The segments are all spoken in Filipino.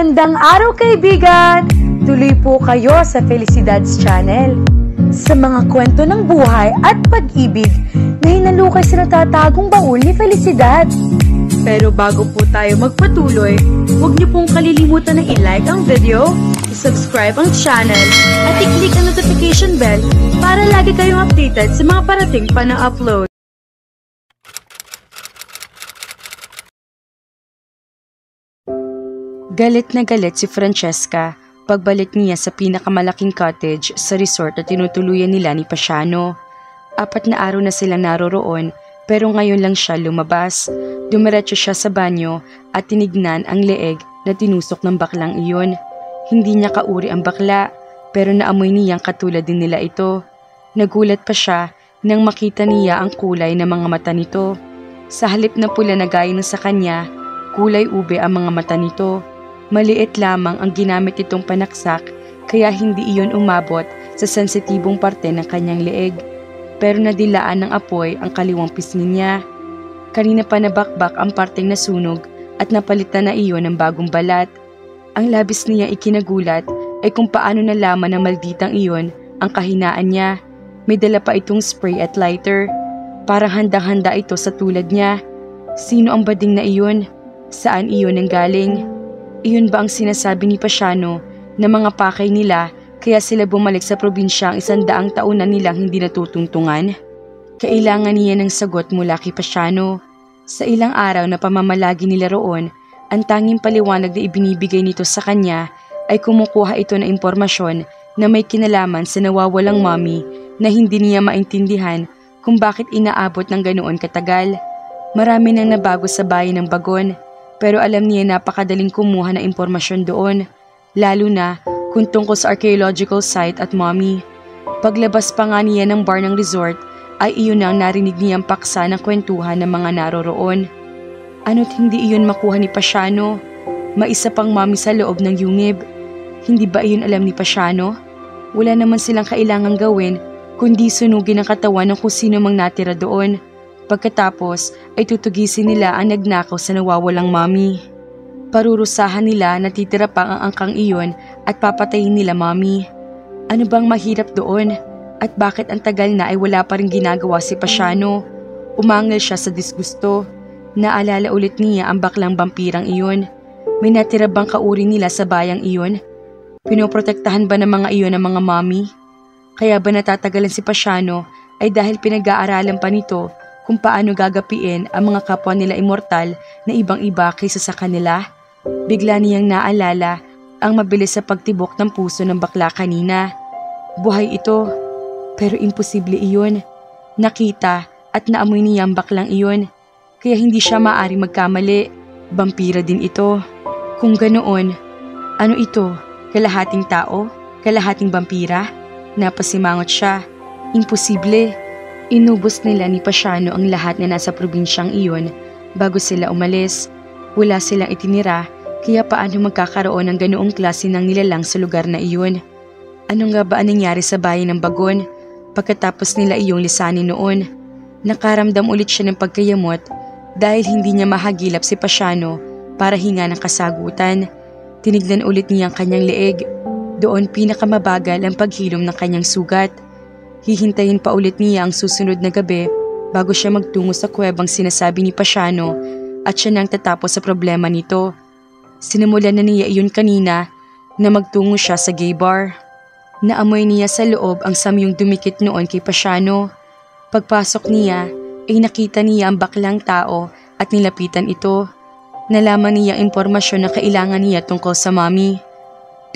Magandang araw kaibigan! Tuloy po kayo sa Felicidad's Channel. Sa mga kwento ng buhay at pag-ibig na hinalukay sa natatagong baul ni Felicidad. Pero bago po tayo magpatuloy, huwag niyo pong kalilimutan na i-like ang video, i-subscribe ang channel, at i-click ang notification bell para lagi kayong updated sa mga parating pa na upload. Galit na galit si Francesca pagbalik niya sa pinakamalaking cottage sa resort na tinutuluyan nila ni Pasiano. 4 na araw na sila naroroon pero ngayon lang siya lumabas. Dumiretso siya sa banyo at tinignan ang leeg na tinusok ng baklang iyon. Hindi niya kauri ang bakla pero naamoy niyang katulad din nila ito. Nagulat pa siya nang makita niya ang kulay ng mga mata nito. Sa halip na pula na gaya ng sa kanya, kulay ube ang mga mata nito. Maliit lamang ang ginamit itong panaksak kaya hindi iyon umabot sa sensitibong parte ng kanyang leeg. Pero nadilaan ng apoy ang kaliwang pisngi niya. Kanina pa nabakbak ang parteng nasunog at napalitan na iyon ng bagong balat. Ang labis niya ikinagulat ay kung paano nalaman ng malditang iyon ang kahinaan niya. May dala pa itong spray at lighter. Parang handang-handa ito sa tulad niya. Sino ang bading na iyon? Saan iyon nanggaling? Iyon ba ang sinasabi ni Pasiano na mga pakay nila kaya sila bumalik sa probinsya ang 100 taon na nilang hindi natutungtungan? Kailangan niya ng sagot mula kay Pasiano. Sa ilang araw na pamamalagi nila roon, ang tanging paliwanag na ibinibigay nito sa kanya ay kumukuha ito ng impormasyon na may kinalaman sa nawawalang mommy na hindi niya maintindihan kung bakit inaabot ng ganoon katagal. Marami nang nabago sa bayan ng Bagon. Pero alam niya napakadaling kumuha ng impormasyon doon, lalo na kung tungkol sa archaeological site at mommy. Paglabas pa nga niya ng bar ng resort ay iyon na ang narinig niyang paksa ng kwentuhan ng mga naroroon. Ano't hindi iyon makuha ni Pasiano? May isa pang mommy sa loob ng yungib. Hindi ba iyon alam ni Pasiano? Wala naman silang kailangang gawin kundi sunugin ang katawan ng kung sino mang natira doon. Pagkatapos ay tutugisin nila ang nagnakaw sa nawawalang mommy. Parurusahan nila na titira pa ang angkang iyon at papatayin nila mommy. Ano bang mahirap doon? At bakit ang tagal na ay wala pa rin ginagawa si Pasiano? Umangal siya sa disgusto. Naalala ulit niya ang baklang vampirang iyon. May natira bang kauri nila sa bayang iyon? Pinoprotektahan ba ng mga iyon ang mga mommy? Kaya ba natatagalan si Pasiano ay dahil pinag-aaralan pa nito kung paano gagapiin ang mga kapwa nila immortal na ibang-iba kaysa sa kanila? Bigla niyang naalala ang mabilis sa pagtibok ng puso ng bakla kanina. Buhay ito, pero imposible iyon. Nakita at naamoy niya ang baklang iyon, kaya hindi siya maaari magkamali. Vampira din ito. Kung ganoon, ano ito? Kalahating tao? Kalahating vampira? Napasimangot siya. Imposible. Inubos nila ni Pasiano ang lahat na nasa probinsyang iyon bago sila umalis. Wala silang itinira, kaya paano magkakaroon ng ganoong klase ng nilalang sa lugar na iyon? Ano nga ba ang nangyari sa bayan ng Bagon pagkatapos nila iyong lisanin noon? Nakaramdam ulit siya ng pagkayamot dahil hindi niya mahagilap si Pasiano para hinga ng kasagutan. Tinignan ulit niya ang kanyang leeg. Doon pinakamabagal ang paghilom ng kanyang sugat. Hihintayin pa ulit niya ang susunod na gabi bago siya magtungo sa kuwebang sinasabi ni Pasiano at siya nang tatapos sa problema nito. Sinimulan na niya iyon kanina na magtungo siya sa gay bar. Naamoy niya sa loob ang samyong dumikit noon kay Pasiano. Pagpasok niya ay nakita niya ang baklang tao at nilapitan ito. Nalaman niya ang impormasyon na kailangan niya tungkol sa mommy.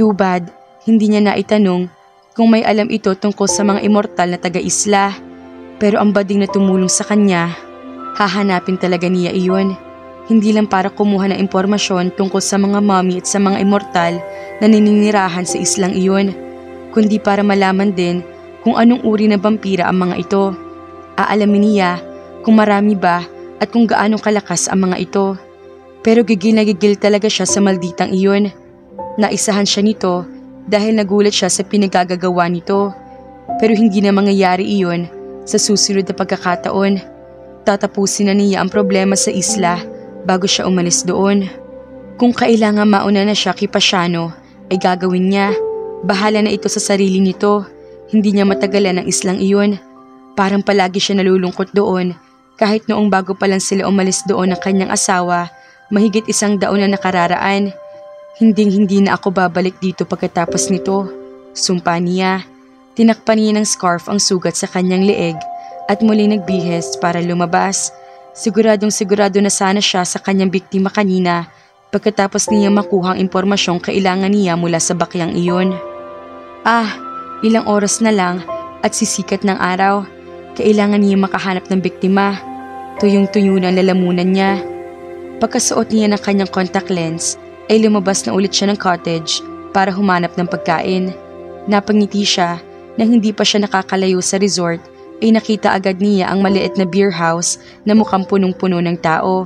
Too bad, hindi niya naitanong kung may alam ito tungkol sa mga immortal na taga-isla. Pero ang bading na tumulong sa kanya, hahanapin talaga niya iyon. Hindi lang para kumuha ng impormasyon tungkol sa mga mommy at sa mga immortal na naninirahan sa islang iyon, kundi para malaman din kung anong uri na vampira ang mga ito. Aalamin niya kung marami ba at kung gaano kalakas ang mga ito. Pero gigil na gigil talaga siya sa malditang iyon. Naisahan siya nito dahil nagulat siya sa pinagagagawa nito. Pero hindi na mangyayari iyon sa susunod na pagkakataon. Tatapusin na niya ang problema sa isla bago siya umalis doon. Kung kailangan mauna na siya kay Pasiano, ay gagawin niya. Bahala na ito sa sarili nito. Hindi niya matagalan ang islang iyon. Parang palagi siya nalulungkot doon. Kahit noong bago pa lang sila umalis doon ng kanyang asawa, mahigit 1 taon na nakararaan. Hindi na ako babalik dito pagkatapos nito. Sumpa niya. Tinakpan niya ng scarf ang sugat sa kanyang leeg at muli nagbihis para lumabas. Sigurado na sana siya sa kanyang biktima kanina pagkatapos niya makuha ang impormasyong kailangan niya mula sa bakyang iyon. Ilang oras na lang at sisikat ng araw. Kailangan niya makahanap ng biktima. Tuyong-tuyo na ang lalamunan niya. Pagkasuot niya ng kanyang contact lens, ay lumabas na ulit siya ng cottage para humanap ng pagkain. Napangiti siya nang hindi pa siya nakakalayo sa resort ay nakita agad niya ang maliit na beer house na mukhang punong-puno ng tao.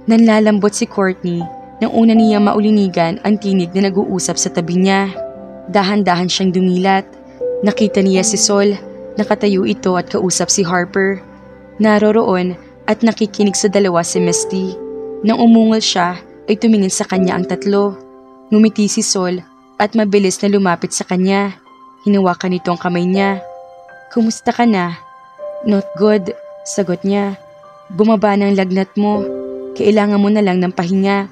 Nanlalambot si Courtney nang una niya maulinigan ang tinig na nag-uusap sa tabi niya. Dahan-dahan siyang dumilat. Nakita niya si Sol. Nakatayo ito at kausap si Harper. Naroroon at nakikinig sa dalawa si Misty. Nang umungol siya ay tumingin sa kanya ang tatlo. Ngumiti si Sol at mabilis na lumapit sa kanya. Hinawakan nito ang kamay niya. "Kumusta ka na?" "Not good," sagot niya. "Bumaba ng lagnat mo. Kailangan mo na lang ng pahinga."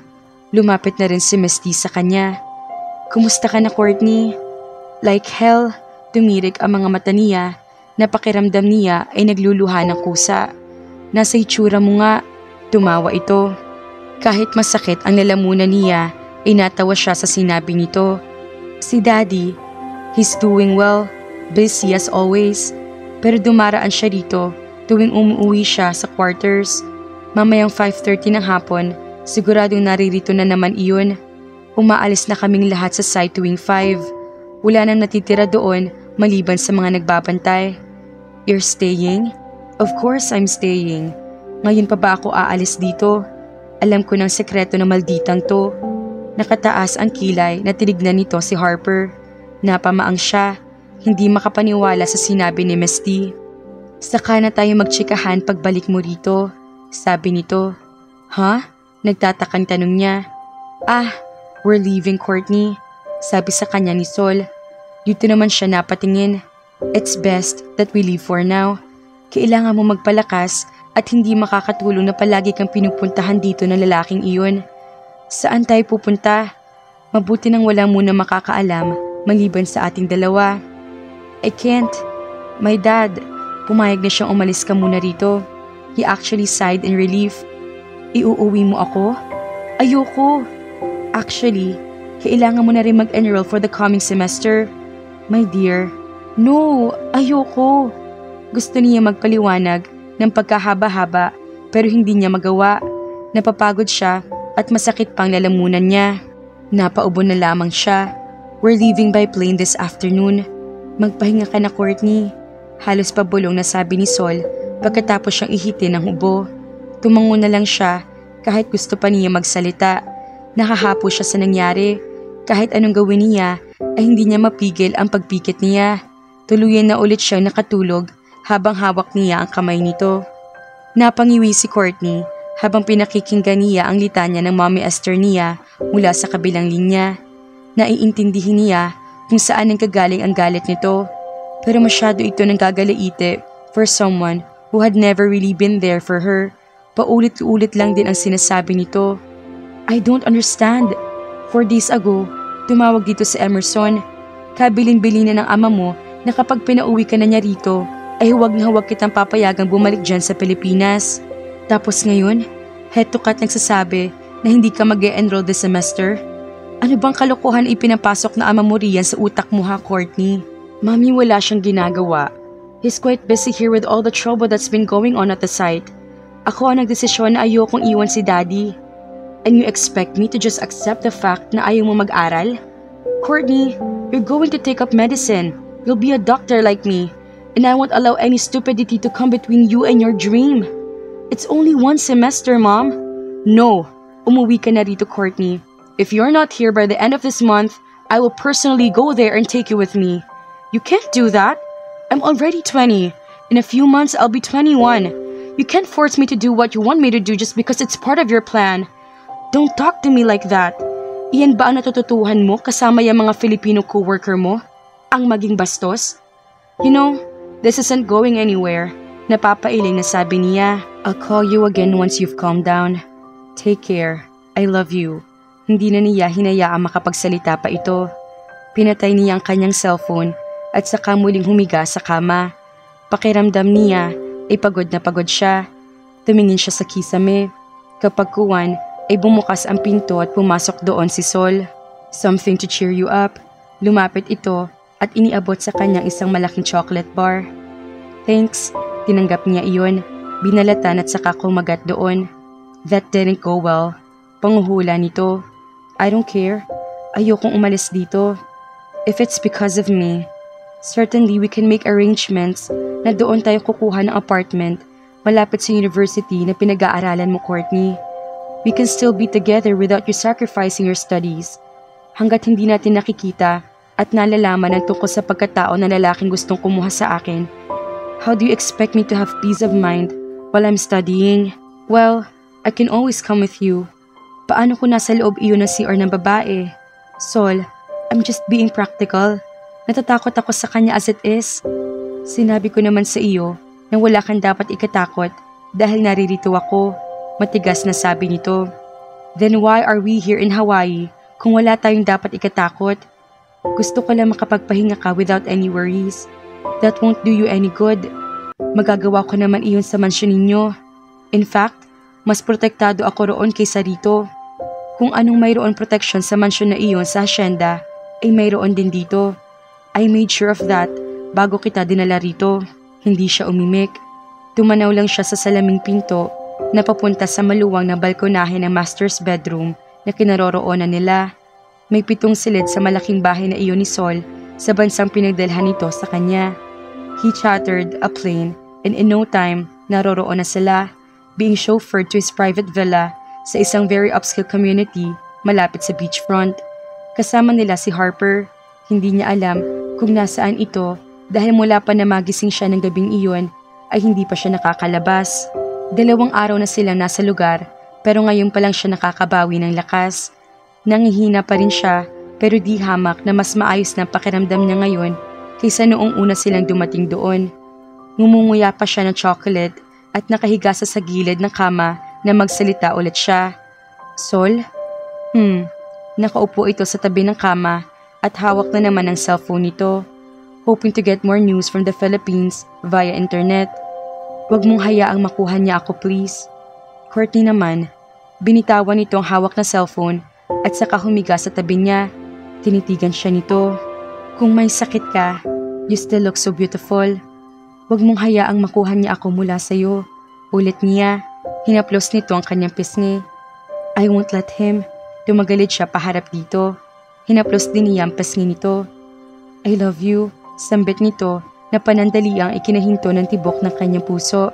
Lumapit na rin si Misty sa kanya. "Kumusta ka na, Courtney?" Like hell, tumirik ang mga mata niya. Napakiramdam niya ay nagluluha ng kusa. "Nasa itsura mo nga." Tumawa ito. Kahit masakit ang lalamunan niya, ay natawa siya sa sinabi nito. "Si Daddy, he's doing well, busy as always." Pero dumaraan siya dito tuwing umuwi siya sa quarters. Mamayang 5:30 ng hapon, siguradong naririto na naman iyon. Umaalis na kaming lahat sa site tuwing 5. Wala nang natitira doon maliban sa mga nagbabantay. "You're staying?" "Of course I'm staying. Ngayon pa ba ako aalis dito? Alam ko ng sekreto na malditang to." Nakataas ang kilay na tinignan nito si Harper. Napamaang siya, hindi makapaniwala sa sinabi ni Misty. "Saka na tayo magtsikahan pagbalik mo rito," sabi nito. "Ha?" Nagtatakang tanong niya. We're leaving, Courtney," sabi sa kanya ni Sol. Dito naman siya napatingin. "It's best that we leave for now. Kailangan mo magpalakas at hindi makakatulong na palagi kang pinupuntahan dito ng lalaking iyon." "Saan tayo pupunta?" "Mabuti nang wala muna makakaalam maliban sa ating dalawa." "I can't. My dad, pumayag na siyang umalis ka muna rito. He actually sighed in relief." "Iuuwi mo ako?" "Ayoko. Actually, kailangan mo na rin mag-enroll for the coming semester." "My dear, no, ayoko." Gusto niya magpaliwanag ng pagkahaba-haba pero hindi niya magawa. Napapagod siya at masakit pang lalamunan niya. Napaubo na lamang siya. "We're leaving by plane this afternoon." "Magpahinga ka na, Courtney." Halos pabulong na sabi ni Sol pagkatapos siyang ihitin ng ubo. Tumango na lang siya kahit gusto pa niya magsalita. Nakahapo siya sa nangyari. Kahit anong gawin niya ay hindi niya mapigil ang pagpikit niya. Tuluyan na ulit siyang nakatulog habang hawak niya ang kamay nito. Napangiwi si Courtney habang pinakikinggan niya ang litanya ng Mommy Esther niya mula sa kabilang linya. Naiintindihin niya kung saan nanggagaling ang galit nito. Pero masyado ito nanggagalaite for someone who had never really been there for her. Paulit-ulit lang din ang sinasabi nito. "I don't understand. 4 days ago, tumawag dito si Emerson. Kabilin-bilin na ng ama mo na kapag pinauwi ka na niya rito, ay huwag na huwag kitang papayagang bumalik dyan sa Pilipinas. Tapos ngayon, head to cut nagsasabi na hindi ka mag-e-enroll this semester. Ano bang kalokohan ipinapasok na ama mo riyan sa utak mo ha, Courtney?" "Mami, wala siyang ginagawa. He's quite busy here with all the trouble that's been going on at the site. Ako ang nagdesisyon na ayokong iwan si Daddy. And you expect me to just accept the fact na ayaw mo mag-aral? Courtney, you're going to take up medicine. You'll be a doctor like me. And I won't allow any stupidity to come between you and your dream. It's only 1 semester, Mom." "No, umuwi ka na rito, Courtney. If you're not here by the end of this month, I will personally go there and take you with me." "You can't do that. I'm already 20. In a few months, I'll be 21. You can't force me to do what you want me to do just because it's part of your plan. Don't talk to me like that. Iyan ba ang natututuhan mo kasama yung mga Filipino co-worker mo? Ang maging bastos? You know, this isn't going anywhere. Napapailing na sabi niya. I'll call you again once you've calmed down. Take care. I love you. Hindi na niya hinayaang makapagsalita pa ito. Pinatay niya ang kanyang cellphone at saka muling humiga sa kama. Pakiramdam niya ay pagod na pagod siya. Tumingin siya sa kisame. Kapag kuwan ay bumukas ang pinto at pumasok doon si Sol. Something to cheer you up. Lumapit ito at iniabot sa kanyang isang malaking chocolate bar. Thanks. Tinanggap niya iyon. Binalatan at saka kumagat doon. That didn't go well. Panguhula nito. I don't care. Ayokong umalis dito. If it's because of me, certainly we can make arrangements na doon tayo kukuha ng apartment malapit sa university na pinag-aaralan mo, Courtney. We can still be together without you sacrificing your studies. Hanggat hindi natin nakikita at nalalaman ang tungkol sa pagkatao na lalaking gustong kumuha sa akin, how do you expect me to have peace of mind while I'm studying? Well, I can always come with you. Paano kung nasa loob iyon ng CR ng babae? Sol, I'm just being practical. Natatakot ako sa kanya as it is. Sinabi ko naman sa iyo na wala kang dapat ikatakot dahil naririto ako. Matigas na sabi nito. Then why are we here in Hawaii kung wala tayong dapat ikatakot? Gusto ko lang makapagpahinga ka without any worries. That won't do you any good. Magagawa ko naman iyon sa mansyon ninyo. In fact, mas protektado ako roon kaysa rito. Kung anong mayroon protection sa mansyon na iyon sa hacienda, ay mayroon din dito. I made sure of that bago kita dinala rito. Hindi siya umimik. Tumanaw lang siya sa salaming pinto na papunta sa maluwang na balkonahe ng master's bedroom na kinaroroonan nila. May 7 silid sa malaking bahay na iyon ni Sol sa bansang pinagdalhan nito sa kanya. He chartered a plane and in no time naroroon na sila, being chauffeured to his private villa sa isang very upscale community malapit sa beachfront. Kasama nila si Harper. Hindi niya alam kung nasaan ito dahil mula pa na magising siya ng gabing iyon ay hindi pa siya nakakalabas. 2 araw na silang nasa lugar pero ngayon pa lang siya nakakabawi ng lakas. Nangihina pa rin siya pero di hamak na mas maayos na pakiramdam niya ngayon kaysa noong una silang dumating doon. Ngumunguya pa siya ng chocolate at nakahiga sa gilid ng kama na magsalita ulit siya. Sol? Nakaupo ito sa tabi ng kama at hawak na naman ang cellphone nito, hoping to get more news from the Philippines via internet. Huwag mong hayaang makuha niya ako, please. Courtney naman, binitawan nito ang hawak na cellphone at saka humiga sa tabi niya. Tinitigan siya nito. Kung may sakit ka, you still look so beautiful. Huwag mong hayaang makuha niya ako mula sa'yo. Ulit niya. Hinaplos nito ang kanyang pisngi. I won't let him. Tumagalit siya paharap dito. Hinaplos din niya ang pisngi nito. I love you. Sambit nito na panandaliang ikinahinto ng tibok ng kanyang puso.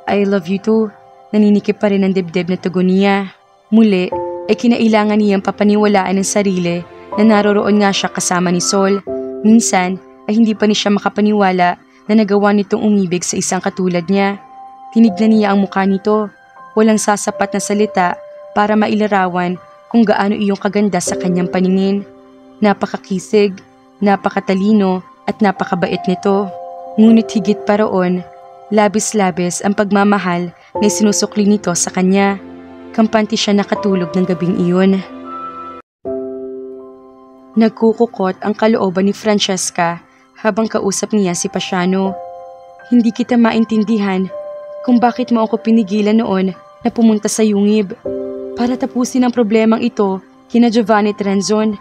I love you too. Naninikip pa rin ang dibdib na tugon niya. Muli ay kinailangan niyang papaniwalaan ng sarili na naroroon nga siya kasama ni Sol. Minsan ay hindi pa niya makapaniwala na nagawa nitong umibig sa isang katulad niya. Tinignan niya ang mukha nito. Walang sasapat na salita para mailarawan kung gaano iyong kaganda sa kanyang paningin. Napakakisig, napakatalino at napakabait nito. Ngunit higit pa roon, labis-labis ang pagmamahal na sinusukli nito sa kanya. Kampante siya nakatulog ng gabing iyon. Nagkukukot ang kalooban ni Francesca habang kausap niya si Pasiano. Hindi kita maintindihan kung bakit mo ako pinigilan noon na pumunta sa Yungib. Para tapusin ang problemang ito kina Giovanni Trenzon.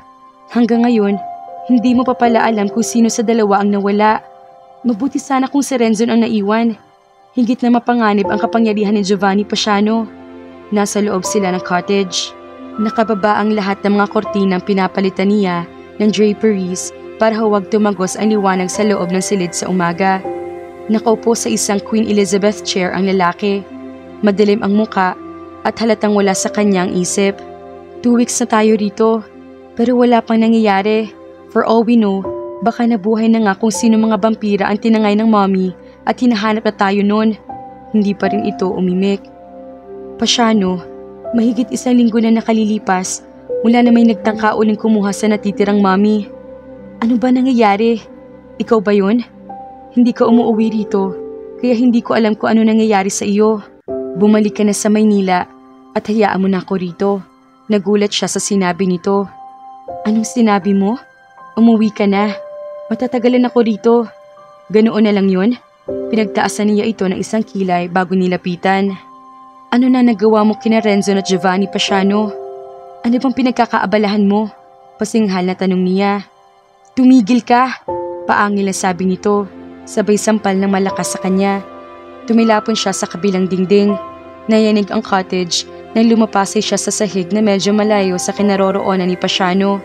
Hanggang ngayon, hindi mo pa pala alam kung sino sa dalawa ang nawala. Mabuti sana kung si Renzon ang naiwan. Higit na mapanganib ang kapangyarihan ni Giovanni Pasiano. Nasa loob sila ng cottage. Nakababa ang lahat ng mga kortinang pinapalitan niya ng draperies para huwag tumagos ang liwanag sa loob ng silid sa umaga. Nakaupo sa isang Queen Elizabeth chair ang lalaki. Madilim ang muka at halatang wala sa kanyang isip. 2 weeks na tayo rito, pero wala pang nangyayari. For all we know, baka nabuhay na nga kung sino mga vampira ang tinangay ng mommy at hinahanap na tayo noon. Hindi pa rin ito umimik. Pasiano, Mahigit 1 linggo na nakalilipas mula na may nagtangka uling kumuha sa natitirang mommy. Ano ba nangyayari? Ikaw ba yun? Hindi ka umuwi rito, kaya hindi ko alam kung ano nangyayari sa iyo. Bumalik ka na sa Maynila at hayaan mo na ako rito. Nagulat siya sa sinabi nito. Anong sinabi mo? Umuwi ka na. Matatagalan ako rito. Ganoon na lang yun? Pinagtaasan niya ito ng 1 kilay bago nilapitan. Ano na nagawa mo kina Renzo at Giovanni Pasiano? Ano bang pinagkakaabalahan mo? Pasinghal na tanong niya. Tumigil ka! Paangil na sabi nito, sabay sampal ng malakas sa kanya. Tumilapon siya sa kabilang dingding. Nayanig ang cottage nang lumapasay siya sa sahig na medyo malayo sa kinaroroonan ni Pasiano.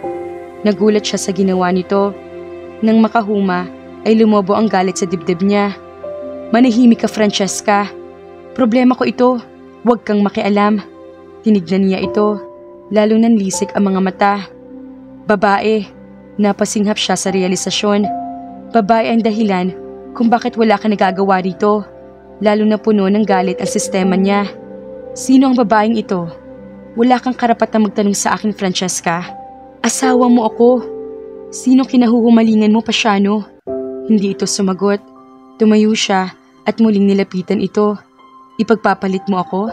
Nagulat siya sa ginawa nito. Nang makahuma ay lumobo ang galit sa dibdib niya. Manahimik ka, Francesca. Problema ko ito. Huwag kang makialam. Tinignan niya ito. Lalong nanlisik ang mga mata. Babae. Napasinghap siya sa realisasyon. Babae ang dahilan kung bakit wala ka nagagawa rito. Lalo na puno ng galit ang sistema niya. Sino ang babaeng ito? Wala kang karapatang magtanong sa akin, Francesca. Asawa mo ako. Sino kinahuhumalingan mo, Pasiano? Hindi ito sumagot. Tumayo siya at muling nilapitan ito. Ipagpapalit mo ako?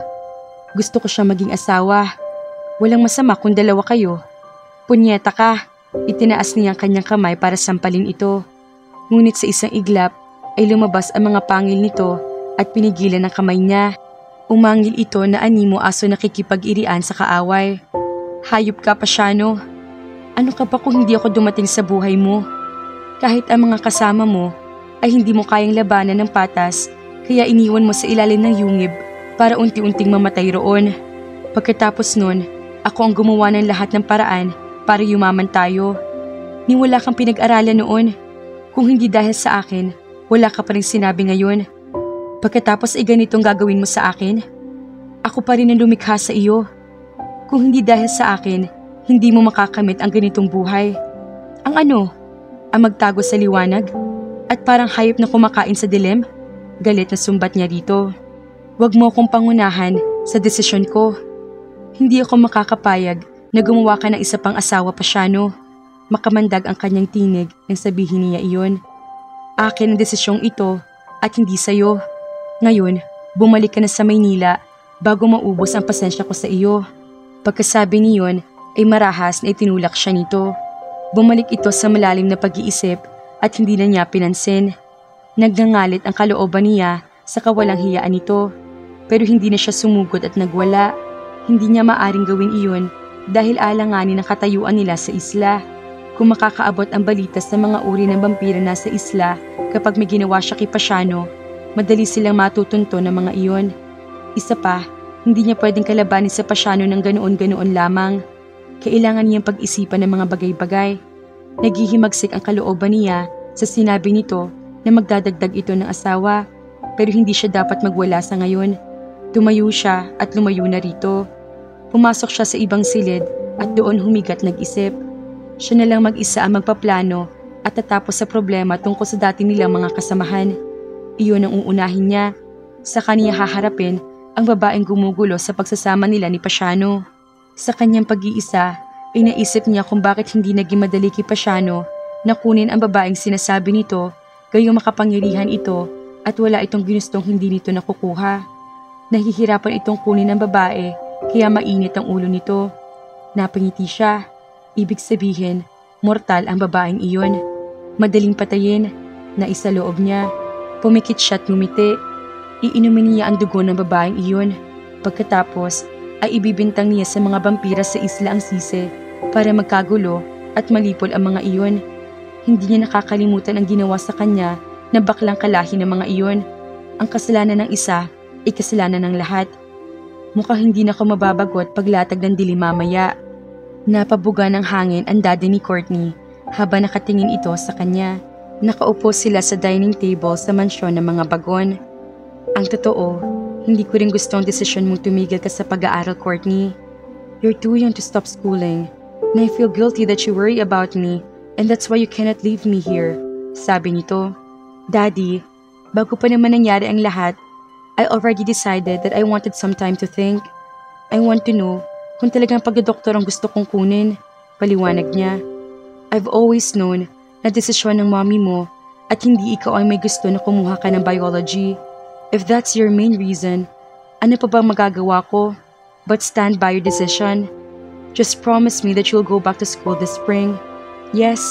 Gusto ko siya maging asawa. Walang masama kung dalawa kayo. Punyeta ka. Itinaas niya ang kanyang kamay para sampalin ito. Ngunit sa isang iglap ay lumabas ang mga pangil nito at pinigilan ang kamay niya. Umangil ito na animo aso nakikipag-irian sa kaaway. Hayop ka, Pasiano. Ano ka ba kung hindi ako dumating sa buhay mo? Kahit ang mga kasama mo ay hindi mo kayang labanan ng patas, kaya iniwan mo sa ilalim ng yungib para unti-unting mamatay roon. Pagkatapos nun, ako ang gumawa ng lahat ng paraan para yumaman tayo. Ni wala kang pinag-aralan noon. Kung hindi dahil sa akin, wala ka pa rin sinabi ngayon. Pagkatapos ay ganitong gagawin mo sa akin? Ako pa rin ang lumikha sa iyo. Kung hindi dahil sa akin, hindi mo makakamit ang ganitong buhay. Ang ano? Ang magtago sa liwanag? At parang hayop na kumakain sa dilim? Galit na sumbat niya dito. Huwag mo akong pangunahan sa desisyon ko. Hindi ako makakapayag na gumawa ka ng isa pang asawa, Pasiano. Makamandag ang kanyang tinig nang sabihin niya iyon. Akin ang desisyong ito at hindi sa'yo. Ngayon, bumalik ka na sa Maynila bago maubos ang pasensya ko sa iyo. Pagkasabi niyon ay marahas na itinulak siya nito. Bumalik ito sa malalim na pag-iisip at hindi na niya pinansin. Nagngangalit ang kalooban niya sa kawalang hiyaan nito. Pero hindi na siya sumugod at nagwala. Hindi niya maaring gawin iyon dahil alanganin ang katayuan nila sa isla. Kung makakaabot ang balita sa mga uri ng vampira na sa isla kapag may ginawa siya kay Pasiano, madali silang matutunto ng mga iyon. Isa pa, hindi niya pwedeng kalabanin sa Pasiano ng ganoon-ganoon lamang. Kailangan niyang pag-isipan ng mga bagay-bagay. Naghihimagsik ang kalooban niya sa sinabi nito na magdadagdag ito ng asawa, pero hindi siya dapat magwala sa ngayon. Tumayo siya at lumayo na rito. Pumasok siya sa ibang silid at doon humigat nag-isip. Siya na lang mag-isa ang magpaplano at tatapos sa problema tungkol sa dati nilang mga kasamahan. Iyon ang uunahin niya. Sa kanya haharapin ang babaeng gumugulo sa pagsasama nila ni Pasiano. Sa kanyang pag-iisa ay naisip niya kung bakit hindi naging madali kay Pasiano na kunin ang babaeng sinasabi nito, gayong makapangyarihan ito at wala itong ginustong hindi nito nakukuha. Nahihirapan itong kunin ng babae kaya mainit ang ulo nito. Napangiti siya. Ibig sabihin, mortal ang babaeng iyon. Madaling patayin, naisaloob niya. Pumikit siya at ngumiti. Iinumin niya ang dugo ng babaeng iyon. Pagkatapos ay ibibintang niya sa mga vampira sa isla ang sisi para magkagulo at malipol ang mga iyon. Hindi niya nakakalimutan ang ginawa sa kanya na baklang kalahi ng mga iyon. Ang kasalanan ng isa ay kasalanan ng lahat. Mukhang hindi na ako mababagot paglatag ng dilim mamaya. Napabuga ng hangin ang daddy ni Courtney habang nakatingin ito sa kanya. Nakaupo sila sa dining table sa mansyon ng mga bagon. Ang totoo, hindi ko rin gusto ang desisyon mong tumigil ka sa pag-aaral, Courtney. You're too young to stop schooling. And I feel guilty that you worry about me and that's why you cannot leave me here, sabi nito. Daddy, bago pa naman nangyari ang lahat, I already decided that I wanted some time to think. I want to know kung talagang pagdodoktor ang gusto kong kunin, paliwanag niya. I've always known na desisyon ng mommy mo at hindi ikaw ay may gusto na kumuha ka ng biology. If that's your main reason, ano pa bang magagawa ko? But stand by your decision. Just promise me that you'll go back to school this spring. Yes,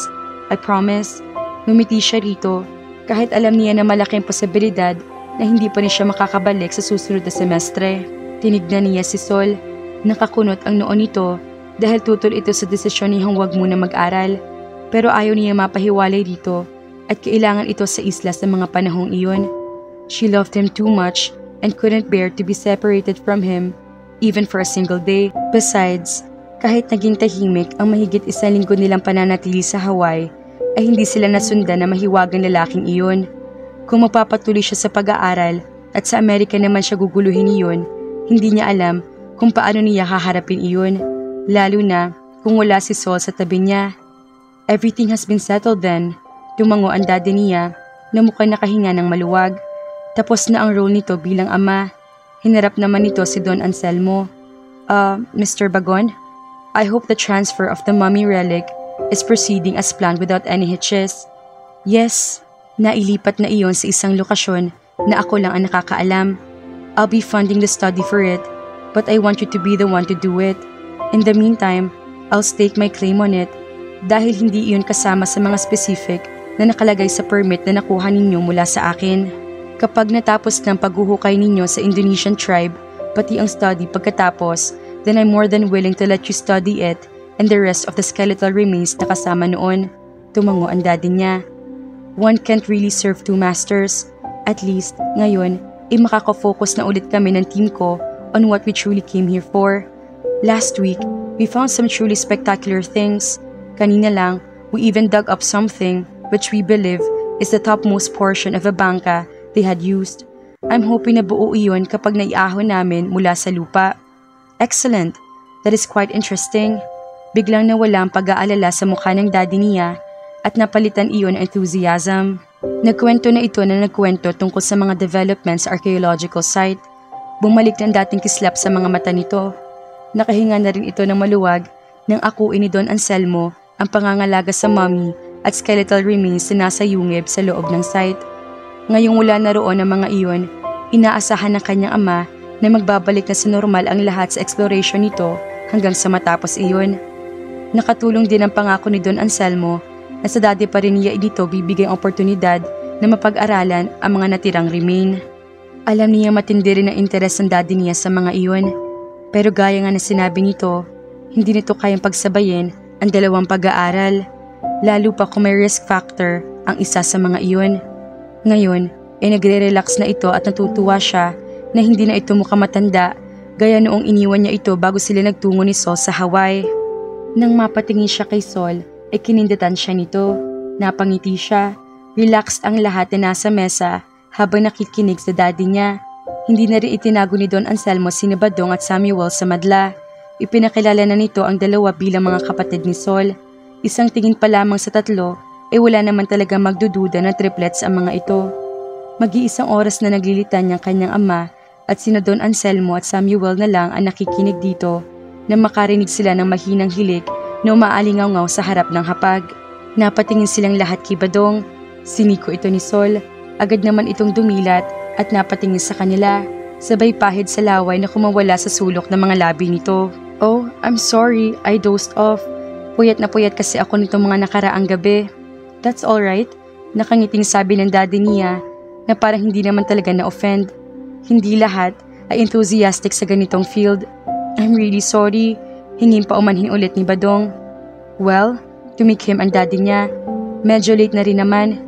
I promise. Ngumiti siya rito kahit alam niya na malaking posibilidad na hindi pa rin siya makakabalik sa susunod na semestre. Tinignan niya si Sol. Nakakunot ang noo nito dahil tutol ito sa desisyon niyang huwag muna mag-aral. Pero ayaw niya mapahiwalay dito at kailangan ito sa isla sa mga panahong iyon. She loved him too much and couldn't bear to be separated from him even for a single day. Besides, kahit naging tahimik ang mahigit 1 linggo nilang pananatili sa Hawaii, ay hindi sila nasundan na mahiwagang lalaking iyon. Kung mapapatuloy siya sa pag-aaral at sa Amerika naman siya guguluhin iyon, hindi niya alam kung paano niya haharapin iyon, lalo na kung wala si Sol sa tabi niya. Everything has been settled then. Tumango ang daddy niya na mukhang nakahinga ng maluwag. Tapos na ang role nito bilang ama. Hinarap naman nito si Don Anselmo. Mr. Bagon, I hope the transfer of the mummy relic is proceeding as planned without any hitches. Yes, nailipat na iyon sa isang lokasyon na ako lang ang nakakaalam. I'll be funding the study for it, but I want you to be the one to do it. In the meantime, I'll stake my claim on it dahil hindi iyon kasama sa mga specific na nakalagay sa permit na nakuha ninyo mula sa akin. Kapag natapos ng paghuhukay ninyo sa Indonesian tribe, pati ang study pagkatapos, then I'm more than willing to let you study it and the rest of the skeletal remains na kasama noon. Tumango ang daddy niya. One can't really serve two masters. At least, ngayon, makakafocus na ulit kami ng team ko on what we truly came here for. Last week, we found some truly spectacular things. Kanina lang, we even dug up something which we believe is the topmost portion of a bangka they had used. I'm hoping na buo iyon kapag naiahon namin mula sa lupa. Excellent. That is quite interesting. Biglang nawala ang pag-aalala sa mukha ng daddy niya at napalitan iyon ng enthusiasm. Nagkwento na ito na nagkwento tungkol sa mga developments sa archaeological site. Bumalik ng dating kislap sa mga mata nito. Nakahinga na rin ito ng maluwag nang akuin ni Don Anselmo ang pangangalaga sa mummy at skeletal remains na nasa yungib sa loob ng site. Ngayong wala na roon ang mga iyon, inaasahan ng kanyang ama na magbabalik na sa normal ang lahat sa exploration nito hanggang sa matapos iyon. Nakatulong din ang pangako ni Don Anselmo na sa daddy pa rin niya dito bibigay ang oportunidad na mapag-aralan ang mga natirang remain. Alam niya matindi rin ang interes ng daddy niya sa mga iyon. Pero gaya nga na sinabi nito, hindi nito kayang pagsabayin ang dalawang pag-aaral, lalo pa kung may risk factor ang isa sa mga iyon. Ngayon, nagre-relax na ito at natutuwa siya na hindi na ito mukhang matanda gaya noong iniwan niya ito bago sila nagtungo ni Sol sa Hawaii. Nang mapatingin siya kay Sol, kinindatan siya nito. Napangiti siya. Relaxed ang lahat na nasa mesa habang nakikinig sa daddy niya. Hindi na rin itinago ni Don Anselmo sina Badong at Samuel sa madla. Ipinakilala na nito ang dalawa bilang mga kapatid ni Sol. Isang tingin pa lamang sa tatlo wala naman talaga magdududa na triplets ang mga ito. Mag-iisang oras na naglilitan niyang kanyang ama at sina Don Anselmo at Samuel na lang ang nakikinig dito na makarinig sila ng mahinang hilik na umaalingaw-ngaw sa harap ng hapag. Napatingin silang lahat kay Badong. Siniko ito ni Sol. Agad naman itong dumilat at napatingin sa kanila. Sabay pahid sa laway na kumawala sa sulok ng mga labi nito. Oh, I'm sorry, I dozed off. Puyat na puyat kasi ako nitong mga nakaraang gabi. That's alright, nakangiting sabi ng daddy niya na parang hindi naman talaga na-offend. Hindi lahat ay enthusiastic sa ganitong field. I'm really sorry, hingin pa umanhin ulit ni Badong. Well, tumikim ang daddy niya. Medyo late na rin naman.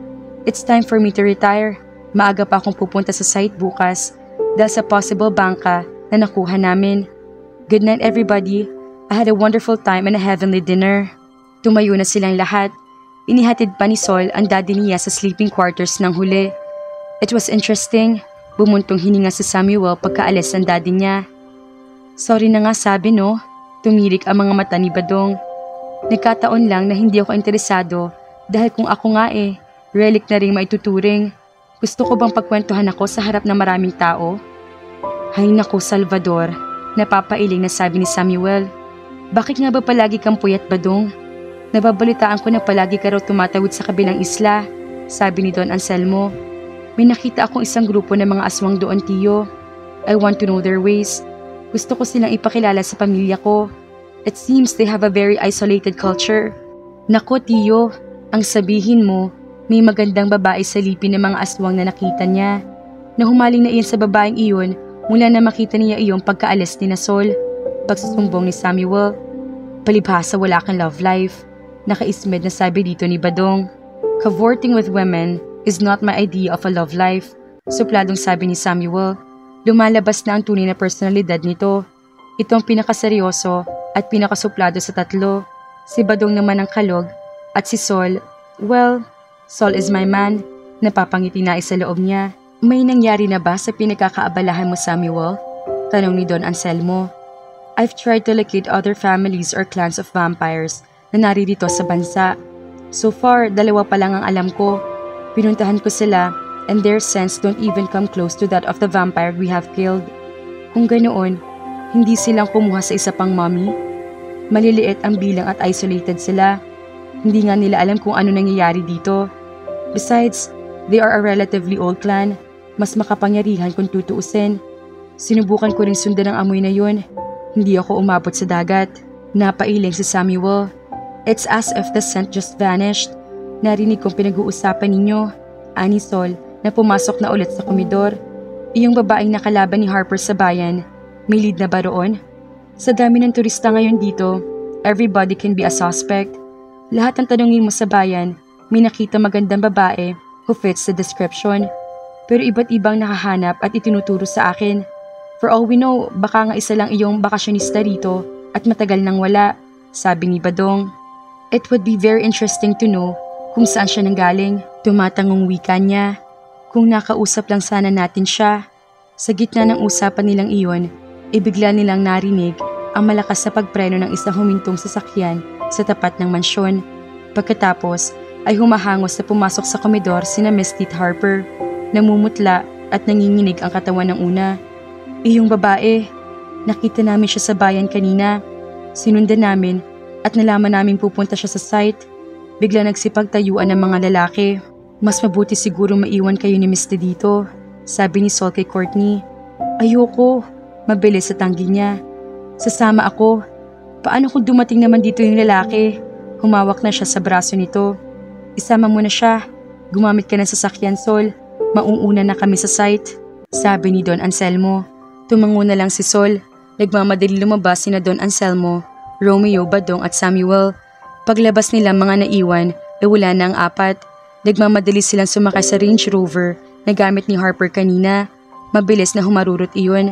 It's time for me to retire. Maaga pa akong pupunta sa site bukas dahil sa possible bangka na nakuha namin. Good night everybody. I had a wonderful time and a heavenly dinner. Tumayo na silang lahat. Inihatid pa ni Sol ang daddy niya sa sleeping quarters ng huli. It was interesting. Bumuntong hininga si Samuel pagkaalis ng daddy niya. Sorry na nga sabi no. Tumirik ang mga mata ni Badong. Nagkataon lang na hindi ako interesado dahil kung ako nga relic na rin maituturing. Gusto ko bang pagkwentuhan ako sa harap ng maraming tao? Hay naku Salvador, Napapailing na sabi ni Samuel. Bakit nga ba palagi kang puyat, Badong? Nababalitaan ko na palagi ka raw tumatawid sa kabilang isla, sabi ni Don Anselmo. May nakita akong isang grupo ng mga aswang doon, Tiyo. I want to know their ways. Gusto ko silang ipakilala sa pamilya ko. It seems they have a very isolated culture. Nako, Tiyo, ang sabihin mo, may magandang babae sa lipi ng mga aswang na nakita niya. Nahumaling na iyon sa babaeng iyon mula na makita niya iyong pagkaalis ni Sol. Pagsusumbong ni Samuel. Palibhasa wala kang love life. Nakaismed na sabi dito ni Badong. Cavorting with women is not my idea of a love life. Supladong sabi ni Samuel. Lumalabas na ang tunay na personalidad nito. Ito ang pinakaseryoso at pinakasuplado sa tatlo. Si Badong naman ang kalog at si Sol, well, Sol is my man. Napapangiti na sa loob niya. May nangyari na ba sa pinagkakaabalahan mo, Samuel? Tanong ni Don Anselmo. I've tried to locate other families or clans of vampires na naririto sa bansa. So far, 2 pa lang ang alam ko. Pinuntahan ko sila and their scents don't even come close to that of the vampire we have killed. Kung ganoon, hindi silang kumuha sa isa pang mommy. Maliliit ang bilang at isolated sila. Hindi nga nila alam kung ano nangyayari dito. Besides, they are a relatively old clan. Mas makapangyarihan kung tutuusin. Sinubukan ko ring sundan ang amoy na yun. Hindi ako umabot sa dagat. Napailing si Samuel. It's as if the scent just vanished. Narinig kong pinag-uusapan ninyo, ani Sol, na pumasok na ulit sa komedor. Iyong babaeng nakalaban ni Harper sa bayan, may lead na ba roon? Sa dami ng turista ngayon dito, everybody can be a suspect. Lahat ng tanongin mo sa bayan, may nakita magandang babae who fits the description. Pero iba't ibang nakahanap at itinuturo sa akin. For all we know, baka nga isa lang iyong bakasyonista rito at matagal nang wala, sabi ni Badong. It would be very interesting to know kung saan siya nanggaling. Tumatangong wika niya. Kung nakausap lang sana natin siya. Sa gitna ng usapan nilang iyon, bigla nilang narinig ang malakas na pagpreno ng isang humintong sasakyan sa tapat ng mansyon. Pagkatapos ay humahangos na pumasok sa komedor sina Misty at Harper. Namumutla at nanginginig ang katawan ng una. Iyong babae, nakita namin siya sa bayan kanina. Sinundan namin at nalaman namin pupunta siya sa site. Bigla nagsipagtayuan ng mga lalaki. Mas mabuti siguro maiwan kayo ni Misty dito, sabi ni Sol kay Courtney. Ayoko, mabilis sa tanggi niya. Sasama ako. Paano kung dumating naman dito yung lalaki? Humawak na siya sa braso nito. Isama mo na siya. Gumamit ka ng sasakyan, Sol. Mauuna na kami sa site, sabi ni Don Anselmo. Tumango na lang si Sol. Nagmamadali lumabas sina Don Anselmo, Romeo, Badong at Samuel. Paglabas nila mga naiwan, wala na ang 4. Nagmamadali silang sumakay sa Range Rover na gamit ni Harper kanina. Mabilis na humarurot iyon.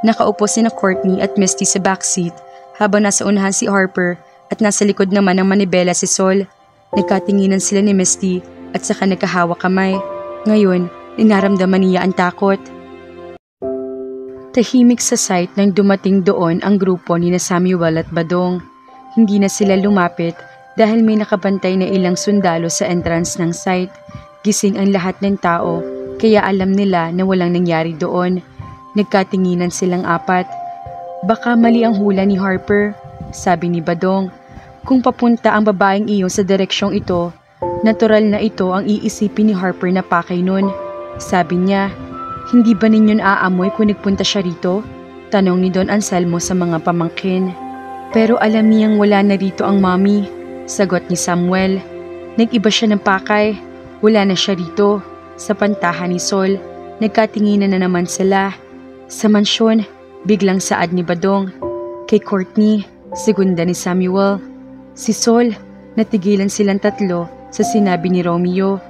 Nakaupo sina Courtney at Misty sa backseat habang nasa unahan si Harper at nasa likod naman ng manibela si Sol. Nagkatinginan sila ni Misty at saka nagkahawak kamay. Ngayon, inaramdaman niya ang takot. Tahimik sa site nang dumating doon ang grupo ni Samuel at Badong. Hindi na sila lumapit dahil may nakabantay na ilang sundalo sa entrance ng site. Gising ang lahat ng tao kaya alam nila na walang nangyari doon. Nagkatinginan silang 4. Baka mali ang hula ni Harper, sabi ni Badong. Kung papunta ang babaeng iyon sa direksyong ito, natural na ito ang iisipin ni Harper na pakay nun. Sabi niya, hindi ba ninyo naaamoy kung nagpunta siya rito? Tanong ni Don Anselmo sa mga pamangkin. Pero alam niyang wala na rito ang mommy, sagot ni Samuel. Nag-iba siya ng pakay, wala na siya rito. Sa pantahan ni Sol, nagkatinginan na naman sila. Sa mansyon, biglang saad ni Badong. Kay Courtney, segunda ni Samuel. Si Sol, natigilan silang tatlo sa sinabi ni Romeo.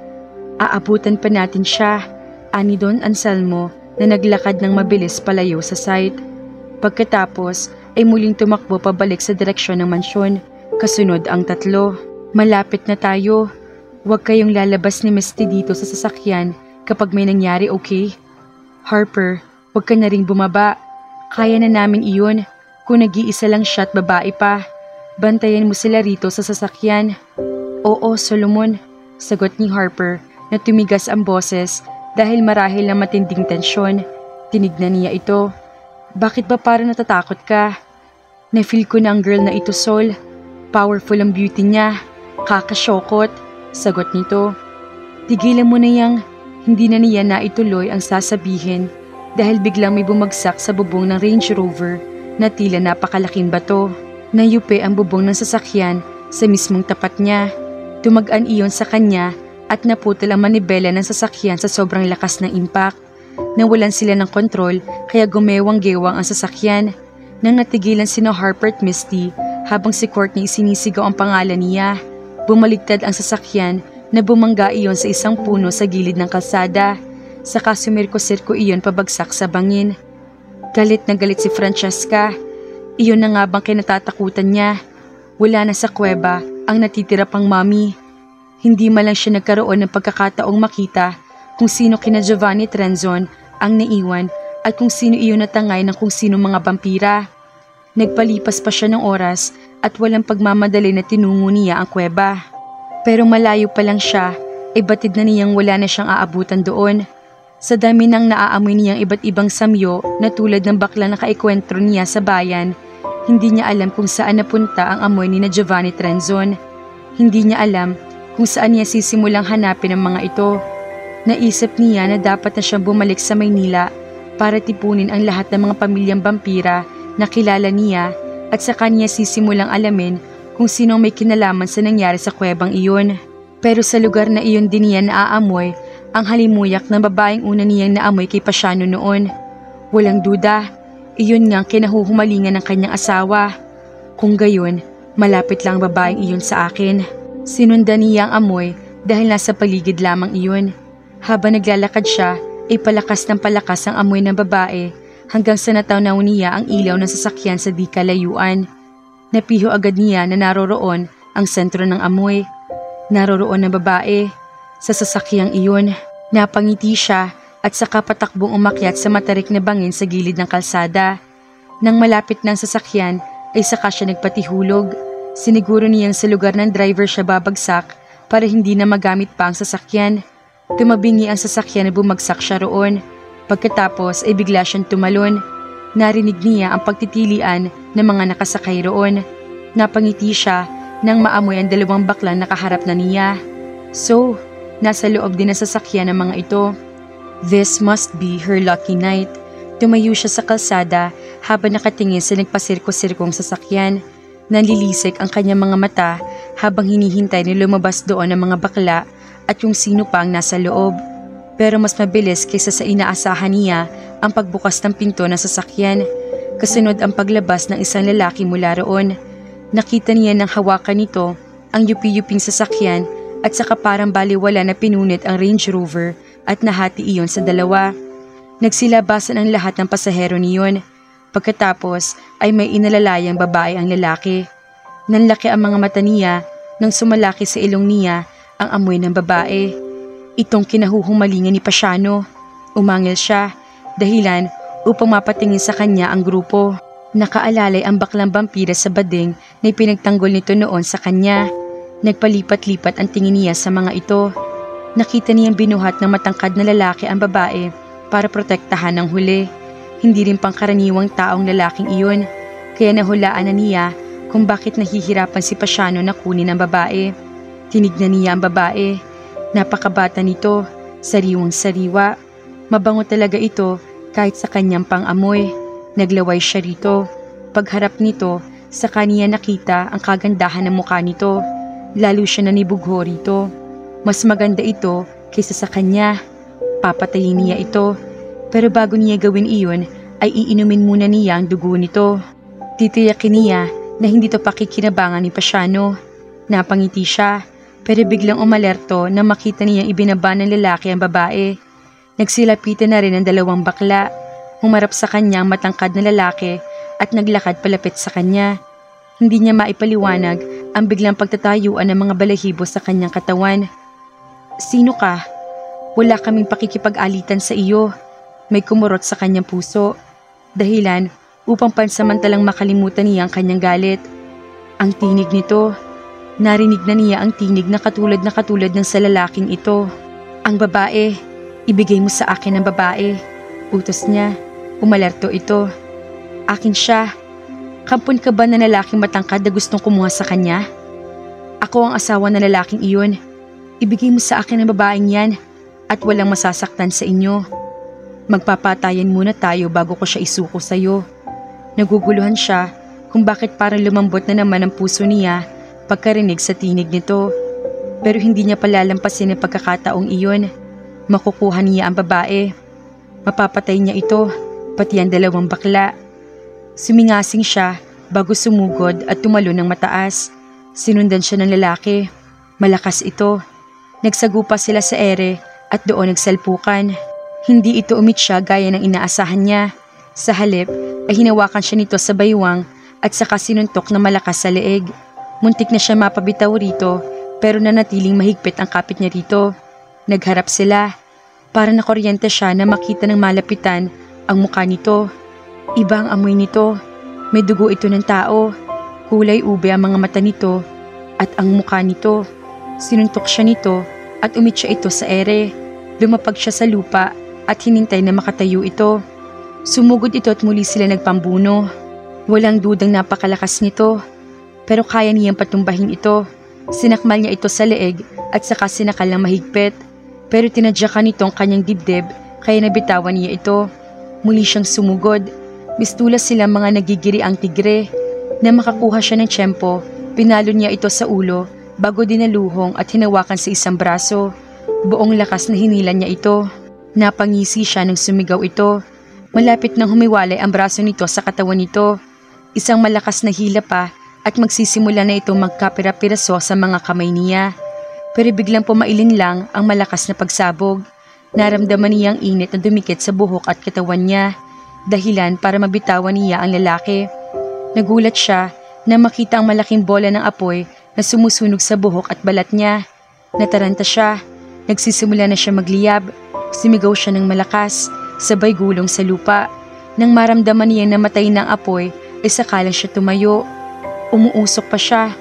Aabutan pa natin siya, ani Don Anselmo na naglakad ng mabilis palayo sa site. Pagkatapos ay muling tumakbo pabalik sa direksyon ng mansyon, kasunod ang tatlo. Malapit na tayo. Huwag kayong lalabas ni Misty dito sa sasakyan kapag may nangyari, okay? Harper, huwag ka na ring bumaba. Kaya na namin iyon. Kung nag-iisa lang siya at babae pa, bantayan mo sila rito sa sasakyan. Oo, Solomon, sagot ni Harper na tumigas ang boses dahil marahil na matinding tensyon. Tinignan niya ito. Bakit ba parang natatakot ka? Na-feel ko na ang girl na ito, Sol. Powerful ang beauty niya. Kakasyokot. Sagot nito. Tigilan mo na yang hindi na niya na ituloy ang sasabihin dahil biglang may bumagsak sa bubong ng Range Rover na tila napakalaking bato. Nayupi ang bubong ng sasakyan sa mismong tapat niya. Tumagaan iyon sa kanya at naputol ang manibela ng sasakyan sa sobrang lakas ng impact. Nawalan sila ng kontrol kaya gumewang-gewang ang sasakyan. Nang natigilan sina Harper at Misty habang si Courtney sinisigaw ang pangalan niya, bumaligtad ang sasakyan na bumangga iyon sa isang puno sa gilid ng kalsada. Saka sumirko-sirko iyon pabagsak sa bangin. Galit na galit si Francesca. Iyon na nga bang kinatatakutan niya. Wala na sa kuweba ang natitira pang mami. Hindi man lang siya nagkaroon ng pagkakataong makita kung sino kina Giovanni Trenzon ang naiwan at kung sino iyon natangay ng kung sino mga vampira. Nagpalipas pa siya ng oras at walang pagmamadali na tinungo niya ang kuweba. Pero malayo pa lang siya, batid na niyang wala na siyang aabutan doon. Sa dami ng naaamoy niyang iba't ibang samyo na tulad ng bakla na kaikwentro niya sa bayan, hindi niya alam kung saan napunta ang amoy ni na Giovanni Trenzon. Hindi niya alam kung saan niya sisimulang hanapin ang mga ito. Naisip niya na dapat na siyang bumalik sa Maynila para tipunin ang lahat ng mga pamilyang vampira na kilala niya at sa kanya sisimulang alamin kung sino may kinalaman sa nangyari sa kuwebang iyon. Pero sa lugar na iyon din niya naaamoy ang halimuyak ng babaeng una niyang naamoy kay Pasiano noon. Walang duda, iyon nga ang kinahuhumalingan ng kanyang asawa. Kung gayon, malapit lang ang babaeng iyon sa akin. Sinundan niya ang amoy dahil nasa paligid lamang iyon. Habang naglalakad siya, palakas ng palakas ang amoy ng babae hanggang sa natawnaw niya ang ilaw ng sasakyan sa di kalayuan. Napiho agad niya na naroroon ang sentro ng amoy. Naroroon ang babae sa sasakyang iyon. Napangiti siya at saka patakbong umakyat sa matarik na bangin sa gilid ng kalsada. Nang malapit ng sasakyan ay saka siya nagpatihulog. Siniguro niyang sa lugar ng driver siya babagsak para hindi na magamit pa ang sasakyan. Tumabingi ang sasakyan na bumagsak siya roon. Pagkatapos ay bigla siyang tumalon. Narinig niya ang pagtitilian ng mga nakasakay roon. Napangiti siya nang maamoy ang dalawang baklang nakaharap na niya. So, nasa loob din ng sasakyan ng mga ito. This must be her lucky night. Tumayo siya sa kalsada habang nakatingin sa nagpasirko-sirkong sasakyan. Nanlilisik ang kanyang mga mata habang hinihintay na lumabas doon ang mga bakla at yung sino pa ang nasa loob. Pero mas mabilis kaysa sa inaasahan niya ang pagbukas ng pinto ng sasakyan. Kasunod ang paglabas ng isang lalaki mula roon. Nakita niya ng hawakan nito ang yupi-yuping sasakyan at saka parang baliwala na pinunit ang Range Rover at nahati iyon sa dalawa. Nagsilabasan ang lahat ng pasahero niyon. Pagkatapos ay may inalalayang babae ang lalaki. Nanlaki ang mga mata niya nang sumalaki sa ilong niya ang amoy ng babae. Itong kinahuhumalingan ni Pasiano. Umangil siya, dahilan upang mapatingin sa kanya ang grupo. Nakaalalay ang baklang vampira sa bading na ipinagtanggol nito noon sa kanya. Nagpalipat-lipat ang tingin niya sa mga ito. Nakita niyang binuhat ng matangkad na lalaki ang babae para protektahan ng huli. Hindi rin pangkaraniwang taong lalaking iyon, kaya nahulaan na niya kung bakit nahihirapan si Pasiano na kunin ang babae. Tinignan niya ang babae. Napakabata nito, sariwang-sariwa. Mabango talaga ito kahit sa kanyang pang-amoy. Naglaway siya rito. Pagharap nito, sa kaniya nakita ang kagandahan ng mukha nito. Lalo siya nanibugho rito. Mas maganda ito kaysa sa kanya. Papatayin niya ito. Pero bago niya gawin iyon, ay iinumin muna niya ang dugo nito. Titiyakin niya na hindi ito pakikinabangan ni Pasiano. Napangiti siya, pero biglang umalerto nang makita niyang ibinaba ng lalaki ang babae. Nagsilapitan na rin ang dalawang bakla. Humarap sa kanya ang matangkad na lalaki at naglakad palapit sa kanya. Hindi niya maipaliwanag ang biglang pagtatayuan ng mga balahibo sa kanyang katawan. Sino ka? Wala kaming pakikipag-alitan sa iyo. May kumurot sa kanyang puso. Dahilan upang pansamantalang makalimutan niya ang kanyang galit. Ang tinig nito. Narinig na niya ang tinig na katulad ng sa lalaking ito. Ang babae. Ibigay mo sa akin ang babae. Utos niya. Umalerto ito. Akin siya. Kampon ka ba na lalaking matangkad na gustong kumuha sa kanya? Ako ang asawa na lalaking iyon. Ibigay mo sa akin ang babaeng yan at walang masasaktan sa inyo. Magpapatayan muna tayo bago ko siya isuko sa'yo. Naguguluhan siya kung bakit parang lumambot na naman ang puso niya pagkarinig sa tinig nito. Pero hindi niya palalampasin ang pagkakataong iyon. Makukuha niya ang babae. Mapapatay niya ito, pati ang dalawang bakla. Sumingasing siya bago sumugod at tumalo ng mataas. Sinundan siya ng lalaki. Malakas ito. Nagsagupa sila sa ere at doon nagsalpukan. Hindi ito umitsya gaya ng inaasahan niya. Sa halip ay hinawakan siya nito sa baywang at saka sinuntok na malakas sa leeg. Muntik na siya mapabitaw rito pero nanatiling mahigpit ang kapit niya rito. Nagharap sila. Para nakuryente siya na makita ng malapitan ang mukha nito. Iba ang amoy nito. May dugo ito ng tao. Kulay ube ang mga mata nito at ang mukha nito. Sinuntok siya nito at umitsya ito sa ere. Lumapag siya sa lupa at hinintay na makatayo ito. Sumugod ito at muli sila nagpambuno. Walang dudang napakalakas nito. Pero kaya niyang patumbahin ito. Sinakmal niya ito sa leeg at saka sinakal ng mahigpit. Pero tinadyakan nito ang kanyang dibdib kaya nabitawan niya ito. Muli siyang sumugod. Mistulas sila mga nagigiri ang tigre. Na makakuha siya ng tiyempo, pinalo niya ito sa ulo bago dinaluhong at hinawakan sa isang braso. Buong lakas na hinilan niya ito. Napangisi siya nang sumigaw ito. Malapit nang humiwalay ang braso nito sa katawan nito. Isang malakas na hila pa at magsisimula na itong magkapira-piraso sa mga kamay niya. Pero biglang pumailin lang ang malakas na pagsabog. Naramdaman niya ang init na dumikit sa buhok at katawan niya. Dahilan para mabitawan niya ang lalaki. Nagulat siya na makita ang malaking bola ng apoy na sumusunog sa buhok at balat niya. Nataranta siya. Nagsisimula na siya magliyab. Sumigaw siya ng malakas, sabay gulong sa lupa. Nang maramdaman niya namatay ng apoy, ay sakalang siya tumayo. Umuusok pa siya.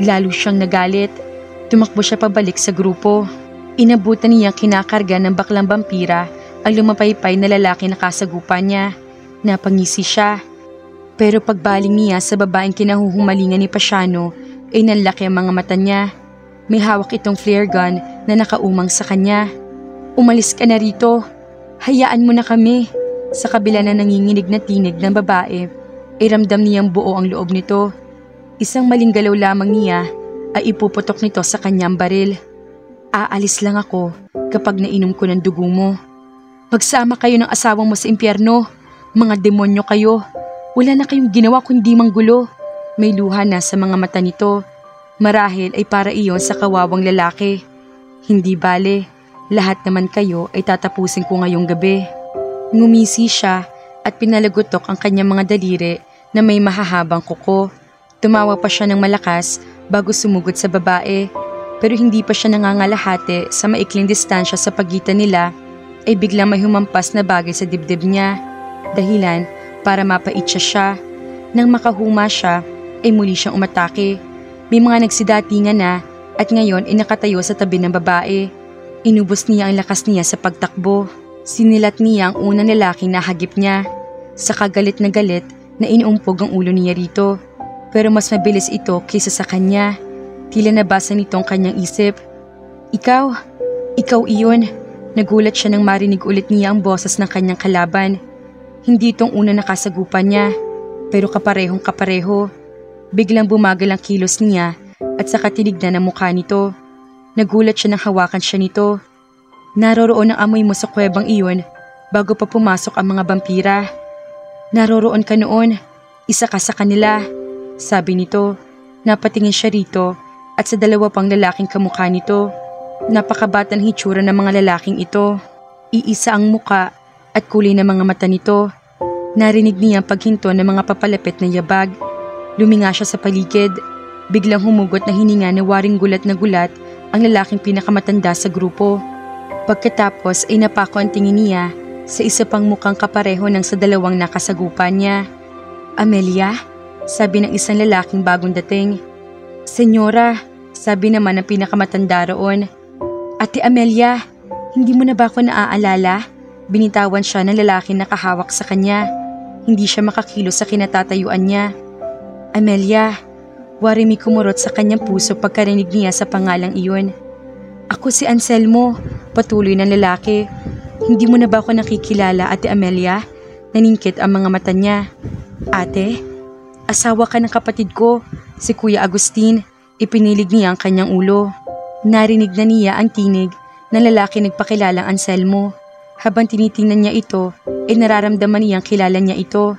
Lalo siyang nagalit. Tumakbo siya pabalik sa grupo. Inabutan niya kinakarga ng baklang vampira ang lumapaypay na lalaki na kasagupan niya. Napangisi siya. Pero pagbaling niya sa babaeng kinahuhumalingan ni Pasiano ay nanlaki ang mga mata niya. May hawak itong flare gun na nakaumang sa kanya. Umalis ka na rito. Hayaan mo na kami. Sa kabila na nanginginig na tinig ng babae, ay ramdam niyang buo ang loob nito. Isang maling galaw lamang niya ay ipuputok nito sa kanyang baril. Aalis lang ako kapag nainom ko ng dugo mo. Magsama kayo ng asawang mo sa impyerno. Mga demonyo kayo. Wala na kayong ginawa kundi manggulo. May luha na sa mga mata nito. Marahil ay para iyon sa kawawang lalaki. Hindi bale, lahat naman kayo ay tatapusin ko ngayong gabi. Ngumisi siya at pinalagutok ang kanyang mga daliri na may mahahabang kuko. Tumawa pa siya ng malakas bago sumugod sa babae. Pero hindi pa siya nangangalahati sa maikling distansya sa pagitan nila ay biglang may humampas na bagay sa dibdib niya. Dahilan para mapaitsa siya. Nang makahuma siya ay muli siyang umatake. May mga nagsidatingan na at ngayon ay nakatayo sa tabi ng babae. Inubos niya ang lakas niya sa pagtakbo. Sinilat niya ang unang lalaking nahagip niya. Sa kagalit na inuumpog ang ulo niya rito. Pero mas mabilis ito kaysa sa kanya. Tila nabasa nito ang kanyang isip. Ikaw iyon. Nagulat siya nang marinig ulit niya ang boses ng kanyang kalaban. Hindi itong una nakasagupan niya, pero kaparehong kapareho. Biglang bumagal ang kilos niya at saka tinignan ang mukha nito. Nagulat siya nang hawakan siya nito. Naroroon ang amoy mo sa kuwebang iyon bago pa pumasok ang mga vampira. Naroroon ka noon, isa ka sa kanila, sabi nito. Napatingin siya rito at sa dalawa pang lalaking kamukha nito. Napakabatang hitsura ng mga lalaking ito. Iisa ang muka at kulay ng mga mata nito. Narinig niya ang paghinto ng mga papalapit na yabag. Luminga siya sa paligid. Biglang humugot na hininga na waring gulat na gulat ang lalaking pinakamatanda sa grupo. Pagkatapos ay napako ang tingin niya sa isa pang mukhang kapareho ng sa dalawang nakasagupan niya. Amelia, sabi ng isang lalaking bagong dating. Senyora, sabi naman ng pinakamatanda roon. Ate Amelia, hindi mo na ba ako naaalala? Binitawan siya ng lalaking nakahawak sa kanya. Hindi siya makakilos sa kinatatayuan niya. Amelia, wari may kumurot sa kanyang puso pagkarinig niya sa pangalang iyon. Ako si Anselmo, patuloy ng lalaki. Hindi mo na ba ako nakikilala, Ate Amelia? Naningkit ang mga mata niya. Ate, asawa ka ng kapatid ko, si Kuya Agustin. Ipinilig niya ang kanyang ulo. Narinig na niya ang tinig ng lalaki nagpakilalang Anselmo. Habang tinitingnan niya ito, nararamdaman niyang kilala niya ito.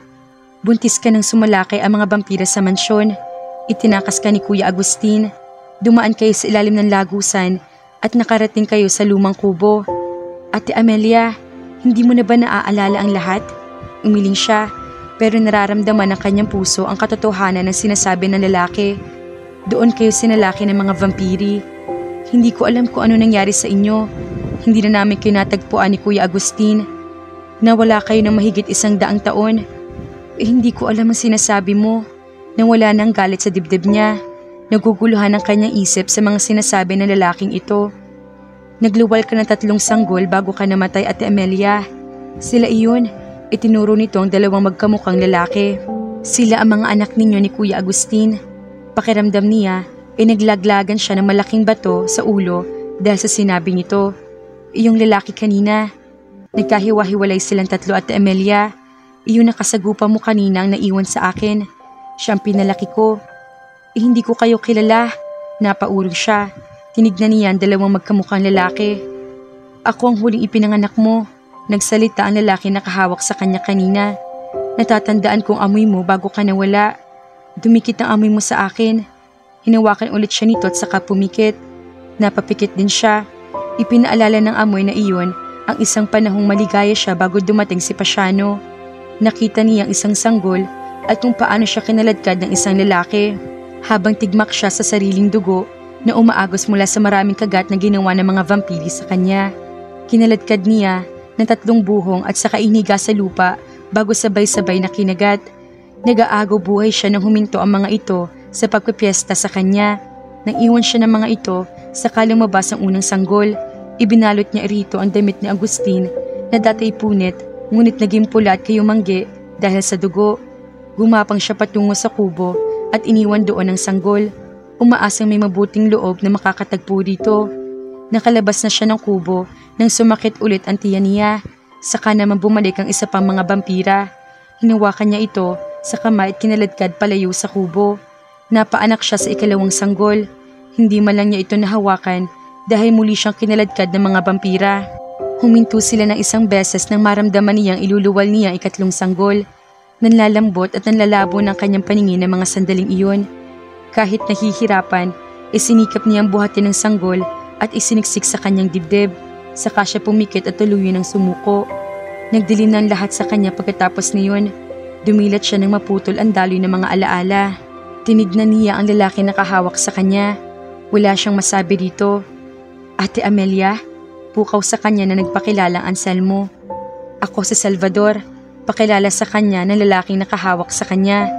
Buntis ka ng sumalakay ang mga vampira sa mansyon. Itinakas ka ni Kuya Agustin. Dumaan kayo sa ilalim ng lagusan at nakarating kayo sa lumang kubo. Ate Amelia, hindi mo na ba naaalala ang lahat? Umiling siya, pero nararamdaman ng kanyang puso ang katotohanan ng sinasabi ng lalaki. Doon kayo sinalaki ng mga vampiri. Hindi ko alam kung ano nangyari sa inyo. Hindi na namin kayo natagpuan ni Kuya Agustin. Nawala kayo ng mahigit 100 taon. Hindi ko alam ang sinasabi mo. Nawala ng galit sa dibdib niya. Naguguluhan ang kanyang isip sa mga sinasabi ng lalaking ito. Nagluwal ka ng 3 sanggol bago ka namatay, Ate Amelia. Sila iyon. Itinuro nito ang 2 magkamukhang lalaki. Sila ang mga anak ninyo ni Kuya Agustin. Pakiramdam niya, naglaglagan siya ng malaking bato sa ulo dahil sa sinabi nito. Iyong lalaki kanina. Nagkahiwa-hiwalay silang 3, Ate Amelia. Iyon nakasagupa mo kanina ang naiwan sa akin. Siya ang pinalaki ko. Hindi ko kayo kilala. Napaurong siya. Tinignan niya ang 2 magkamukhang lalaki. Ako ang huling ipinanganak mo. Nagsalita ang lalaki na kahawak sa kanya kanina. Natatandaan kong amoy mo bago ka nawala. Dumikit ang amoy mo sa akin. Hinawakan ulit siya nito at saka pumikit. Napapikit din siya. Ipinaalala ng amoy na iyon ang isang panahong maligaya siya bago dumating si Pasiano. Nakita niya ang isang sanggol at kung paano siya kinaladkad ng isang lalaki. Habang tigmak siya sa sariling dugo na umaagos mula sa maraming kagat na ginawa ng mga vampiri sa kanya. Kinaladkad niya ng 3 buhong at saka iniga sa lupa bago sabay-sabay na kinagat. Nag-aagaw buhay siya nang huminto ang mga ito sa pagpipiesta sa kanya. Nang iwan siya ng mga ito, saka lumabas ang unang sanggol. Ibinalot niya rito ang damit ni Agustin na dati punit, ngunit naging pula at kayumanggi dahil sa dugo. Gumapang siya patungo sa kubo at iniwan doon ang sanggol. Umaasang may mabuting loob na makakatagpo dito. Nakalabas na siya ng kubo nang sumakit ulit ang tiyan niya. Saka naman bumalik ang isa pang mga vampira. Hinawakan niya ito sa kamay at kinaladkad palayo sa kubo. Napaanak siya sa 2 sanggol. Hindi man lang niya ito nahawakan dahil muli siyang kinaladkad ng mga vampira. Huminto sila ng 1 beses nang maramdaman niyang iluluwal niya ang 3 sanggol. Nanlalambot at nanlalabo ng kanyang paningin ng mga sandaling iyon. Kahit nahihirapan, isinikap niyang buhatin ng sanggol at isiniksik sa kanyang dibdib. Saka siya pumikit at tuluyan ng sumuko. Nagdilim ng lahat sa kanya pagkatapos niyon. Dumilat siya ng maputol ang daloy ng mga alaala. Tinignan niya ang lalaki na kahawak sa kanya. Wala siyang masabi dito. Ate Amelia, pukaw sa kanya na nagpakilalang Anselmo. Ako si Salvador, pakilala sa kanya ng lalaking nakahawak sa kanya.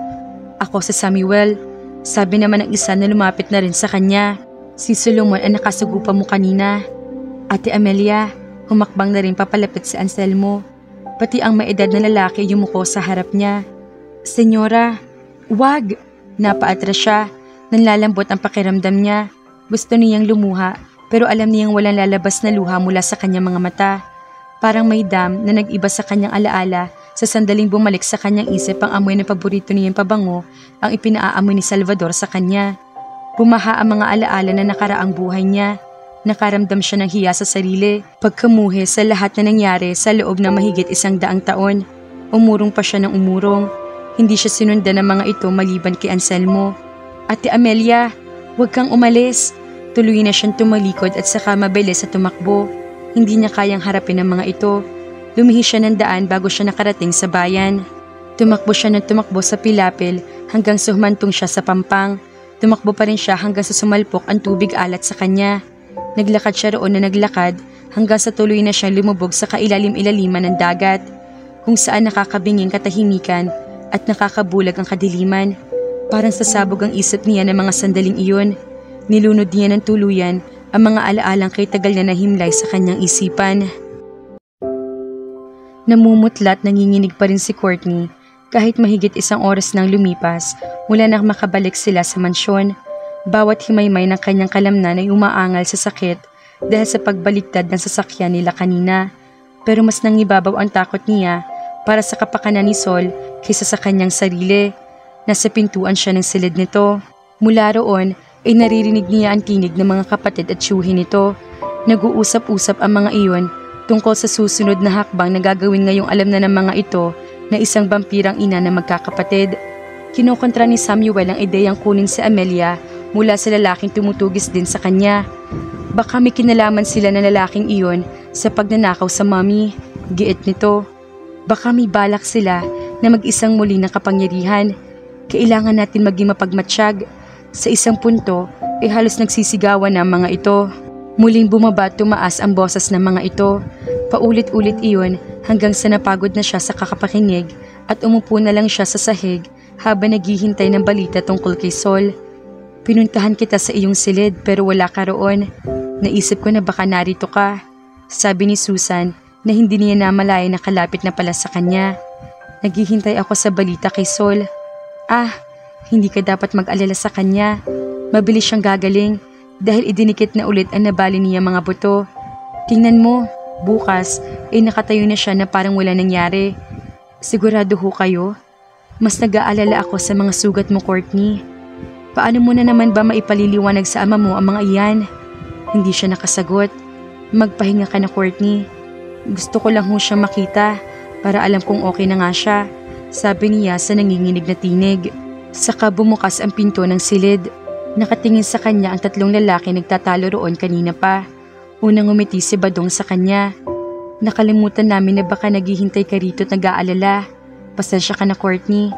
Ako si Samuel, sabi naman ng isa na lumapit na rin sa kanya. Si Solomon ang nakasugupa mo kanina. Ate Amelia, humakbang na rin papalapit si Anselmo. Pati ang maedad na lalaki yumuko sa harap niya. Senyora, wag! Napaatras siya. Nanlalambot ang pakiramdam niya. Gusto niyang lumuha pero alam niyang walang lalabas na luha mula sa kanyang mga mata. Parang may dam na nag-iba sa kanyang alaala sa sandaling bumalik sa kanyang isip ang amoy na paborito niyang pabango ang ipinaamoy ni Salvador sa kanya. Bumaha ang mga alaala na nakaraang buhay niya. Nakaramdam siya ng hiya sa sarili, pagkamuhi sa lahat na nangyari sa loob ng mahigit 100 taon. Umurong pa siya ng umurong. Hindi siya sinundan ng mga ito maliban kay Anselmo. Ate Amelia, huwag kang umalis. Tuloy na siyang tumalikod at saka mabilis sa tumakbo. Hindi niya kayang harapin ang mga ito. Lumihi siya ng daan bago siya nakarating sa bayan. Tumakbo siya ng tumakbo sa pilapil hanggang sa humantong siya sa pampang. Tumakbo pa rin siya hanggang sa sumalpok ang tubig alat sa kanya. Naglakad siya roon na naglakad hanggang sa tuloy na siyang lumubog sa kailalim-ilaliman ng dagat, kung saan nakakabinging katahimikan at nakakabulag ang kadiliman. Parang sasabog ang isip niya ng mga sandaling iyon. Nilunod niya ng tuluyan ang mga alaalang kay tagal na nahimlay sa kanyang isipan. Namumutla at nanginginig pa rin si Courtney Kahit mahigit 1 oras nang lumipas mula nang makabalik sila sa mansyon, bawat himaymay ng kanyang kalamnan ay umaangal sa sakit dahil sa pagbaliktad ng sasakyan nila kanina. Pero mas nangibabaw ang takot niya para sa kapakanan ni Sol kaysa sa kanyang sarili. Nasa pintuan siya ng silid nito. Mula roon ay naririnig niya ang tinig ng mga kapatid at tiyuhin nito. Nag-uusap-usap ang mga iyon tungkol sa susunod na hakbang na gagawin ngayong alam na ng mga ito na isang vampirang ina na magkakapatid. Kinokontra ni Samuel ang ideyang kunin si Amelia mula sa lalaking tumutugis din sa kanya. Baka may kinalaman sila ng lalaking iyon sa pagnanakaw sa mommy, giit nito. Baka may balak sila na mag-isang muli ng kapangyarihan. Kailangan natin maging mapagmatsyag. Sa isang punto ay halos nagsisigawan na ang mga ito. Muling bumaba at tumaas ang boses ng mga ito. Paulit-ulit iyon hanggang sa napagod na siya sa kakapakinig at umupo na lang siya sa sahig habang naghihintay ng balita tungkol kay Sol. Pinuntahan kita sa iyong silid pero wala ka roon. Naisip ko na baka narito ka, sabi ni Susan na hindi niya namalaya na kalapit na pala sa kanya. Naghihintay ako sa balita kay Sol. Hindi ka dapat mag-alala sa kanya. Mabilis siyang gagaling dahil idinikit na ulit ang nabali niya mga buto. Tingnan mo, bukas ay nakatayo na siya na parang wala nangyari. Sigurado ho kayo? Mas nag-aalala ako sa mga sugat mo, Courtney. Paano mo na naman ba maipaliliwanag sa ama mo ang mga iyan? Hindi siya nakasagot. Magpahinga ka na, Courtney. Gusto ko lang ho siyang makita para alam kong okay na nga siya, sabi niya sa nanginginig na tinig. Saka bumukas ang pinto ng silid. Nakatingin sa kanya ang 3 lalaki nagtatalo roon kanina pa. Unang ngumiti si Badong sa kanya. Nakalimutan namin na baka naghihintay ka rito at nag-aalala. Pasensya ka na, Courtney.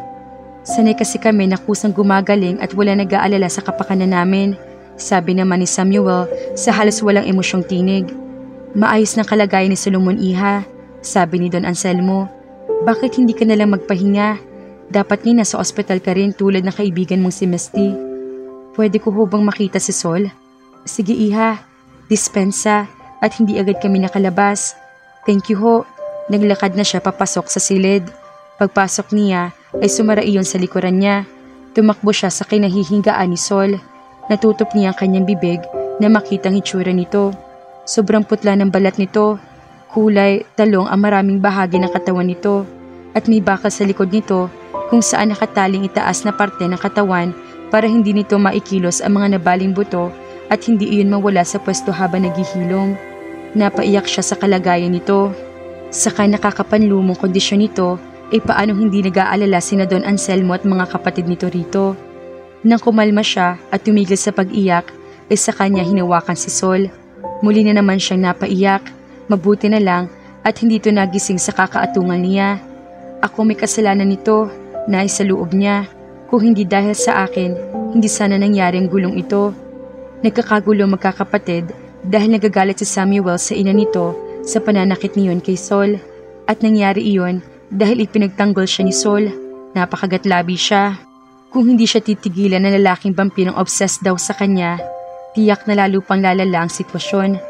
Sanay kasi kami na kusang gumagaling at wala nag-aalala sa kapakanan namin, sabi naman ni Samuel sa halos walang emosyong tinig. Maayos ng kalagayan ni Solomon, iha, sabi ni Don Anselmo. Bakit hindi ka nalang magpahinga? Dapat nga nasa ospital ka rin tulad ng kaibigan mong si Misty. Pwede ko ho bang makita si Sol? Sige, iha. Dispensa at hindi agad kami nakalabas. Thank you ho. Naglakad na siya papasok sa silid. Pagpasok niya ay sumara iyon sa likuran niya. Tumakbo siya sa kinahihingaan ni Sol. Natutup niya ang kanyang bibig na makitang itsura nito. Sobrang putla ng balat nito. Kulay, talong ang maraming bahagi ng katawan nito. At may bakal sa likod nito kung saan nakataling itaas na parte ng katawan para hindi nito maikilos ang mga nabaling buto at hindi iyon mawala sa pwesto habang naghihilom. Napaiyak siya sa kalagayan nito. Saka nakakapanlumong kondisyon nito ay paano hindi nag-aalala sina Don Anselmo at mga kapatid nito rito. Nang kumalma siya at tumigil sa pag-iyak ay sa kanya hinawakan si Sol. Muli na naman siyang napaiyak. Mabuti na lang at hindi ito nagising sa kakaatungan niya. Ako may kasalanan nito, nais sa loob niya. Kung hindi dahil sa akin, hindi sana nangyari ang gulong ito. Nagkakagulo magkakapatid dahil nagagalit si Samuel sa ina nito sa pananakit niyon kay Sol. At nangyari iyon dahil ipinagtanggol siya ni Sol. Napakagatlabi siya. Kung hindi siya titigilan ng lalaking vampirong obsessed daw sa kanya, tiyak na lalo pang lalala ang sitwasyon.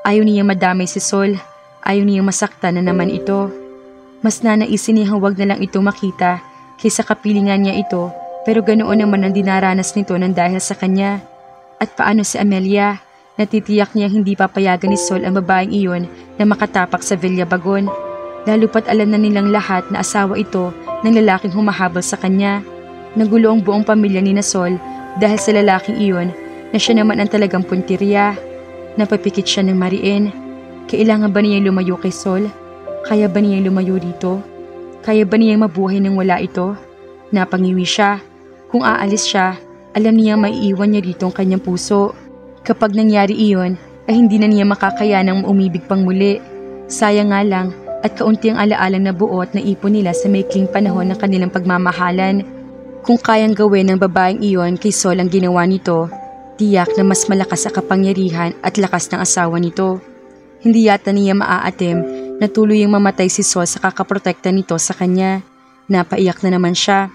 Ayaw niya madamay si Sol. Ayaw niya masaktan na naman ito. Mas nanaisin niya huwag na lang ito makita kaysa kapilingan niya ito, pero ganoon naman ang dinaranas nito ng dahil sa kanya. At paano si Amelia? Natitiyak niya hindi papayagan ni Sol ang babaeng iyon na makatapak sa Villabagon. Lalo pat alam na nilang lahat na asawa ito ng lalaking humahabol sa kanya. Nagulo ang buong pamilya ni Sol dahil sa lalaking iyon na siya naman ang talagang puntirya. Napapikit siya ng mariin. Kailangan ba niyang lumayo kay Sol? Kaya ba niyang lumayo dito? Kaya ba niyang mabuhay nang wala ito? Napangiwi siya. Kung aalis siya, alam niya maiiwan niya rito ang kanyang puso. Kapag nangyari iyon, ay hindi na niya makakayanang umibig pang muli. Sayang nga lang at kaunti ang alaalang nabuo at naipon nila sa maikling panahon ng kanilang pagmamahalan. Kung kayang gawin ng babaeng iyon kay Sol ang ginawa nito, tiyak na mas malakas ang kapangyarihan at lakas ng asawa nito. Hindi yata niya maaatim na tuluyang mamatay si Sol sa kakaprotekta nito sa kanya. Napaiyak na naman siya.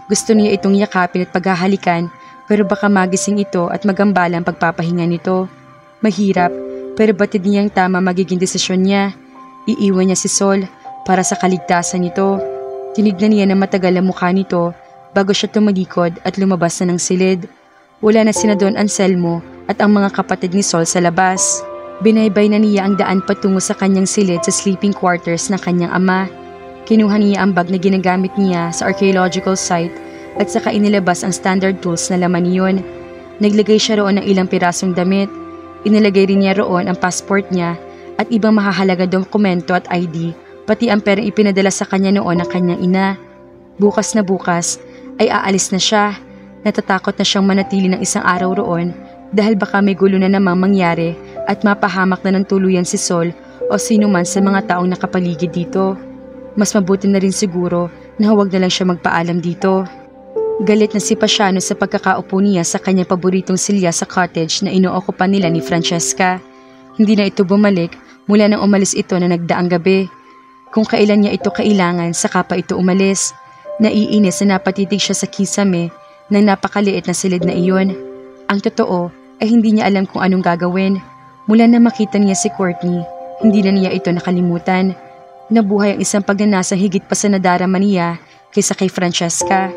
Gusto niya itong yakapin at paghahalikan, pero baka magising ito at magambala ang pagpapahinga nito. Mahirap, pero batid niyang tama magiging desisyon niya. Iiwan niya si Sol para sa kaligtasan nito. Tinignan niya na matagal ang mukha nito bago siya tumalikod at lumabas na ng silid. Wala na sina Don Anselmo at ang mga kapatid ni Sol sa labas. Binaybay na niya ang daan patungo sa kanyang silid sa sleeping quarters ng kanyang ama. Kinuha niya ang bag na ginagamit niya sa archaeological site at saka inilabas ang standard tools na laman niyon. Naglagay siya roon ng ilang pirasong damit. Inilagay rin niya roon ang passport niya at ibang mahahalaga dokumento at ID, pati ang perang ipinadala sa kanya noon ng kanyang ina. Bukas na bukas ay aalis na siya. Natatakot na siyang manatili ng isang araw roon dahil baka may gulo na namang mangyari at mapahamak na ng tuluyan si Sol o sino man sa mga taong nakapaligid dito. Mas mabuti na rin siguro na huwag na lang siya magpaalam dito. Galit na si Pasiano sa pagkakaupo niya sa kanyang paboritong silya sa cottage na inookupan nila ni Francesca. Hindi na ito bumalik mula nang umalis ito na nagdaang gabi. Kung kailan niya ito kailangan, saka pa ito umalis. Naiinis na napatitig siya sa kisame ng napakaliit na silid na iyon. Ang totoo ay hindi niya alam kung anong gagawin. Mula na makita niya si Courtney, hindi na niya ito nakalimutan. Nabuhay ang isang pagnanasa higit pa sa nadarama niya kaysa kay Francesca.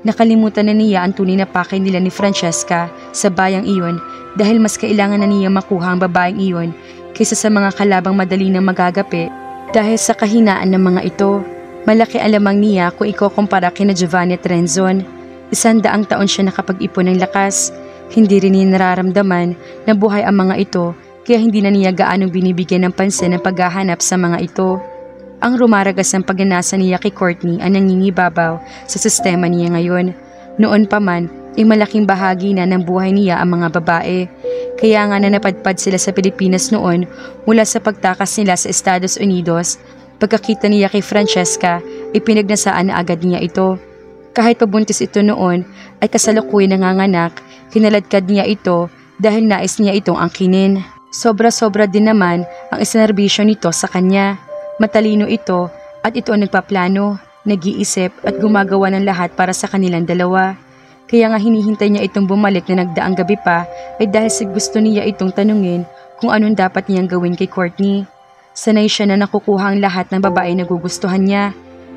Nakalimutan na niya ang tunay na pakay nila ni Francesca sa bayang iyon dahil mas kailangan na niya makuha ang babaeng iyon kaysa sa mga kalabang madali na magagapi dahil sa kahinaan ng mga ito. Malaki alamang niya kung ikukumpara kina Giovanni at Renzon. 100 taon siya nakapag-ipon ng lakas. Hindi rin niya nararamdaman na buhay ang mga ito kaya hindi na niya gaanong binibigyan ng pansin ang paghahanap sa mga ito. Ang rumaragas ng pagnanasa niya kay Courtney ang nangingibabaw sa sistema niya ngayon. Noon pa man, ay malaking bahagi na ng buhay niya ang mga babae. Kaya nga na napadpad sila sa Pilipinas noon mula sa pagtakas nila sa Estados Unidos. Pagkakita niya kay Francesca, ipinagnasaan na agad niya ito. Kahit pabuntis ito noon, ay kasalukuyan nanganganak, kinaladkad niya ito dahil nais niya itong angkinin. Sobra-sobra din naman ang isinarbisyo nito sa kanya. Matalino ito at ito ang nagpaplano, nag-iisip at gumagawa ng lahat para sa kanilang dalawa. Kaya nga hinihintay niya itong bumalik na nagdaang gabi pa ay dahil sa gusto niya itong tanungin kung anong dapat niyang gawin kay Courtney. Sanay siya na nakukuha ang lahat ng babae na gugustuhan niya.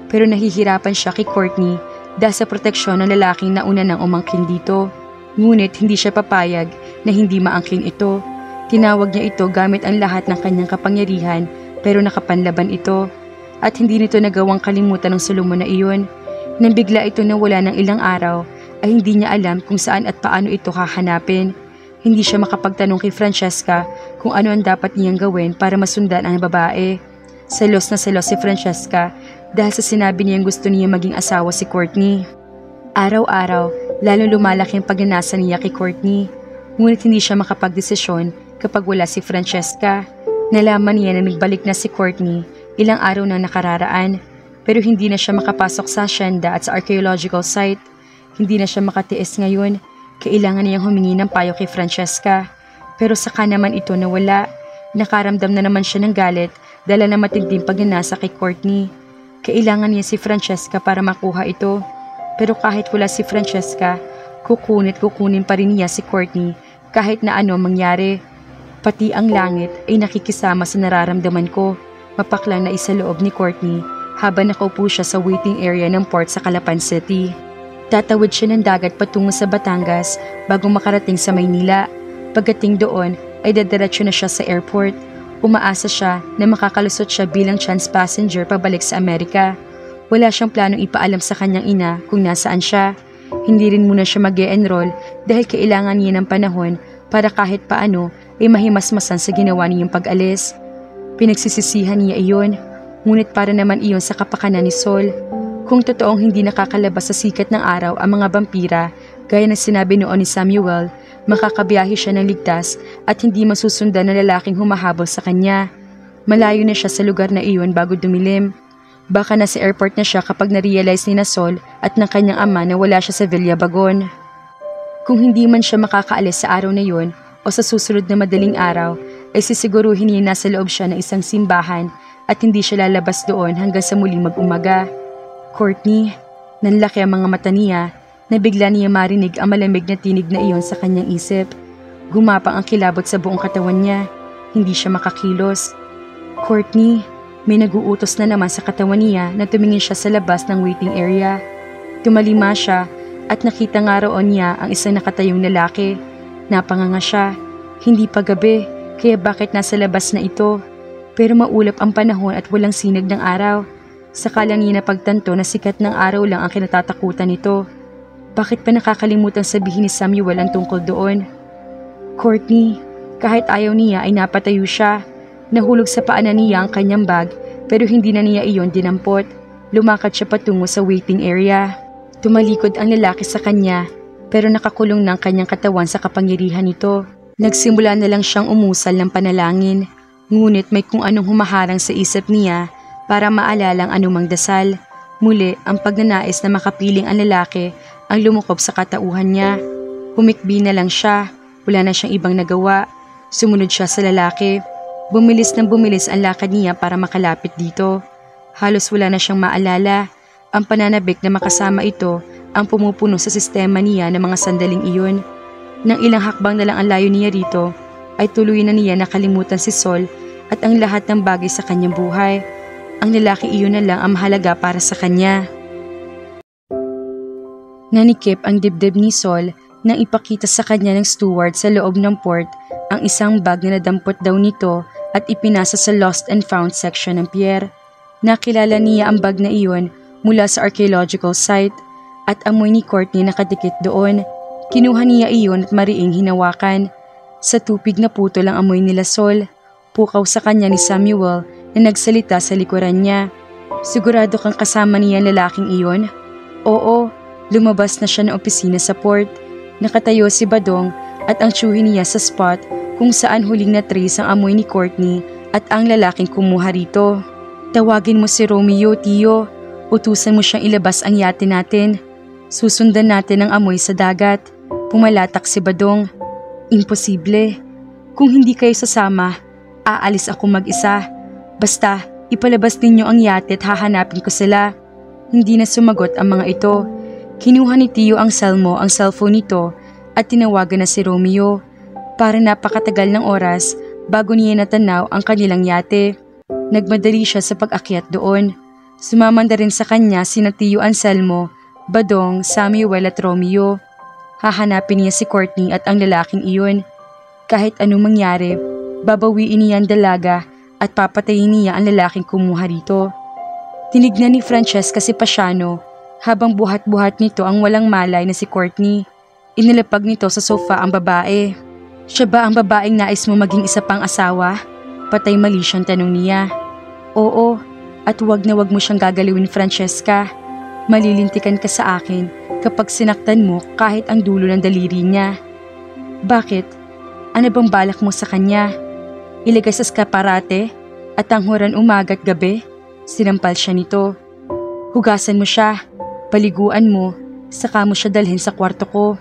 Pero nahihirapan siya kay Courtney dahil sa proteksyon ng lalaking nauna nang umangkin dito. Ngunit hindi siya papayag na hindi maangkin ito. Tinawag niya ito gamit ang lahat ng kanyang kapangyarihan pero nakapanlaban ito at hindi nito nagawang kalimutan ng Solomon na iyon. Nang bigla ito nawala ng ilang araw ay hindi niya alam kung saan at paano ito hahanapin. Hindi siya makapagtanong kay Francesca kung ano ang dapat niyang gawin para masundan ang babae. Selos na selos si Francesca dahil sa sinabi niyang gusto niya maging asawa si Courtney. Araw-araw, lalo lumalaki ang pagnanasa niya kay Courtney. Ngunit hindi siya makapagdesisyon kapag wala si Francesca. Nalaman niya na nagbalik na si Courtney ilang araw na nakararaan pero hindi na siya makapasok sa hacienda at sa archaeological site. Hindi na siya makatiis ngayon. Kailangan niyang humingi ng payo kay Francesca. Pero saka naman ito nawala. Nakaramdam na naman siya ng galit dala na matinding pagnanasa kay Courtney. Kailangan niya si Francesca para makuha ito. Pero kahit wala si Francesca, kukunin pa rin niya si Courtney kahit na ano mangyari. Pati ang langit ay nakikisama sa nararamdaman ko. Mapaklang na isa loob ni Courtney habang nakaupo siya sa waiting area ng port sa Calapan City. Tatawid siya ng dagat patungo sa Batangas bago makarating sa Maynila. Pagdating doon ay dadiretso na siya sa airport. Umaasa siya na makakalusot siya bilang chance passenger pabalik sa Amerika. Wala siyang planong ipaalam sa kanyang ina kung nasaan siya. Hindi rin muna siya mag-e-enroll dahil kailangan niya ng panahon para kahit paano ay mahimasmasan sa ginawa niyang pag-alis. Pinagsisisihan niya iyon, ngunit para naman iyon sa kapakanan ni Sol. Kung totoong hindi nakakalabas sa sikat ng araw ang mga vampira, gaya ng sinabi noon ni Samuel, makakabiyahe siya ng ligtas at hindi masusundan ng lalaking humahabol sa kanya. Malayo na siya sa lugar na iyon bago dumilim. Baka nasa airport na siya kapag na-realize ni Sol at ng kanyang ama na wala siya sa Villabagon. Kung hindi man siya makakaalis sa araw na yun o sa susunod na madaling araw, ay sisiguruhin niya nasa loob siya ng isang simbahan at hindi siya lalabas doon hanggang sa muling mag-umaga. Courtney, nanlaki ang mga mata niya na bigla niya marinig ang malamig na tinig na iyon sa kanyang isip. Gumapang ang kilabot sa buong katawan niya. Hindi siya makakilos. Courtney, May naguutos na naman sa katawan niya na tumingin siya sa labas ng waiting area. Tumalima siya at nakita nga roon niya ang isang nakatayong lalaki. Napanganga siya. Hindi pa gabi, kaya bakit nasa labas na ito? Pero maulap ang panahon at walang sinag ng araw. Saka lang niya napagtanto na sikat ng araw lang ang kinatatakutan nito. Bakit pa nakakalimutang sabihin ni Samuel ang tungkol doon? Courtney, kahit ayaw niya ay napatayo siya. Nahulog sa paanan niya ang kanyang bag pero hindi na niya iyon dinampot. Lumakad siya patungo sa waiting area. Tumalikod ang lalaki sa kanya pero nakakulong ng kanyang katawan sa kapangyarihan nito. Nagsimula na lang siyang umusal ng panalangin. Ngunit may kung anong humaharang sa isip niya para maalala ang anumang dasal. Muli, ang pagnanais na makapiling ang lalaki ang lumukob sa katauhan niya. Humikbi na lang siya. Wala na siyang ibang nagawa. Sumunod siya sa lalaki. Bumilis ng bumilis ang lakad niya para makalapit dito. Halos wala na siyang maalala. Ang pananabik na makasama ito ang pumupuno sa sistema niya ng mga sandaling iyon. Nang ilang hakbang na lang ang layo niya rito, ay tuloy na niya nakalimutan si Sol at ang lahat ng bagay sa kanyang buhay. Ang lalaki iyon na lang ang mahalaga para sa kanya. Nanikip ang dibdib ni Sol nang ipakita sa kanya ng steward sa loob ng port ang isang bag na nadampot daw nito at ipinasa sa lost and found section ng pier. Nakilala niya ang bag na iyon mula sa archaeological site at amoy ni Courtney nakadikit doon. Kinuha niya iyon at mariing hinawakan. Sa tupig na puto lang amoy nila Sol. Pukaw sa kanya ni Samuel na nagsalita sa likuran niya. Sigurado kang kasama niya ang lalaking iyon? Oo, lumabas na siya ng opisina sa port. Nakatayo si Badong at ang tiyuhin niya sa spot kung saan huling na-trace ang amoy ni Courtney at ang lalaking kumuha rito. Tawagin mo si Romeo, Tio. Utusan mo siyang ilabas ang yate natin. Susundan natin ang amoy sa dagat. Pumalatak si Badong. Imposible. Kung hindi kayo sasama, aalis ako mag-isa. Basta, ipalabas ninyo ang yate at hahanapin ko sila. Hindi na sumagot ang mga ito. Kinuha ni Tio ang cellphone nito at tinawagan na si Romeo. Para napakatagal ng oras bago niya natanaw ang kanilang yate. Nagmadali siya sa pag-akyat doon. Sumamanda rin sa kanya sina Tio Anselmo, Badong, Samuel at Romeo. Hahanapin niya si Courtney at ang lalaking iyon. Kahit anong mangyari, babawiin niya ang dalaga at papatayin niya ang lalaking kumuha rito. Tinignan ni Francesca si Pasiano habang buhat-buhat nito ang walang malay na si Courtney. Inilapag nito sa sofa ang babae. Siya ba ang babaeng nais mo maging isa pang asawa? Patay mali siyang tanong niya. Oo, at wag na wag mo siyang gagalawin, Francesca. Malilintikan ka sa akin kapag sinaktan mo kahit ang dulo ng daliri niya. Bakit? Ano bang balak mo sa kanya? Ilagay sa skaparate at tanghuran umaga at gabi? Sinampal siya nito. Hugasan mo siya, paliguan mo, saka mo siya dalhin sa kwarto ko.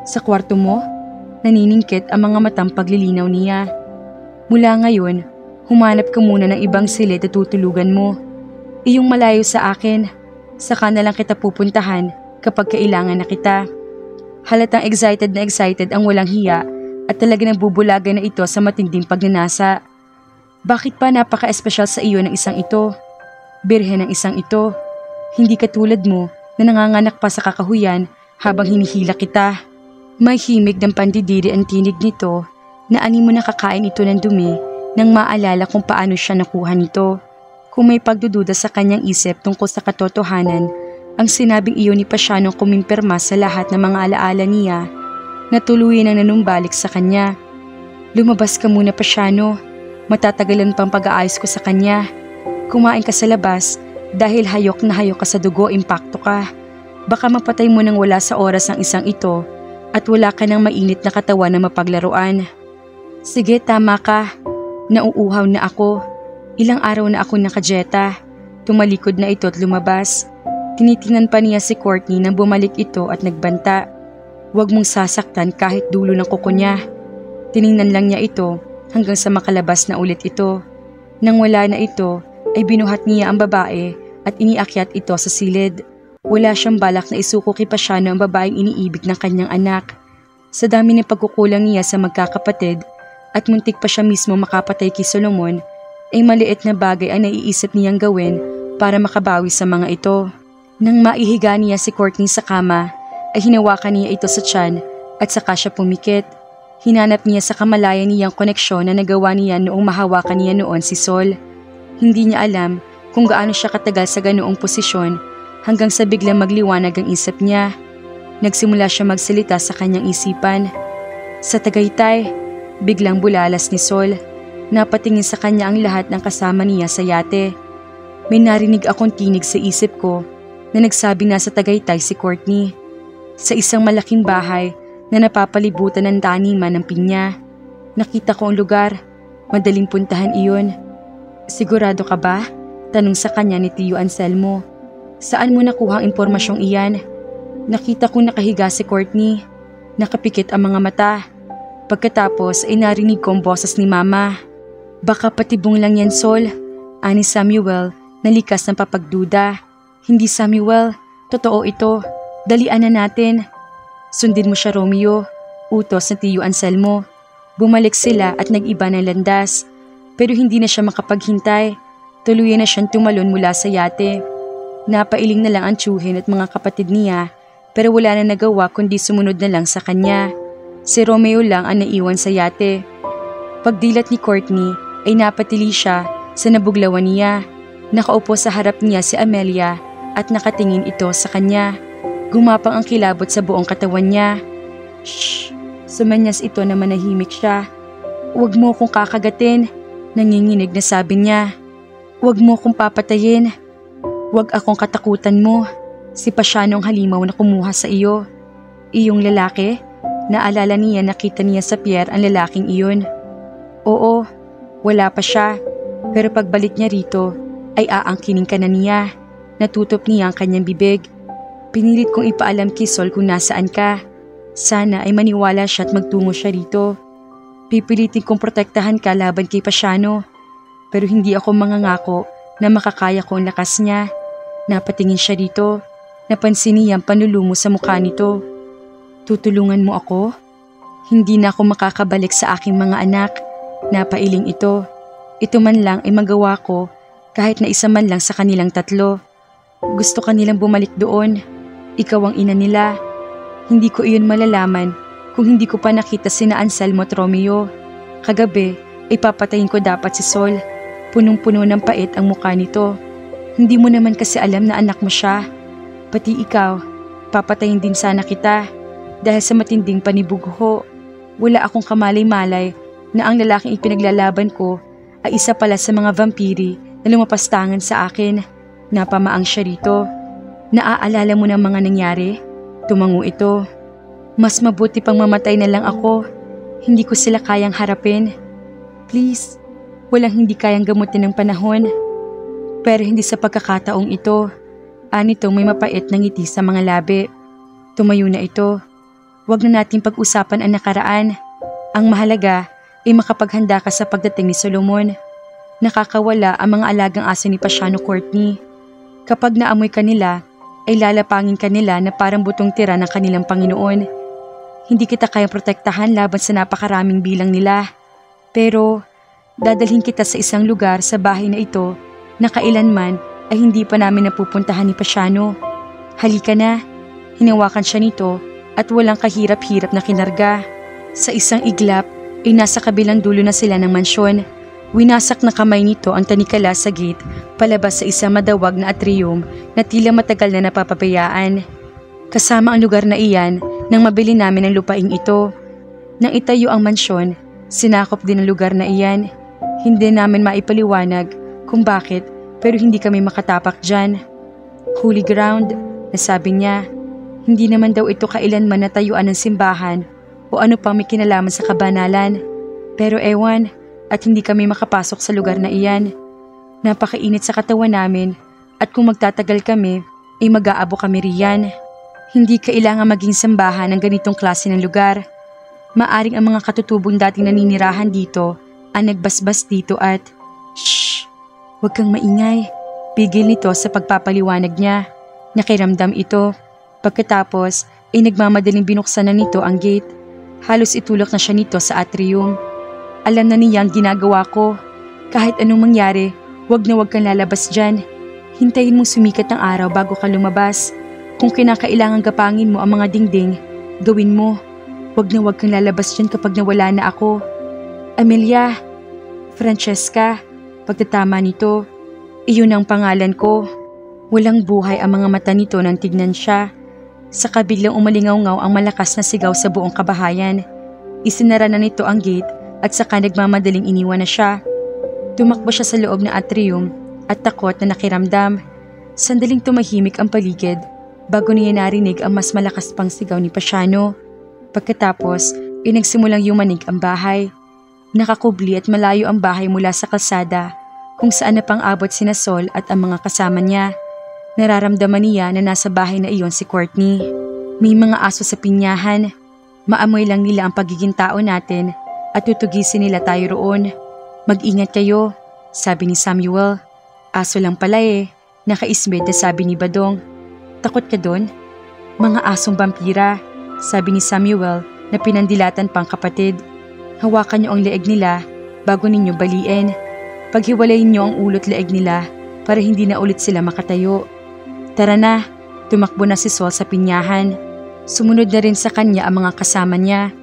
Sa kwarto mo? Naniningkit ang mga matang paglilinaw niya. Mula ngayon, humanap ka muna ng ibang silid at tutulugan mo. Iyong malayo sa akin, saka na lang kita pupuntahan kapag kailangan na kita. Halatang excited na excited ang walang hiya at talaga nagbubulagan na ito sa matinding pagnanasa. Bakit pa napaka-espesyal sa iyo ng isang ito? Birhen ng isang ito. Hindi katulad mo na nanganganak pa sa kakahuyan habang hinihila kita. May himig ng pandidiri ang tinig nito na ani mo nakakain ito ng dumi nang maalala kung paano siya nakuha nito. Kung may pagdududa sa kanyang isip tungkol sa katotohanan, ang sinabing iyon ni Pasiano kumimpirma sa lahat ng mga alaala niya na tuluyan ang nanumbalik sa kanya. Lumabas ka muna, Pasiano. Matatagalan pang pag-aayos ko sa kanya. Kumain ka sa labas dahil hayok na hayok ka sa dugo, impakto ka. Baka mapatay mo nang wala sa oras ang isang ito at wala ka ng mainit na katawan na mapaglaruan. Sige, tama ka. Nauuhaw na ako. Ilang araw na ako nakajeta. Tumalikod na ito at lumabas. Tinitingnan pa niya si Courtney nang bumalik ito at nagbanta. Huwag mong sasaktan kahit dulo ng kuko niya. Tiningnan lang niya ito hanggang sa makalabas na ulit ito. Nang wala na ito, ay binuhat niya ang babae at iniakyat ito sa silid. Wala siyang balak na isuko kay Pasiano ang babaeng iniibig ng kanyang anak. Sa dami ng pagkukulang niya sa magkakapatid at muntik pa siya mismo makapatay kay Solomon, ay maliit na bagay ang naiisip niyang gawin para makabawi sa mga ito. Nang maihiga niya si Courtney sa kama, ay hinawakan niya ito sa tiyan at saka siya pumikit. Hinanap niya sa kamalayan niyang koneksyon na nagawa niya noong mahawakan niya noon si Sol. Hindi niya alam kung gaano siya katagal sa ganoong posisyon hanggang sa biglang magliwanag ang isip niya. Nagsimula siya magsalita sa kanyang isipan. Sa Tagaytay, biglang bulalas ni Sol. Napatingin sa kanya ang lahat ng kasama niya sa yate. May narinig akong tinig sa isip ko na nagsabi na sa Tagaytay si Courtney. Sa isang malaking bahay na napapalibutan ng taniman ng pinya. Nakita ko ang lugar. Madaling puntahan iyon. Sigurado ka ba? Tanong sa kanya ni Tio Anselmo. Saan mo nakuha ang impormasyong iyan? Nakita ko nakahiga si Courtney. Nakapikit ang mga mata. Pagkatapos ay narinig ko ang boses ni Mama. Baka patibong lang yan, Sol. Ani Samuel, nalikas ng papagduda. Hindi, Samuel. Totoo ito. Dalian na natin. Sundin mo siya, Romeo. Utos ni Tio Anselmo. Bumalik sila at nag-iba ng landas. Pero hindi na siya makapaghintay. Tuluyan na siyang tumalon mula sa yate. Napailing na lang ang tiyuhin at mga kapatid niya, pero wala na nagawa kundi sumunod na lang sa kanya. Si Romeo lang ang naiwan sa yate. Pagdilat ni Courtney ay napatili siya sa nabuglawan niya. Nakaupo sa harap niya si Amelia at nakatingin ito sa kanya. Gumapang ang kilabot sa buong katawan niya. Shh! Sumanyas ito na manahimik siya. Huwag mo kong kakagatin, nanginginig na sabi niya. Huwag mo kong papatayin. Huwag akong katakutan mo. Si Pasianong halimaw na kumuha sa iyo. Iyong lalaki? Naalala niya nakita niya sa pier ang lalaking iyon. Oo, wala pa siya. Pero pagbalik niya rito ay aangkinin ka na niya. Natutop niya ang kanyang bibig. Pinilit kong ipaalam kay Sol kung nasaan ka. Sana ay maniwala siya at magtungo siya rito. Pipilitin kong protektahan ka laban kay Pasiano. Pero hindi ako mangangako na makakaya ko ang lakas niya. Napatingin siya dito. Napansin niya ang panlulumo sa mukha nito. Tutulungan mo ako? Hindi na ako makakabalik sa aking mga anak. Napailing ito. Ito man lang ay magawa ko kahit na isa man lang sa kanilang tatlo. Gusto kanilang bumalik doon. Ikaw ang ina nila. Hindi ko iyon malalaman kung hindi ko pa nakita sina Anselmo at Romeo. Kagabi, ipapatayin ko dapat si Sol. Punong-puno ng pait ang mukha nito. Hindi mo naman kasi alam na anak mo siya. Pati ikaw, papatayin din sana kita. Dahil sa matinding panibugho. Wala akong kamalay-malay na ang lalaking ipinaglalaban ko ay isa pala sa mga vampiri na lumapastangan sa akin. Napamaang siya rito. Naaalala mo ng mga nangyari? Tumango ito. Mas mabuti pang mamatay na lang ako. Hindi ko sila kayang harapin. Please, walang hindi kayang gamutin ng panahon. Pero hindi sa pagkakataong ito. Anito may mapait na ngiti sa mga labi. Tumayo na ito. Huwag na nating pag-usapan ang nakaraan. Ang mahalaga ay makapaghanda ka sa pagdating ni Solomon. Nakakawala ang mga alagang aso ni Pasiano, Courtney. Kapag naamoy kanila, ay lalapangin kanila na parang butong tira ng kanilang Panginoon. Hindi kita kayang protektahan laban sa napakaraming bilang nila. Pero, dadalhin kita sa isang lugar sa bahay na ito na kailanman ay hindi pa namin napupuntahan ni Pasiano. Halika na. Hinawakan siya nito at walang kahirap-hirap na kinarga. Sa isang iglap, ay nasa kabilang dulo na sila ng mansyon. Winasak na kamay nito ang tanikala sa gate palabas sa isang madawag na atrium na tila matagal na napapabayaan. Kasama ang lugar na iyan nang mabili namin ang lupaing ito. Nang itayo ang mansyon, sinakop din ang lugar na iyan. Hindi namin maipaliwanag kung bakit pero hindi kami makatapak dyan. Holy ground, nasabi niya. Hindi naman daw ito kailanman natayuan ng simbahan o ano pang may kinalaman sa kabanalan. Pero ewan, at hindi kami makapasok sa lugar na iyan. Napakainit sa katawan namin at kung magtatagal kami, ay mag-aabo kami riyan. Hindi kailangan maging sambahan ng ganitong klase ng lugar. Maaring ang mga katutubong dating naninirahan dito ang nagbasbas dito at… Shh! Huwag kang maingay. Pigil nito sa pagpapaliwanag niya. Nakiramdam ito. Pagkatapos ay nagmamadaling binuksan na nito ang gate. Halos itulak na siya nito sa atrium. Alam na niya ang ginagawa ko. Kahit anong mangyari, wag na wag kang lalabas dyan. Hintayin mong sumikat ang araw bago ka lumabas. Kung kinakailangan gapangin mo ang mga dingding, gawin mo. Wag na wag kang lalabas dyan kapag nawala na ako. Amelia, Francesca, pagtatama nito, iyon ang pangalan ko. Walang buhay ang mga mata nito nang tignan siya. Saka biglang umalingaw-ngaw ang malakas na sigaw sa buong kabahayan. Isinara na nito ang gate at saka nagmamadaling iniwan na siya. Tumakbo siya sa loob ng atrium at takot na nakiramdam. Sandaling tumahimik ang paligid bago niya narinig ang mas malakas pang sigaw ni Pasiano. Pagkatapos, nagsimulang yumanig ang bahay. Nakakubli at malayo ang bahay mula sa kalsada kung saan na pang-abot sina Sol at ang mga kasama niya. Nararamdaman niya na nasa bahay na iyon si Courtney. May mga aso sa pinyahan. Maamoy lang nila ang pagiging tao natin at tutugisin nila tayo roon. Mag-ingat kayo, sabi ni Samuel. Aso lang pala nakaismed na sabi ni Badong. Takot ka doon? Mga asong vampira, sabi ni Samuel na pinandilatan pang kapatid. Hawakan niyo ang leeg nila bago ninyo baliin. Paghiwalayin niyo ang ulot leeg nila para hindi na ulit sila makatayo. Tara na, tumakbo na si Sol sa pinyahan. Sumunod na rin sa kanya ang mga kasama niya.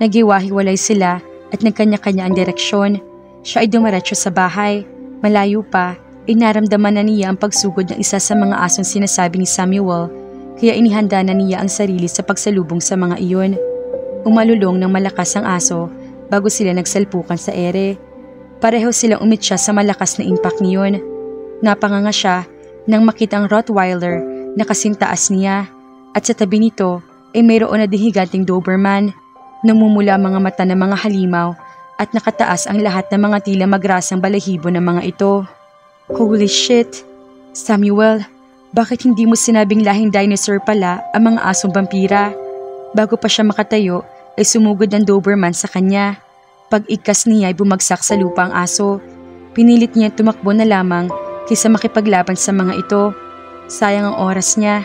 Nagiwahiwalay sila at nagkanya-kanya ang direksyon. Siya ay dumiretso sa bahay. Malayo pa, naramdaman na niya ang pagsugod ng isa sa mga asong sinasabi ni Samuel, kaya inihanda na niya ang sarili sa pagsalubong sa mga iyon. Umalulong ng malakas ang aso bago sila nagsalpukan sa ere. Pareho silang umitsya sa malakas na impact niyon. Napanganga siya nang makita ang Rottweiler na kasing taas niya at sa tabi nito ay mayroon na higanting Doberman. Namumula ang mga mata ng mga halimaw at nakataas ang lahat ng mga tila magrasang balahibo ng mga ito. Holy shit! Samuel, bakit hindi mo sinabing lahing dinosaur pala ang mga asong vampira? Bago pa siya makatayo ay sumugod ang Doberman sa kanya. Pag-ikas niya ay bumagsak sa lupa ang aso. Pinilit niya tumakbo na lamang kaysa makipaglaban sa mga ito. Sayang ang oras niya.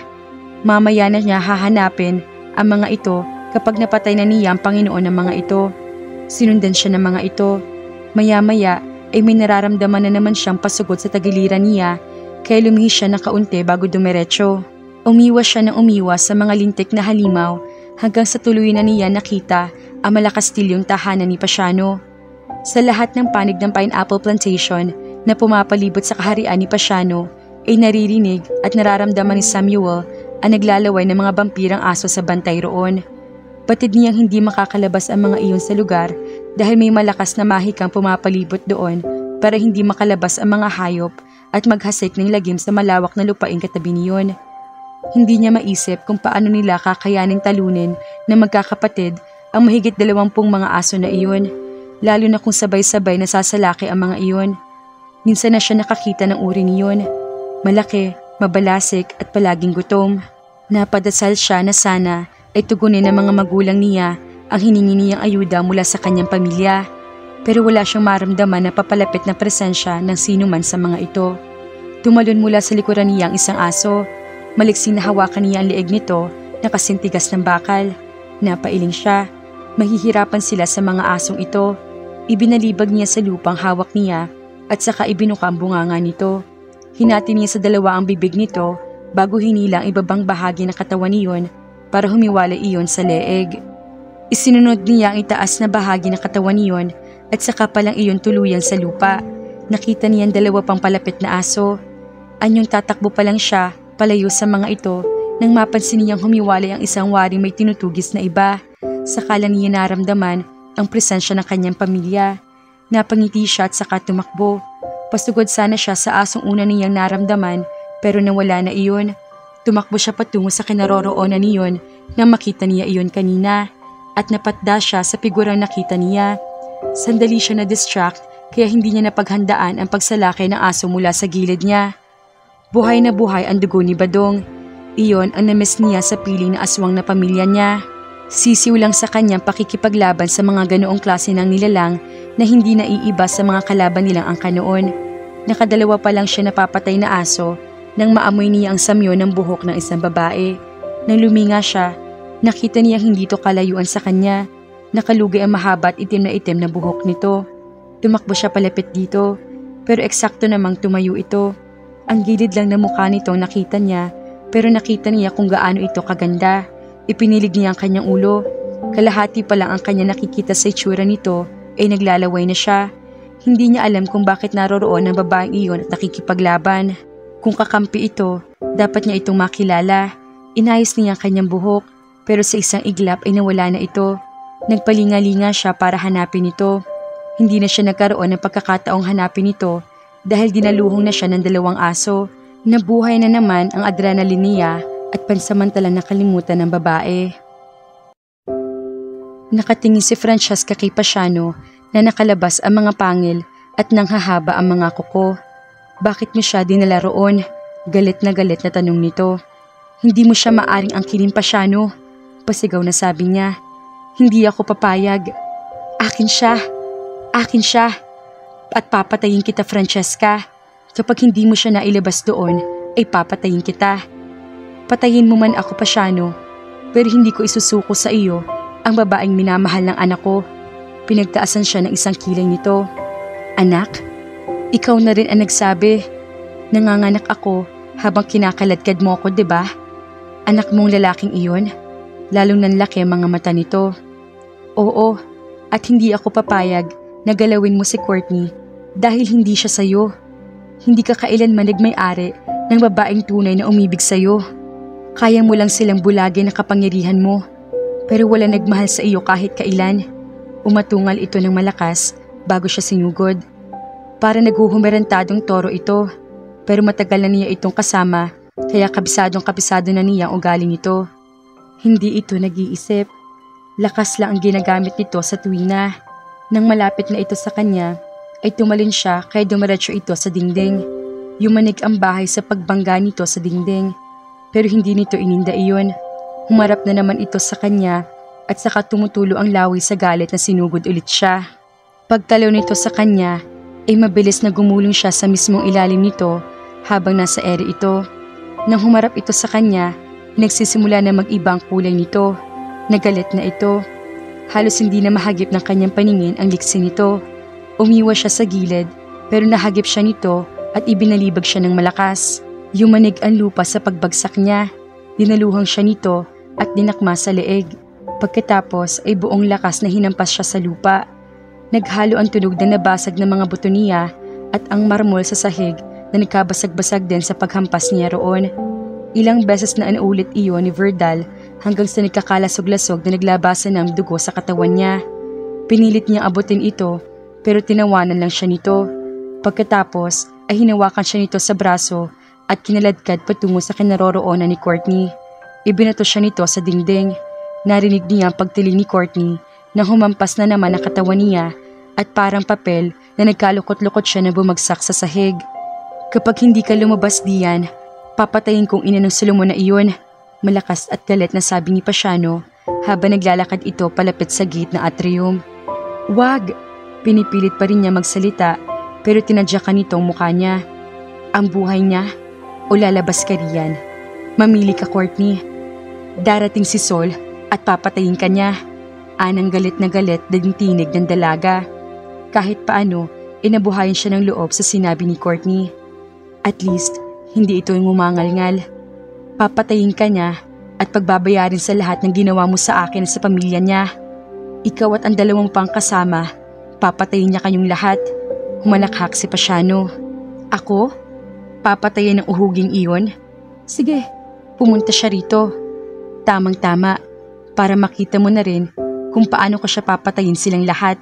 Mamaya na niya hahanapin ang mga ito kapag napatay na niya ang Panginoon ng mga ito. Sinundan siya ng mga ito. Maya-maya ay may nararamdaman na naman siyang pasugod sa tagiliran niya kaya lumihis siya ng kaunti bago dumiretso. Umiwas siya ng umiwas sa mga lintik na halimaw hanggang sa tuluyan na niya nakita ang malakastilyong tahanan ni Pasiano. Sa lahat ng panig ng pineapple plantation na pumapalibot sa kaharian ni Pasiano ay naririnig at nararamdaman ni Samuel ang naglalaway ng mga vampirang aso sa bantay roon. Batid niyang hindi makakalabas ang mga iyon sa lugar dahil may malakas na mahikang pumapalibot doon para hindi makalabas ang mga hayop at maghasik ng lagim sa malawak na lupaing katabi niyon. Hindi niya maisip kung paano nila kakayaning talunin na magkakapatid ang mahigit 20 mga aso na iyon, lalo na kung sabay-sabay nasasalaki ang mga iyon. Minsan na siya nakakita ng uri niyon. Malaki, mabalasik at palaging gutom. Napadasal siya na sana ay tugunin ng mga magulang niya ang hiningi niyang ayuda mula sa kanyang pamilya. Pero wala siyang maramdaman na papalapit na presensya ng sino man sa mga ito. Tumalon mula sa likuran niya ang isang aso. Maliksing na hawakan niya ang leeg nito na kasintigas ng bakal. Napailing siya. Mahihirapan sila sa mga asong ito. Ibinalibag niya sa lupang hawak niya at saka ibinuka ang bunganga nito. Hinati niya sa dalawa ang bibig nito bago hinilang ibabang bahagi ng katawan niyon para humiwalay iyon sa leeg. Isinunod niya ang itaas na bahagi ng katawan niyon at saka palang iyon tuluyan sa lupa. Nakita niya ang dalawa pang palapit na aso. Anyong tatakbo pa lang siya palayo sa mga ito nang mapansin niyang humiwalay ang isang waring may tinutugis na iba. Sakala niya naramdaman ang presensya ng kanyang pamilya. Napangiti siya at saka tumakbo. Pasugod sana siya sa asong una niyang naramdaman pero nawala na iyon. Tumakbo siya patungo sa kinaroroonan niyon nang makita niya iyon kanina at napatda siya sa figurang nakita niya. Sandali siya na-distract kaya hindi niya napaghandaan ang pagsalakay ng aso mula sa gilid niya. Buhay na buhay ang dugo ni Badong. Iyon ang namiss niya sa piling na aswang na pamilya niya. Sisiw lang sa kanyang pakikipaglaban sa mga ganoong klase ng nilalang na hindi naiiba sa mga kalaban nilang angka noon. Nakadalawa pa lang siya napapatay na aso nang maamoy niya ang samyo ng buhok ng isang babae. Nang luminga siya, nakita niya hindi ito kalayuan sa kanya. Nakalugay ang mahaba at itim na buhok nito. Tumakbo siya palapit dito. pero eksakto namang tumayo ito. Ang gilid lang ng mukha nito nakita niya, pero nakita niya kung gaano ito kaganda. Ipinilig niya ang kanyang ulo. Kalahati pa lang ang kanya nakikita sa itsura nito ay naglalaway na siya. Hindi niya alam kung bakit naroroon ang babaeng iyon at nakikipaglaban. Kung kakampi ito, dapat niya itong makilala. Inayos niya ang kanyang buhok, pero sa isang iglap ay nawala na ito. Nagpalinga-linga siya para hanapin ito. Hindi na siya nagkaroon ng pagkakataong hanapin ito dahil dinaluhong na siya ng 2 aso. Nabuhay na naman ang adrenaline niya at pansamantalang nakalimutan ng babae. Nakatingin si Francesca kay Pasiano na nakalabas ang mga pangil at nanghahaba ang mga kuko. Bakit mo siya dinala roon? Galit na tanong nito. Hindi mo siya maaring angkinin, Pasiano, pasigaw na sabi niya. Hindi ako papayag. Akin siya. Akin siya. At papatayin kita, Francesca. Kapag hindi mo siya nailabas doon, ay papatayin kita. Patayin mo man ako, Pasiano, pero hindi ko isusuko sa iyo ang babaeng minamahal ng anak ko. Pinagtaasan siya ng 1 kilay nito. Anak? Ikaw na rin ang nagsabi. Nanganganak ako habang kinakaladkad mo ako, diba? Anak mong lalaking iyon? Lalong nanlaki ang mga mata nito. Oo, at hindi ako papayag na galawin mo si Courtney dahil hindi siya sayo. Hindi ka kailanman nagmay-ari ng babaeng tunay na umibig sayo. Kaya mo lang silang bulagin na kapangyarihan mo, pero wala nagmahal sa iyo kahit kailan. Umatungal ito ng malakas bago siya sinugod. Para naghuhumerantadong toro ito, pero matagal na niya itong kasama, kaya kabisado na niya ang ugali nito. Hindi ito nag-iisip. Lakas lang ang ginagamit nito sa tuwina. Nang malapit na ito sa kanya, ay tumalon siya kaya dumiretso ito sa dingding. Yumanig ang bahay sa pagbangga nito sa dingding, pero hindi nito ininda iyon. Humarap na naman ito sa kanya at saka tumutulo ang lawi sa galit na sinugod ulit siya. Pagtalaw nito sa kanya, ay mabilis na gumulong siya sa mismong ilalim nito habang nasa ere ito. Nang humarap ito sa kanya, nagsisimula na mag-ibang kulay nito. Nagalit na ito. Halos hindi na mahagip ng kanyang paningin ang liksi nito. Umiwas siya sa gilid pero nahagip siya nito at ibinalibag siya ng malakas. Yumanig ang lupa sa pagbagsak niya. Dinaluhang siya nito at dinakma sa leeg. Pagkatapos ay buong lakas na hinampas siya sa lupa. Naghalo ang tunog na nabasag ng mga buto niya at ang marmol sa sahig na nagkabasag-basag din sa paghampas niya roon. Ilang beses na inulit iyon ni Verdal hanggang sa nagkakalasog-lasog na naglabasan ng dugo sa katawan niya. Pinilit niyang abutin ito pero tinawanan lang siya nito. Pagkatapos ay hinawakan siya nito sa braso at kinaladkad patungo sa kinaroroonan ni Courtney. Ibinato siya nito sa dingding. Narinig niya ang pagtiling ni Courtney na humampas na naman ang katawan niya at parang papel na nagkalukot-lukot siya na bumagsak sa sahig. Kapag hindi ka lumabas diyan, papatayin kong ina ng Solomon na iyon, malakas at galit na sabi ni Pasiano habang naglalakad ito palapit sa gate ng atrium. Wag! Pinipilit pa rin niya magsalita pero tinadyakan nitong mukha niya. Ang buhay niya o lalabas ka riyan. Mamili ka, Courtney. Darating si Sol at papatayin ka niya. Anang galit na galit din tinig ng dalaga. Kahit paano, inabuhayan siya ng loob sa sinabi ni Courtney. At least, hindi ito yung umangal-ngal. Papatayin ka niya at pagbabayarin sa lahat ng ginawa mo sa akin at sa pamilya niya. Ikaw at ang 2 pang kasama, papatayin niya kayong lahat. Humalakhak si Pasiano. Ako? Papatayin ng uhuging iyon? Sige, pumunta siya rito. Tamang-tama, para makita mo na rin kung paano ko siya papatayin silang lahat.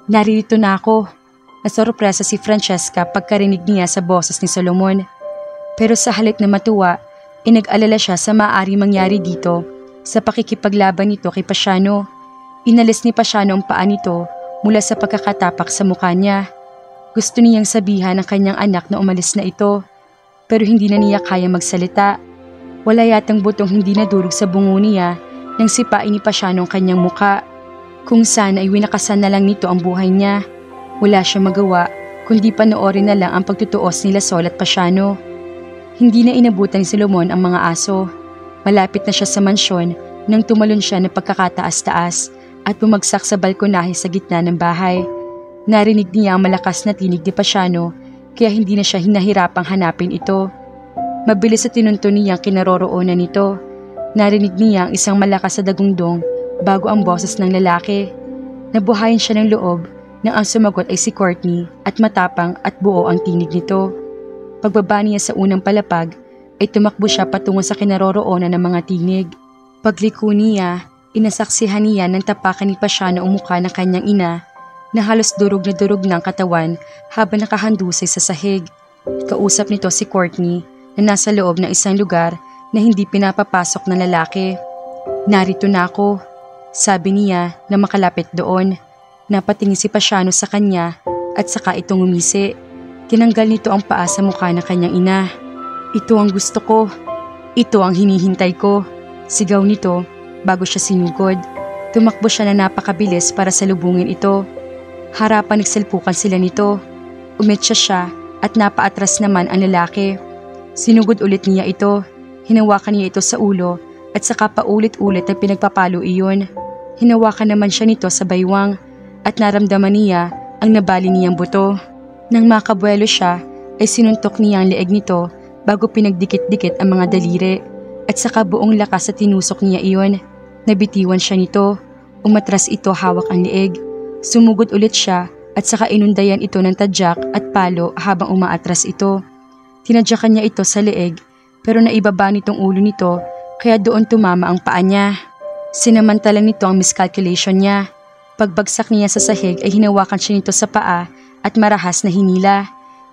Naririto na ako. Nasorpresa si Francesca pagkarinig niya sa boses ni Solomon. Pero sa halip na matuwa, inag-alala siya sa maaari mangyari dito sa pakikipaglaban nito kay Pasiano. Inalis ni Pasiano ang paa nito mula sa pagkakatapak sa mukha niya. Gusto niyang sabihan ng kanyang anak na umalis na ito, pero hindi na niya kaya magsalita. Wala yatang butong hindi nadurog sa bungo niya nang sipain ni Pasiano ang kanyang muka. Kung sana ay winakasan na lang nito ang buhay niya. Wala siyang magawa kundi panoorin na lang ang pagtutuos nila Sol at Pasiano. Hindi na inabutan ni Solomon ang mga aso. Malapit na siya sa mansyon nang tumalon siya ng pagkakataas-taas at bumagsak sa balkonahe sa gitna ng bahay. Narinig niya ang malakas na tinig ni Pasiano kaya hindi na siya hinahirapang hanapin ito. Mabilis sa tinunto niya ang kinaroroonan nito. Narinig niya ang isang malakas na dagundong bago ang boses ng lalaki. Nabuhayan siya ng loob nang ang sumagot ay si Courtney at matapang at buo ang tinig nito. Pagbaba niya sa unang palapag ay tumakbo siya patungo sa kinaroroonan ng mga tinig. Pagliko niya, inasaksihan niya ng tapakan ni Pasiano ang mukha ng kanyang ina na halos durog na durog ng katawan habang nakahandusay sa sahig. Kausap nito si Courtney na nasa loob ng isang lugar na hindi pinapapasok ng lalaki. "Narito na ako," sabi niya na makalapit doon. Napatingin si Pasiano sa kanya at saka itong umisi. Tinanggal nito ang paa sa mukha ng kanyang ina. "Ito ang gusto ko. Ito ang hinihintay ko," sigaw nito bago siya sinugod. Tumakbo siya na napakabilis para salubungin ito. Harapan nagsalpukan sila nito. Umetsya siya at napaatras naman ang lalaki. Sinugod ulit niya ito. Hinawakan niya ito sa ulo at saka paulit-ulit na pinagpapalo iyon. Hinawakan naman siya nito sa baywang at naramdaman niya ang nabali niyang buto. Nang makabuelo siya ay sinuntok niya ang leeg nito bago pinagdikit-dikit ang mga daliri at saka buong lakas sa tinusok niya iyon. Nabitiwan siya nito. Umatras ito hawak ang leeg. Sumugod ulit siya at saka inundayan ito ng tadyak at palo habang umaatras ito. Tinadyakan niya ito sa leeg pero naibaba nitong ulo nito kaya doon tumama ang paa niya. Sinamantala nito ang miscalculation niya. Pagbagsak niya sa sahig ay hinawakan siya nito sa paa at marahas na hinila.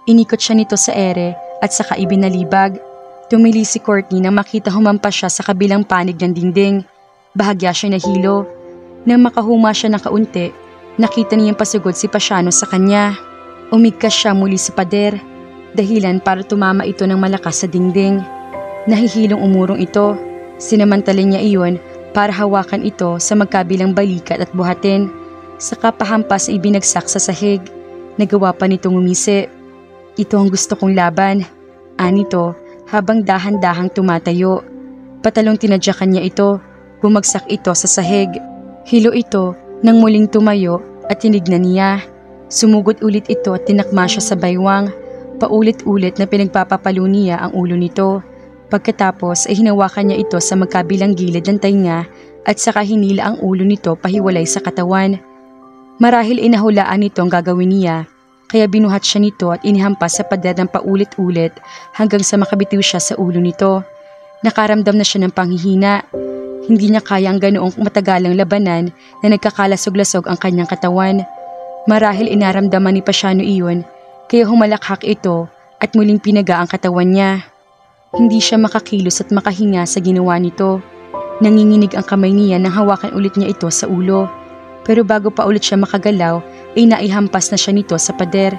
Inikot siya nito sa ere at saka ibinalibag. Tumili si Courtney nang makita humampas siya sa kabilang panig ng dingding. Bahagya siya nahilo. Nang makahuma siya ng kaunti, nakita niyang pasugod si Pasiano sa kanya. Umigkas siya muli sa pader, dahilan para tumama ito ng malakas sa dingding. Nahihilong umurong ito. Sinamantala niya iyon para hawakan ito sa magkabilang balikat at buhatin. Saka pahampas na ibinagsak sa sahig. Nagawa pa nitong umisi. "Ito ang gusto kong laban," anito habang dahan-dahang tumatayo. Patalong tinadyakan niya ito. Bumagsak ito sa sahig. Hilo ito nang muling tumayo at tinignan niya. Sumugod ulit ito at tinakma siya sa baywang. Paulit-ulit na pinagpapapalo niya ang ulo nito. Pagkatapos ay hinawakan niya ito sa magkabilang gilid ng tainga at saka hinila ang ulo nito pahiwalay sa katawan. Marahil inahulaan nito ang gagawin niya, kaya binuhat siya nito at inihampas sa pader ng paulit-ulit hanggang sa makabitiw siya sa ulo nito. Nakaramdam na siya ng panghihina. Hindi niya kaya ang ganoong matagalang labanan na nagkakalasog-lasog ang kanyang katawan. Marahil inaramdaman ni Pasiano iyon, kaya humalakhak ito at muling pinaga ang katawan niya. Hindi siya makakilos at makahinga sa ginawa nito. Nanginginig ang kamay niya nang hawakan ulit niya ito sa ulo. Pero bago pa ulit siya makagalaw, ay naihampas na siya nito sa pader.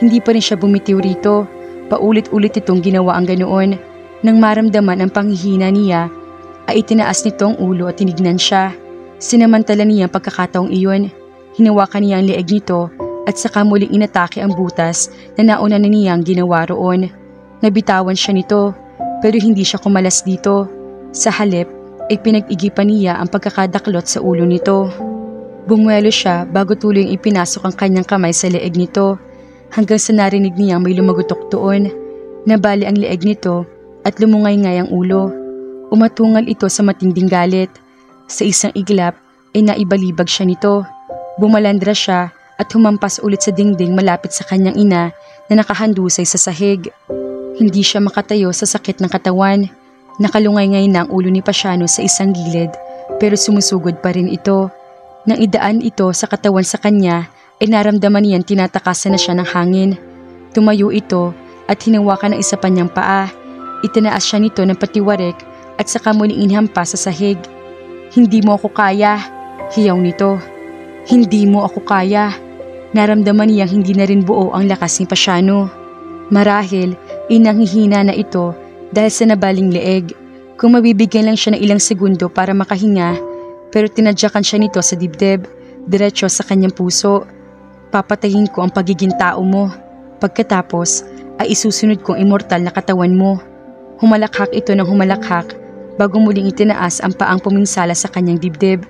Hindi pa rin siya bumitiw rito. Paulit-ulit itong ginawa ang ganoon. Nang maramdaman ang panghihina niya, ay itinaas nito ang ulo at tinignan siya. Sinamantala niya ang pagkakataong iyon. Hinawakan niya ang leeg nito at saka muling inatake ang butas na nauna na niyang ginawa roon. Nabitawan siya nito pero hindi siya kumalas dito. Sa halip ay pinag-igipan niya ang pagkakadaklot sa ulo nito. Bumuelo siya bago tuluyang ipinasok ang kanyang kamay sa leeg nito hanggang sa narinig niya may lumagutok doon. Nabali ang leeg nito at lumungay-ngay ang ulo. Umatungal ito sa matinding galit. Sa isang iglap ay naibalibag siya nito. Bumalandra siya at humampas ulit sa dingding malapit sa kanyang ina na nakahandusay sa sahig. Hindi siya makatayo sa sakit ng katawan. Nakalungay-ngay na ang ulo ni Pasiano sa isang gilid pero sumusugod pa rin ito. Nang idaan ito sa katawan sa kanya ay naramdaman niyan tinatakasan na siya ng hangin. Tumayo ito at hinawakan ng isa pa niyang paa. Itinaas siya nito ng patiwarek at saka muling inhampas sa sahig. "Hindi mo ako kaya," hiyaw nito. "Hindi mo ako kaya." Naramdaman niyang hindi na rin buo ang lakas ni Pasiano. Marahil inanghihina na ito dahil sa nabaling leeg. Kung mabibigyan lang siya ng ilang segundo para makahinga, pero tinadyakan siya nito sa dibdib, diretso sa kanyang puso. "Papatayin ko ang pagiging tao mo. Pagkatapos ay isusunod kong immortal na katawan mo." Humalakhak ito ng humalakhak bago muling itinaas ang paang puminsala sa kanyang dibdib.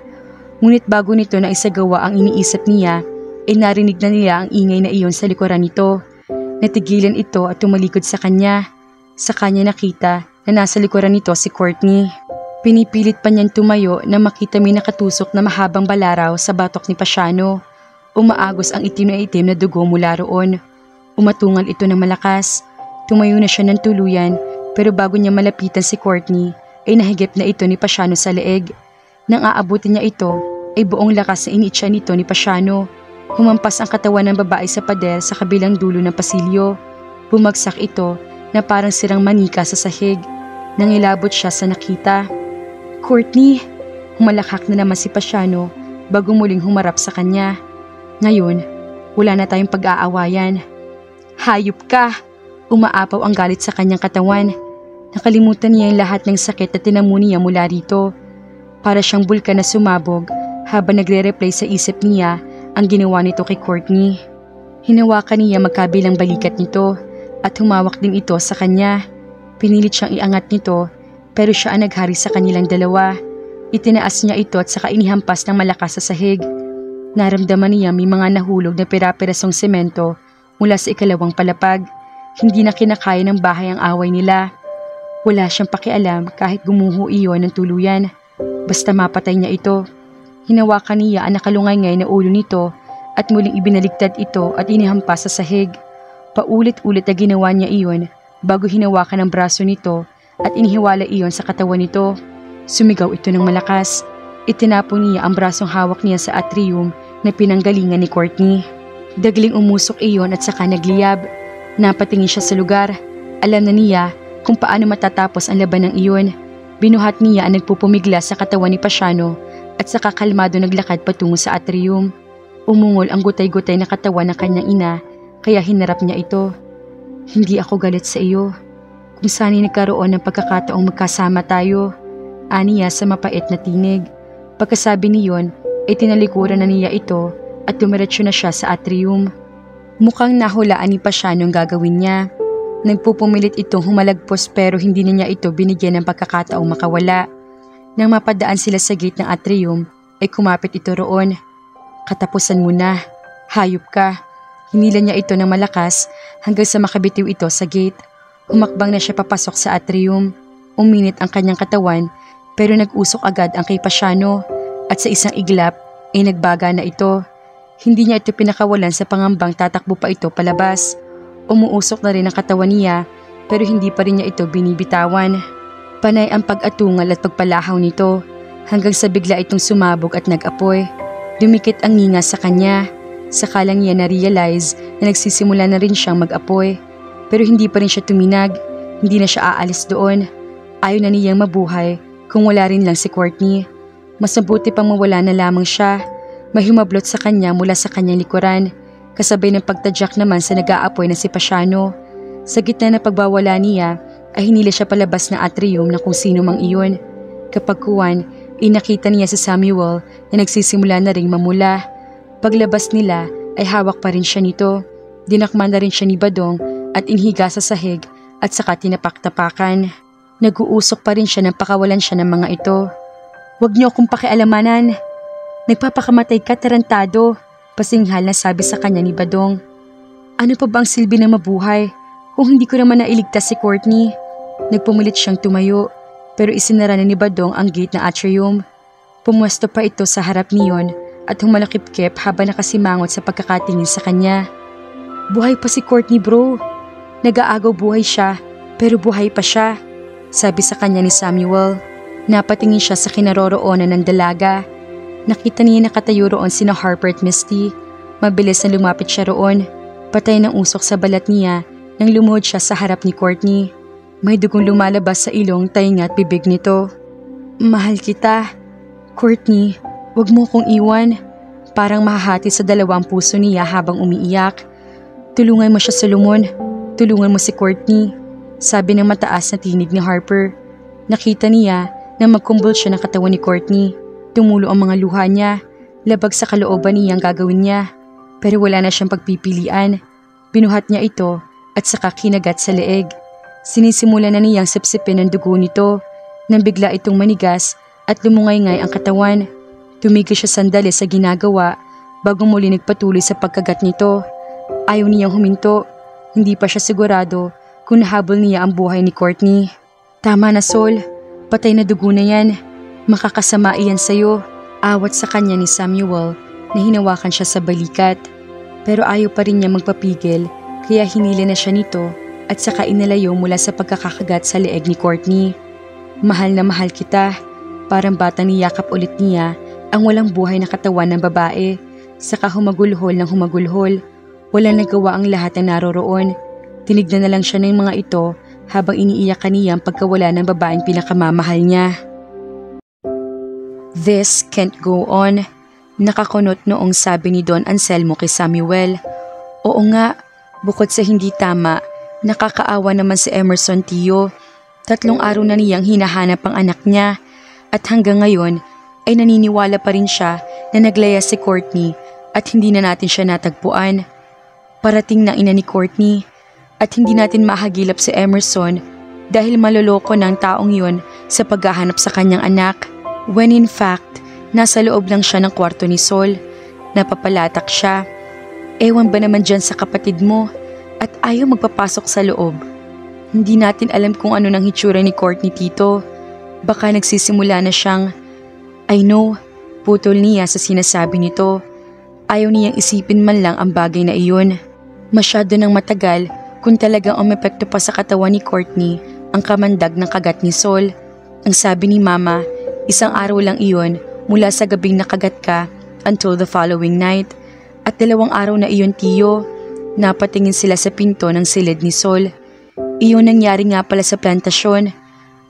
Ngunit bago nito na isagawa ang iniisip niya, narinig na nila ang ingay na iyon sa likuran nito. Natigilan ito at tumalikod sa kanya. Sa kanya nakita na nasa likuran nito si Courtney. Pinipilit pa niyang tumayo na makita may nakatusok na mahabang balaraw sa batok ni Pasiano. Umaagos ang itim na dugo mula roon. Umatungal ito ng malakas. Tumayo na siya ng tuluyan pero bago niya malapitan si Courtney ay nahigip na ito ni Pasiano sa leeg. Nang aabutin niya ito ay buong lakas na iniitsa nito ni Pasiano. Humampas ang katawan ng babae sa pader sa kabilang dulo ng pasilyo. Bumagsak ito na parang sirang manika sa sahig. Nangilabot siya sa nakita. Courtney! Humalakhak na naman si Pasiano bago muling humarap sa kanya. Ngayon, wala na tayong pag-aawayan. Hayop ka! Umaapaw ang galit sa kanyang katawan. Nakalimutan niya ang lahat ng sakit na tinamo niya mula rito. Para siyang bulkan na sumabog habang nagre-replay sa isip niya ang ginawa nito kay Courtney. Hinawakan niya magkabilang balikat nito at humawak din ito sa kanya. Pinilit siyang iangat nito pero siya ang naghari sa kanilang dalawa. Itinaas niya ito at saka inihampas ng malakas sa sahig. Naramdaman niya may mga nahulog na pira-pirasong semento mula sa ikalawang palapag. Hindi na kinakaya ng bahay ang away nila. Wala siyang pakialam kahit gumuho iyon ng tuluyan. Basta mapatay niya ito. Hinawakan niya ang nakalungay-ngay na ulo nito at muling ibinaligtad ito at inihampas sa sahig. Paulit-ulit na ginawa niya iyon bago hinawakan ang braso nito at inihiwala iyon sa katawan nito. Sumigaw ito ng malakas. Itinapon niya ang brasong hawak niya sa atrium na pinanggalingan ni Courtney. Dagling umusok iyon at saka nagliyab. Napatingin siya sa lugar. Alam na niya kung paano matatapos ang labanang iyon. Binuhat niya ang nagpupumigla sa katawan ni Pasiano at saka kalmado naglakad patungo sa atrium. Umungol ang gutay-gutay na katawan ng kanyang ina kaya hinarap niya ito. Hindi ako galit sa iyo. Kung sana'y nagkaroon ng pagkakataong magkasama tayo. Aniya sa mapait na tinig. Pagkasabi niyon ay tinalikuran na niya ito at dumiretso na siya sa atrium. Mukhang nahulaan ni Pasiano ang gagawin niya. Nagpupumilit itong humalagpos pero hindi na niya ito binigyan ng pagkakataong makawala. Nang mapadaan sila sa gate ng atrium ay kumapit ito roon. Katapusan mo na, hayop ka. Hinila niya ito ng malakas hanggang sa makabitiw ito sa gate. Humakbang na siya papasok sa atrium. Uminit ang kanyang katawan pero nag-usok agad ang kay Pasiano at sa isang iglap ay nagbaga na ito. Hindi niya ito pinakawalan sa pangambang tatakbo pa ito palabas. Umuusok na rin ang katawan niya pero hindi pa rin niya ito binibitawan. Panay ang pag-atungal at pagpalahaw nito hanggang sa bigla itong sumabog at nag-apoy. Dumikit ang nginga sa kanya. Saka lang niya na-realize na nagsisimula na rin siyang mag-apoy. Pero hindi pa rin siya tuminag. Hindi na siya aalis doon. Ayaw na niyang mabuhay kung wala rin lang si Courtney. Mas mabuti pang mawala na lamang siya. May humablot sa kanya mula sa kanyang likuran, kasabay ng pagtadyak naman sa nag-aapoy na si Pasiano. Sa gitna ng pagbawala niya, ay hinila siya palabas ng atrium na kung sino mang iyon. Kapag kuwan, inakita niya si Samuel na nagsisimula na ring mamula. Paglabas nila, ay hawak pa rin siya nito. Dinakman na rin siya ni Badong at inhiga sa sahig at saka tinapak-tapakan. Nag-uusok pa rin siya nang pakawalan siya ng mga ito. "Huwag niyo akong pakialamanan. Nagpapakamatay ka, tarantado," pasinghal na sabi sa kanya ni Badong. "Ano pa bang silbi na mabuhay kung hindi ko naman nailigtas si Courtney?" Nagpumilit siyang tumayo pero isinara na ni Badong ang gate ng atrium. Pumwesto pa ito sa harap niyon at humalakip-kip habang nakasimangot sa pagkakatingin sa kanya. "Buhay pa si Courtney, bro. Nag-aagaw buhay siya pero buhay pa siya," sabi sa kanya ni Samuel. Napatingin siya sa kinaroroonan ng dalaga. Nakita niya nakatayo roon sina Harper at Misty. Mabilis na lumapit siya roon. Patay ng usok sa balat niya nang lumuhod siya sa harap ni Courtney. May dugong lumalabas sa ilong, tainga at bibig nito. "Mahal kita. Courtney, wag mo kong iwan." Parang mahahati sa dalawang puso niya habang umiiyak. "Tulungan mo siya, Solomon. Tulungan mo si Courtney," sabi ng mataas na tinig ni Harper. Nakita niya na magkumbol siya ng katawan ni Courtney. Tumulo ang mga luha niya. Labag sa kalooban niyang gagawin niya. Pero wala na siyang pagpipilian. Binuhat niya ito at saka kinagat sa leeg. Sinisimula na niyang sipsipin ang dugo nito nang bigla itong manigas at lumungay-ngay ang katawan. Tumigil siya sandali sa ginagawa bago muli nagpatuloy sa pagkagat nito. Ayaw niyang huminto. Hindi pa siya sigurado kung nahabol niya ang buhay ni Courtney. Tama na, Sol. Patay na dugo na yan. Makakasama iyan sa'yo. Awat sa kanya ni Samuel na hinawakan siya sa balikat. Pero ayaw pa rin niya magpapigil kaya hinila na siya nito at saka inalayo mula sa pagkakakagat sa leeg ni Courtney. Mahal na mahal kita. Parang bata niyakap ulit niya ang walang buhay na katawan ng babae. Saka humagulhol ng humagulhol. Walang nagawa ang lahat na naroroon. Tinignan na lang siya ng mga ito habang iniiyakan niya ang pagkawala ng babaeng pinakamamahal niya. This can't go on. Nakakunot noong sabi ni Don Anselmo kay Samuel. Oo nga, bukod sa hindi tama, nakakaawa naman si Emerson, Tio. 3 araw na niyang hinahanap ang anak niya at hanggang ngayon ay naniniwala pa rin siya na naglaya si Courtney at hindi na natin siya natagpuan. Parating na ina ni Courtney at hindi natin mahagilap si Emerson dahil maloloko ng taong yun sa paghahanap sa kanyang anak. When in fact, nasa loob lang siya ng kwarto ni Sol. Napapalatak siya. Ewan ba naman dyan sa kapatid mo at ayaw magpapasok sa loob. Hindi natin alam kung ano nang hitsura ni Courtney, Tito. Baka nagsisimula na siyang, I know, putol niya sa sinasabi nito. Ayaw niyang isipin man lang ang bagay na iyon. Masyado nang matagal kung talagang umepekto pa sa katawan ni Courtney ang kamandag ng kagat ni Sol. Ang sabi ni Mama, 1 araw lang iyon mula sa gabing nakagat ka until the following night. At 2 araw na iyon, Tio. Napatingin sila sa pinto ng silid ni Sol. Iyon nangyari nga pala sa plantasyon.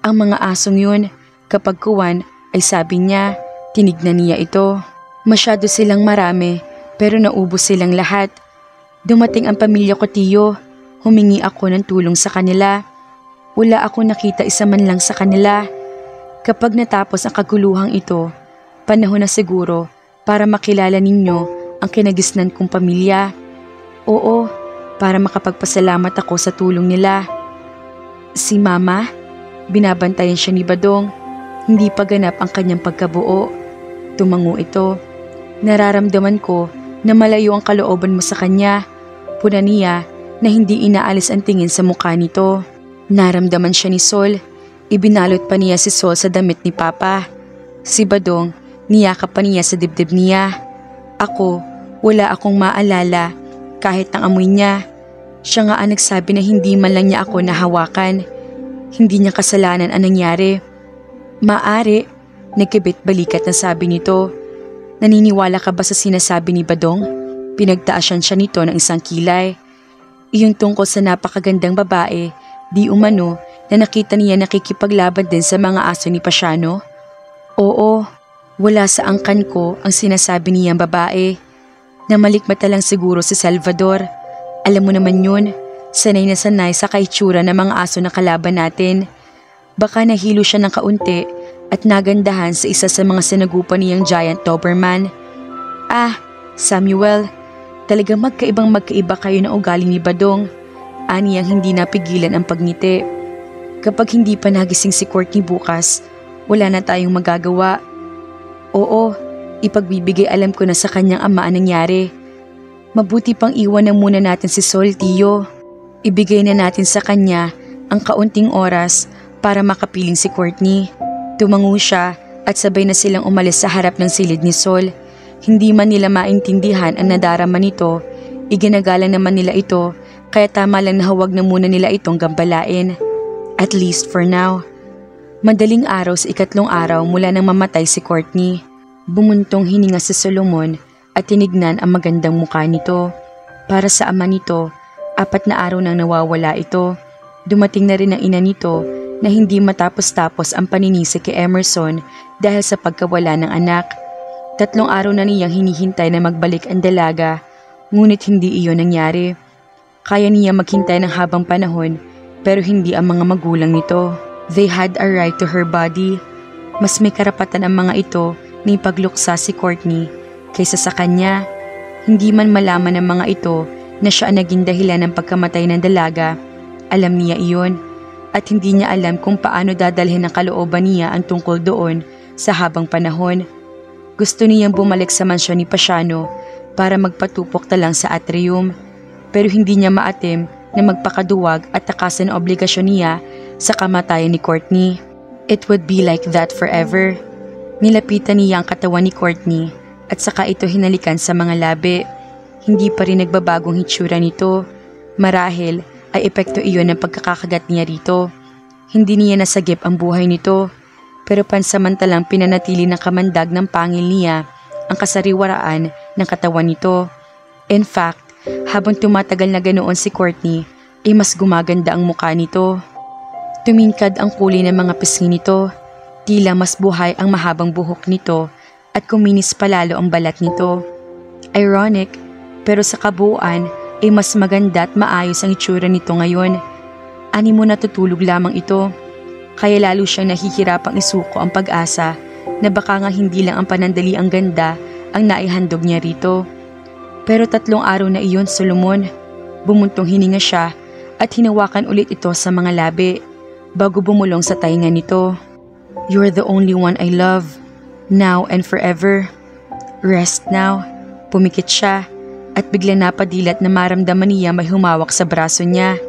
Ang mga asong yun, kapag kuwan ay sabi niya, tinignan niya ito. Masyado silang marami pero naubos silang lahat. Dumating ang pamilya ko, Tio. Humingi ako ng tulong sa kanila. Wala akong nakita isa man lang sa kanila. Kapag natapos ang kaguluhang ito, panahon na siguro para makilala ninyo ang kinagisnan kong pamilya. Oo, para makapagpasalamat ako sa tulong nila. Si Mama, binabantayan siya ni Badong. Hindi pa ganap ang kanyang pagkabuo. Tumango ito. Nararamdaman ko na malayo ang kalooban mo sa kanya. Puna niya na hindi inaalis ang tingin sa mukha nito. Naramdaman siya ni Sol. Ibinalot pa niya si Sol sa damit ni Papa. Si Badong, niyakap pa niya sa dibdib niya. Ako, wala akong maalala kahit ang amoy niya. Siya nga ang nagsabi na hindi man lang niya ako nahawakan. Hindi niya kasalanan ang nangyari. Maari, nagkibit balikat na sabi nito. Naniniwala ka ba sa sinasabi ni Badong? Pinagtaasan siya nito ng isang kilay. Iyon tungkol sa napakagandang babae, di umano, na nakita niya nakikipaglaban din sa mga aso ni Pasiano? Oo, wala sa angkan ko ang sinasabi niyang babae. Namalikmata lang siguro si Salvador. Alam mo naman yun, sanay na sanay sa kaitsura ng mga aso na kalaban natin. Baka nahilo siya ng kaunti at nagandahan sa isa sa mga sinagupan niyang giant Doberman. Ah, Samuel, talagang magkaiba kayo ng ugali ni Badong. Aniyang hindi napigilan ang pagngiti. Kapag hindi pa nagising si Courtney bukas, wala na tayong magagawa. Oo, ipagbibigay alam ko na sa kanyang ama ang nangyari. Mabuti pang iwan na muna natin si Sol, Tio. Ibigay na natin sa kanya ang kaunting oras para makapiling si Courtney. Tumango siya at sabay na silang umalis sa harap ng silid ni Sol. Hindi man nila maintindihan ang nadarama nito, iginagalang naman nila ito, kaya tama lang na huwag na muna nila itong gambalain. At least for now. Madaling araw sa 3 araw mula nang mamatay si Courtney. Bumuntong hininga si Solomon at tinignan ang magandang mukha nito. Para sa ama nito, 4 na araw nang nawawala ito. Dumating na rin ang ina nito na hindi matapos-tapos ang paninisi kay Emerson dahil sa pagkawala ng anak. 3 araw na niyang hinihintay na magbalik ang dalaga, ngunit hindi iyon nangyari. Kaya niya maghintay ng habang panahon pero hindi ang mga magulang nito. They had a right to her body. Mas may karapatan ang mga ito na ipagluksa si Courtney kaysa sa kanya. Hindi man malaman ng mga ito na siya ang naging dahilan ng pagkamatay ng dalaga. Alam niya iyon at hindi niya alam kung paano dadalhin ng kalooban niya ang tungkol doon sa habang panahon. Gusto niyang bumalik sa mansyon ni Pasiano para magpatupok na lang sa atrium. Pero hindi niya maatim na magpakaduwag at takasan ang obligasyon niya sa kamatayan ni Courtney. It would be like that forever. Nilapitan niya ang katawan ni Courtney at saka ito hinalikan sa mga labi. Hindi pa rin nagbabagong hitsura nito. Marahil ay epekto iyon ng pagkakakagat niya rito. Hindi niya nasagip ang buhay nito, pero pansamantalang pinanatili ng kamandag ng pangil niya ang kasariwaraan ng katawan nito. In fact, habang tumatagal na ganoon si Courtney, ay mas gumaganda ang mukha nito. Tumingkad ang kulay ng mga pisngi nito, tila mas buhay ang mahabang buhok nito at kuminis palalo ang balat nito. Ironic, pero sa kabuuan ay mas maganda at maayos ang itsura nito ngayon. Animo natutulog lamang ito, kaya lalo siyang nahihirapang isuko ang pag-asa na baka nga hindi lang ang panandali ang ganda ang naihandog niya rito. Pero 3 araw na iyon, Solomon. Bumuntong hininga siya at hinawakan ulit ito sa mga labi bago bumulong sa tainga nito. You're the only one I love, now and forever. Rest now. Pumikit siya at bigla napadilat na maramdaman niya may humawak sa braso niya.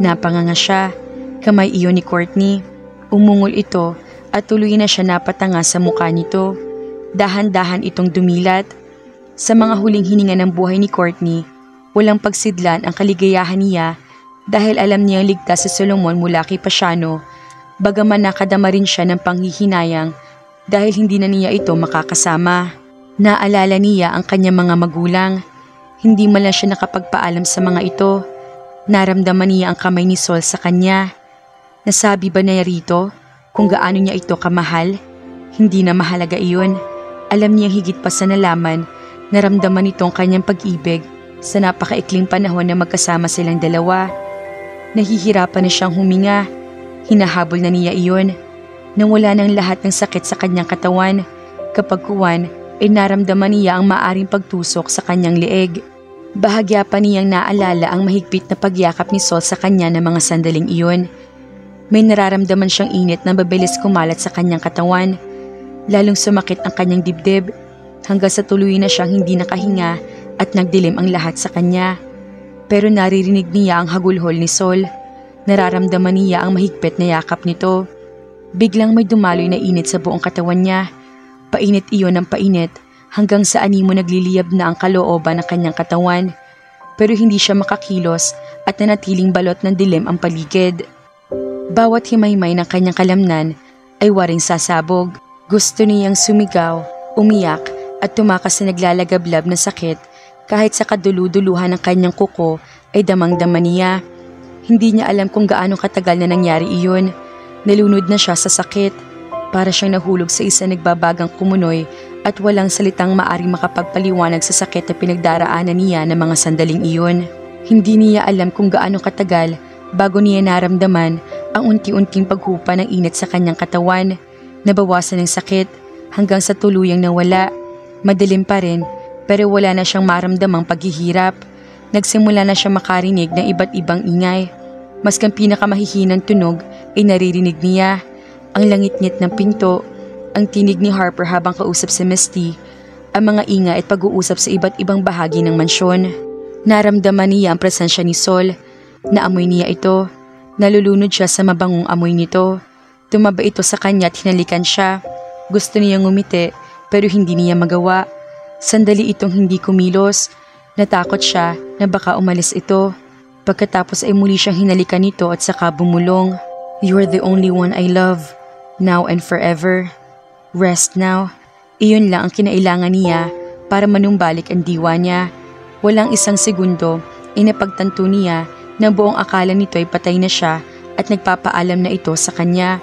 Napanganga siya, kamay iyon ni Courtney. Umungol ito at tuloy na siya napatanga sa mukha nito. Dahan-dahan itong dumilat. Sa mga huling hininga ng buhay ni Courtney, walang pagsidlan ang kaligayahan niya dahil alam niyang ligtas si Solomon mula kay Pasiano, bagaman nakadama rin siya ng panghihinayang dahil hindi na niya ito makakasama. Naalala niya ang kanyang mga magulang. Hindi man lang siya nakapagpaalam sa mga ito. Naramdaman niya ang kamay ni Sol sa kanya. Nasabi ba niya rito kung gaano niya ito kamahal? Hindi na mahalaga iyon. Alam niya higit pa sa nalaman, naramdaman nitong kanyang pag-ibig sa napakaikling panahon na magkasama silang dalawa. Nahihirapan na siyang huminga. Hinahabol na niya iyon. Nawala ng lahat ng sakit sa kanyang katawan. Kapag kuwan, ay naramdaman niya ang maaring pagtusok sa kanyang leeg. Bahagya pa niyang naalala ang mahigpit na pagyakap ni Sol sa kanya ng mga sandaling iyon. May nararamdaman siyang init na mabilis kumalat sa kanyang katawan. Lalong sumakit ang kanyang dibdib hanggang sa tuloy na siyang hindi nakahinga at nagdilim ang lahat sa kanya. Pero naririnig niya ang hagulhol ni Sol. Nararamdaman niya ang mahigpit na yakap nito. Biglang may dumaloy na init sa buong katawan niya. Painit iyon ng painit hanggang sa animo nagliliyab na ang kalooban ng kanyang katawan. Pero hindi siya makakilos at nanatiling balot ng dilim ang paligid. Bawat himaymay ng kanyang kalamnan ay waring sasabog. Gusto niyang sumigaw, umiyak at tumakas na naglalagablab na sakit kahit sa kaduluduluhan ng kanyang kuko ay damang-dama niya. Hindi niya alam kung gaano katagal na nangyari iyon. Nalunod na siya sa sakit. Para siyang nahulog sa isa nagbabagang kumunoy at walang salitang maaring makapagpaliwanag sa sakit na pinagdaraanan niya ng mga sandaling iyon. Hindi niya alam kung gaano katagal bago niya naramdaman ang unti-unting paghupa ng init sa kanyang katawan. Nabawasan ng sakit hanggang sa tuluyang nawala. Madilim pa rin pero wala na siyang maramdamang paghihirap. Nagsimula na siyang makarinig ng iba't ibang ingay. Maskang pinakamahihinang tunog ay naririnig niya. Ang langit-ngit ng pinto, ang tinig ni Harper habang kausap si Misty, ang mga ingay at pag-uusap sa iba't ibang bahagi ng mansyon. Naramdaman niya ang presensya ni Sol. Naamoy niya ito. Nalulunod siya sa mabangong amoy nito. Tumaba ito sa kanya at hinalikan siya. Gusto niyang ngumiti pero hindi niya magawa. Sandali itong hindi kumilos. Natakot siya na baka umalis ito. Pagkatapos ay muli siyang hinalikan nito at saka bumulong. You're the only one I love, now and forever. Rest now. Iyon lang ang kinailangan niya para manumbalik ang diwa niya. Walang isang segundo, inapagtanto niya na buong akala nito ay patay na siya at nagpapaalam na ito sa kanya.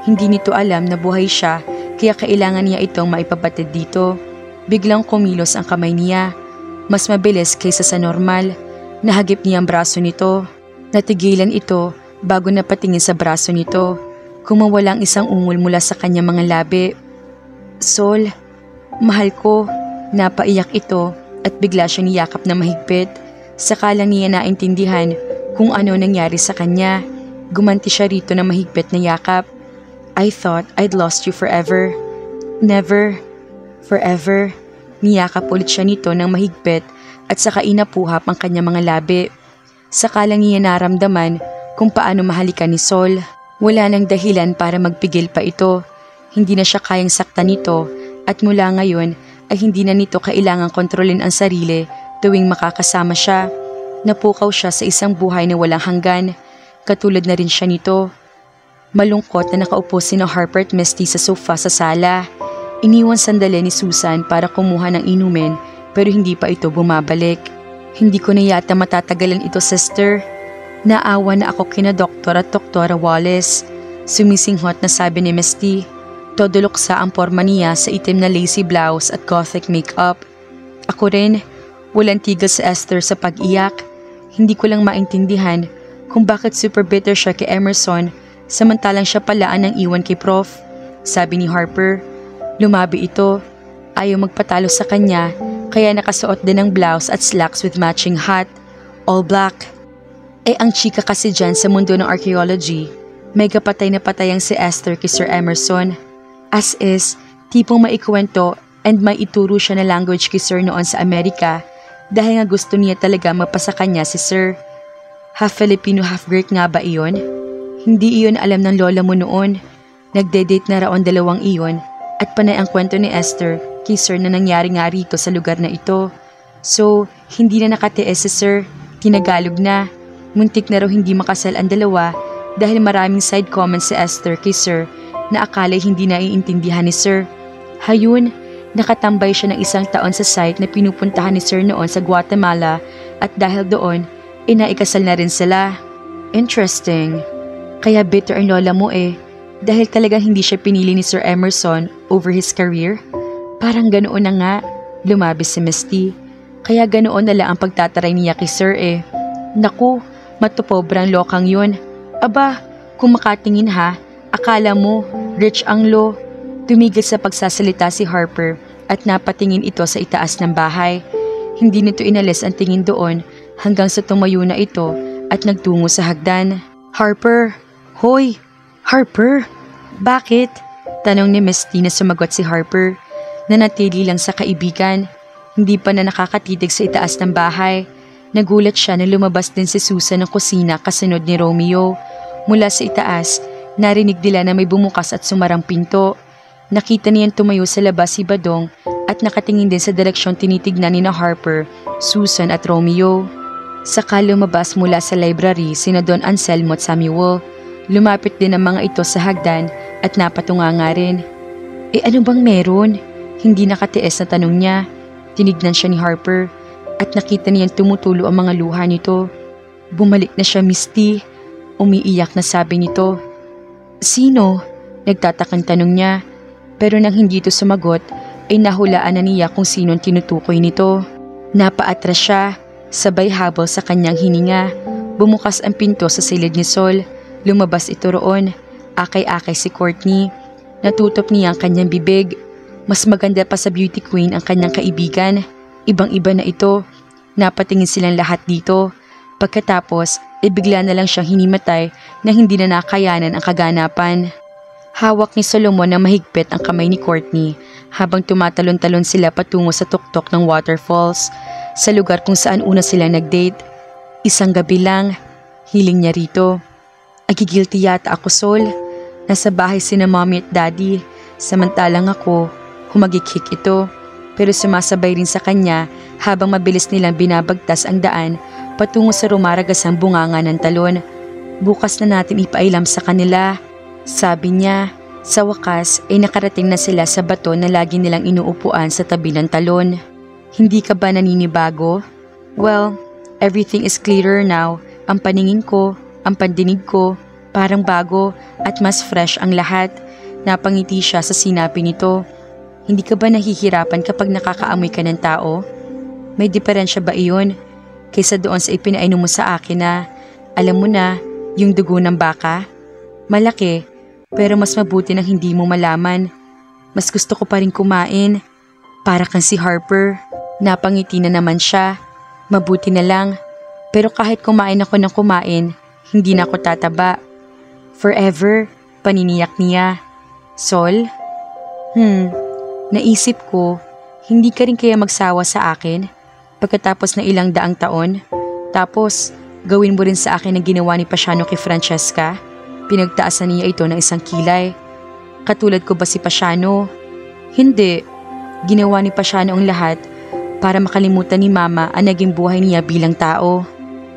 Hindi nito alam na buhay siya kaya kailangan niya itong maipabatid dito. Biglang kumilos ang kamay niya. Mas mabilis kaysa sa normal. Nahagip niya ang braso nito. Natigilan ito bago napatingin sa braso nito. Kumawala ang isang ungol mula sa kanyang mga labi. Sol, mahal ko. Napaiyak ito at bigla siyang niyakap na mahigpit. Saka lang niya naintindihan kung ano nangyari sa kanya. Gumanti siya rito na mahigpit na yakap. I thought I'd lost you forever. Never. Forever. Niyakap ulit siya nito ng mahigpit at saka inapuhap ang kanyang mga labi. Saka lang niya naramdaman kung paano mahalikan ni Sol. Wala nang dahilan para magpigil pa ito. Hindi na siya kayang saktan nito at mula ngayon ay hindi na nito kailangang kontrolin ang sarili tuwing makakasama siya. Napukaw siya sa isang buhay na walang hanggan. Katulad na rin siya nito. Malungkot na nakaupo sina Harper at Misty sa sofa sa sala. Iniwan sandali ni Susan para kumuha ng inumin pero hindi pa ito bumabalik. Hindi ko na yata matatagalan ito, sister. Naawa na ako kina Doktor at Doktora Wallace. Sumisinghot na sabi ni Misty. Todo luksa ang porma niya sa itim na lacy blouse at gothic makeup. Ako rin, walang tigil sa Esther sa pag-iyak. Hindi ko lang maintindihan kung bakit super bitter siya kay Emerson samantalang siya pala ang iwan kay Prof. Sabi ni Harper. Lumabi ito. Ayaw magpatalo sa kanya kaya nakasuot din ng blouse at slacks with matching hat. All black. Ang chika kasi dyan sa mundo ng archaeology, may kapatay na patayang si Esther kay Sir Emerson. As is, tipong maikwento and may ituro siya na language kay Sir noon sa Amerika dahil nga gusto niya talaga mapasa kanya si Sir. Half Filipino, half Greek nga ba iyon? Hindi iyon alam ng lola mo noon. Nagde-date na raon dalawang iyon at panay ang kwento ni Esther kay Sir na nangyari nga rito sa lugar na ito. So, hindi na nakatiis si Sir. Tinagalog na. Muntik na raw hindi makasal ang dalawa dahil maraming side comments si Esther kay Sir na akala'y hindi naiintindihan ni Sir. Hayun, nakatambay siya ng 1 taon sa site na pinupuntahan ni Sir noon sa Guatemala at dahil doon, inaikasal na rin sila. Interesting. Kaya bitter ang lola mo dahil talagang hindi siya pinili ni Sir Emerson over his career. Parang ganoon na nga, lumabis si Misty. Kaya ganoon na lang ang pagtataray niya kay Sir Naku, matupobrang lokang yun. Aba, kung makatingin ha, akala mo, rich ang lo. Tumigil sa pagsasalita si Harper at napatingin ito sa itaas ng bahay. Hindi nito inalis ang tingin doon hanggang sa tumayo na ito at nagtungo sa hagdan. Harper! Hoy! Harper! Bakit? Tanong ni Misty na sumagot si Harper. Nanatili lang sa kaibigan. Hindi pa na nakakatitig sa itaas ng bahay. Nagulat siya na lumabas din si Susan ng kusina kasunod ni Romeo. Mula sa itaas, narinig nila na may bumukas at sumarang pinto. Nakita niyan tumayo sa labas si Badong at nakatingin din sa direksyon tinitignan ni na Harper, Susan at Romeo. Saka lumabas mula sa library sina Don Anselmo at Samuel. Lumapit din ang mga ito sa hagdan at napatunga nga rin. Ano bang meron? Hindi nakatiis na tanong niya. Tinignan siya ni Harper at nakita niyan tumutulo ang mga luha nito. Bumalik na siya, Misty. Umiiyak na sabi nito. Sino? Nagtatakang tanong niya. Pero nang hindi ito sumagot, ay nahulaan na niya kung sinong tinutukoy nito. Napaatras siya, sabay habol sa kanyang hininga. Bumukas ang pinto sa silid ni Sol. Lumabas ito roon. Akay-akay si Courtney. Natutop niya ang kanyang bibig. Mas maganda pa sa beauty queen ang kanyang kaibigan. Ibang-iba na ito. Napatingin silang lahat dito. Pagkatapos, bigla na lang siyang hinimatay na hindi na nakayanan ang kaganapan. Hawak ni Solomon na mahigpit ang kamay ni Courtney habang tumatalon-talon sila patungo sa tuktok ng waterfalls sa lugar kung saan una sila nag-date. Isang gabi lang, hiling niya rito. Agigilty yata ako, Sol. Nasa bahay sina mommy at daddy, samantalang ako, humagikik ito. Pero sumasabay rin sa kanya habang mabilis nilang binabagtas ang daan patungo sa rumaragasang bunganga ng talon. Bukas na natin ipailam sa kanila. Sabi niya, sa wakas ay nakarating na sila sa bato na lagi nilang inuupuan sa tabi ng talon. Hindi ka ba naninibago? Well, everything is clearer now. Ang paningin ko, ang pandinig ko, parang bago at mas fresh ang lahat. Napangiti siya sa sinabi nito. Hindi ka ba nahihirapan kapag nakakaamoy ka ng tao? May diferensya ba iyon? Kaysa doon sa ipinainom mo sa akin na, alam mo na, yung dugo ng baka? Malaki, pero mas mabuti nang hindi mo malaman. Mas gusto ko pa rin kumain. Para kang si Harper. Napangiti na naman siya. Mabuti na lang. Pero kahit kumain ako ng kumain, hindi na ako tataba. Forever, paniniyak niya. Sol? Naisip ko, Hindi ka rin kaya magsawa sa akin pagkatapos ng ilang daang taon? Tapos, gawin mo rin sa akin ang ginawa ni Pasiano kay Francesca? Pinagtaasan niya ito ng isang kilay. Katulad ko ba si Pasiano? Hindi. Ginawa ni Pasiano ang lahat para makalimutan ni Mama ang naging buhay niya bilang tao.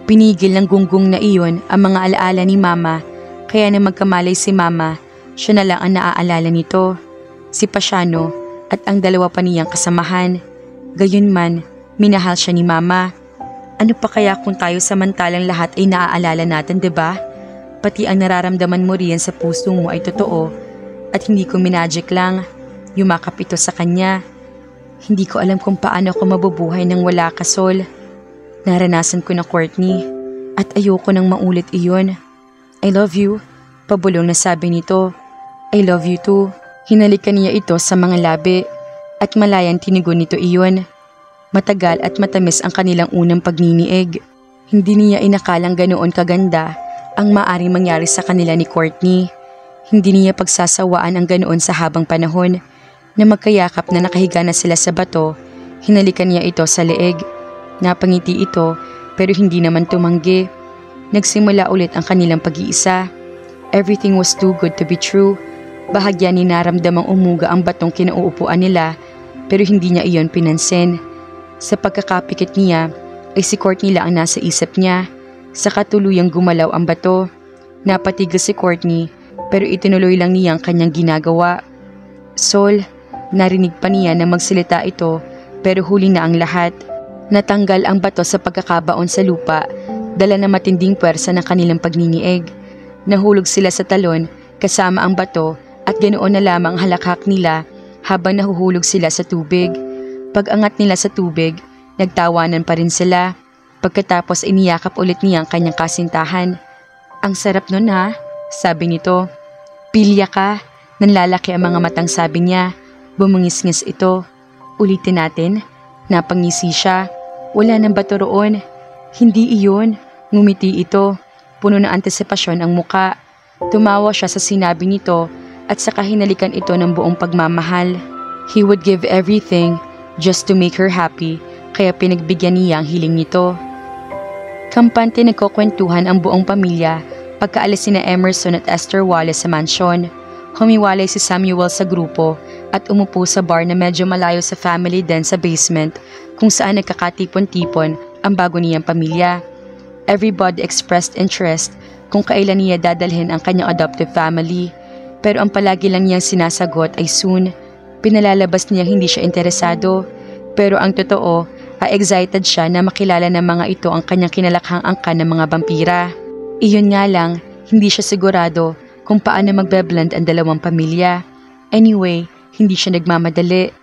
Pinigil ng gunggong na iyon ang mga alaala ni Mama, kaya na magkamalay si Mama, siya na lang ang naaalala nito. Si Pasiano at ang dalawa pa niyang kasamahan. Gayunman, minahal siya ni Mama. Ano pa kaya kung tayo samantalang lahat ay naaalala natin, 'di ba? Pati ang nararamdaman mo riyan sa puso mo ay totoo at hindi ko minagic lang. Yumakap ito sa kanya. Hindi ko alam kung paano ako mabubuhay nang wala ka, Sol. Naranasan ko na, Courtney, at ayoko nang maulit iyon. I love you, pabulong na sabi nito. I love you too. Hinalikan niya ito sa mga labi at malayang tinigon nito iyon. Matagal at matamis ang kanilang unang pagniniig. Hindi niya inakalang ganoon kaganda ang maaring mangyari sa kanila ni Courtney. Hindi niya pagsasawaan ang ganoon sa habang panahon na magkayakap na nakahiga na sila sa bato. Hinalikan niya ito sa leeg. Napangiti ito pero hindi naman tumanggi. Nagsimula ulit ang kanilang pag-iisa. Everything was too good to be true. Bahagya ni naramdamang umuga ang batong kinauupuan nila pero hindi niya iyon pinansin. Sa pagkakapikit niya ay si Courtney lang ang nasa isip niya. Sa katuluyang gumalaw ang bato. Napatigil si Courtney pero itinuloy lang niya ang kanyang ginagawa. Sol, narinig pa niya na magsalita ito pero huli na ang lahat. Natanggal ang bato sa pagkakabaon sa lupa, dala na matinding puwersa ng kanilang pagniniig. Nahulog sila sa talon kasama ang bato at ganoon na lamang halakhak nila habang nahuhulog sila sa tubig. Pag-angat nila sa tubig, nagtawanan pa rin sila. Pagkatapos iniyakap ulit niya ang kanyang kasintahan. Ang sarap nun ha, sabi nito. Pilya ka, nanlalaki ang mga matang sabi niya. Bumungis-ngis ito. Ulitin natin. Napangisi siya. Wala nang bato roon. Hindi iyon. Ngumiti ito. Puno ng antisipasyon ang muka. Tumawa siya sa sinabi nito at saka hinalikan ito ng buong pagmamahal. He would give everything just to make her happy, kaya pinagbigyan niya ang hiling nito. Kampante nagkukwentuhan ang buong pamilya pagkaalis sina Emerson at Esther Wallace sa mansyon. Humiwalay si Samuel sa grupo at umupo sa bar na medyo malayo sa family den sa basement kung saan nagkakatipon-tipon ang bago niyang pamilya. Everybody expressed interest kung kailan niya dadalhin ang kanyang adoptive family, pero ang palagi lang niyang sinasagot ay soon. Pinalalabas niya hindi siya interesado, pero ang totoo ay excited siya na makilala ng mga ito ang kanyang kinalakhang angkan ng mga vampira. Iyon nga lang, hindi siya sigurado kung paano magbe-blend ang dalawang pamilya. Anyway, hindi siya nagmamadali.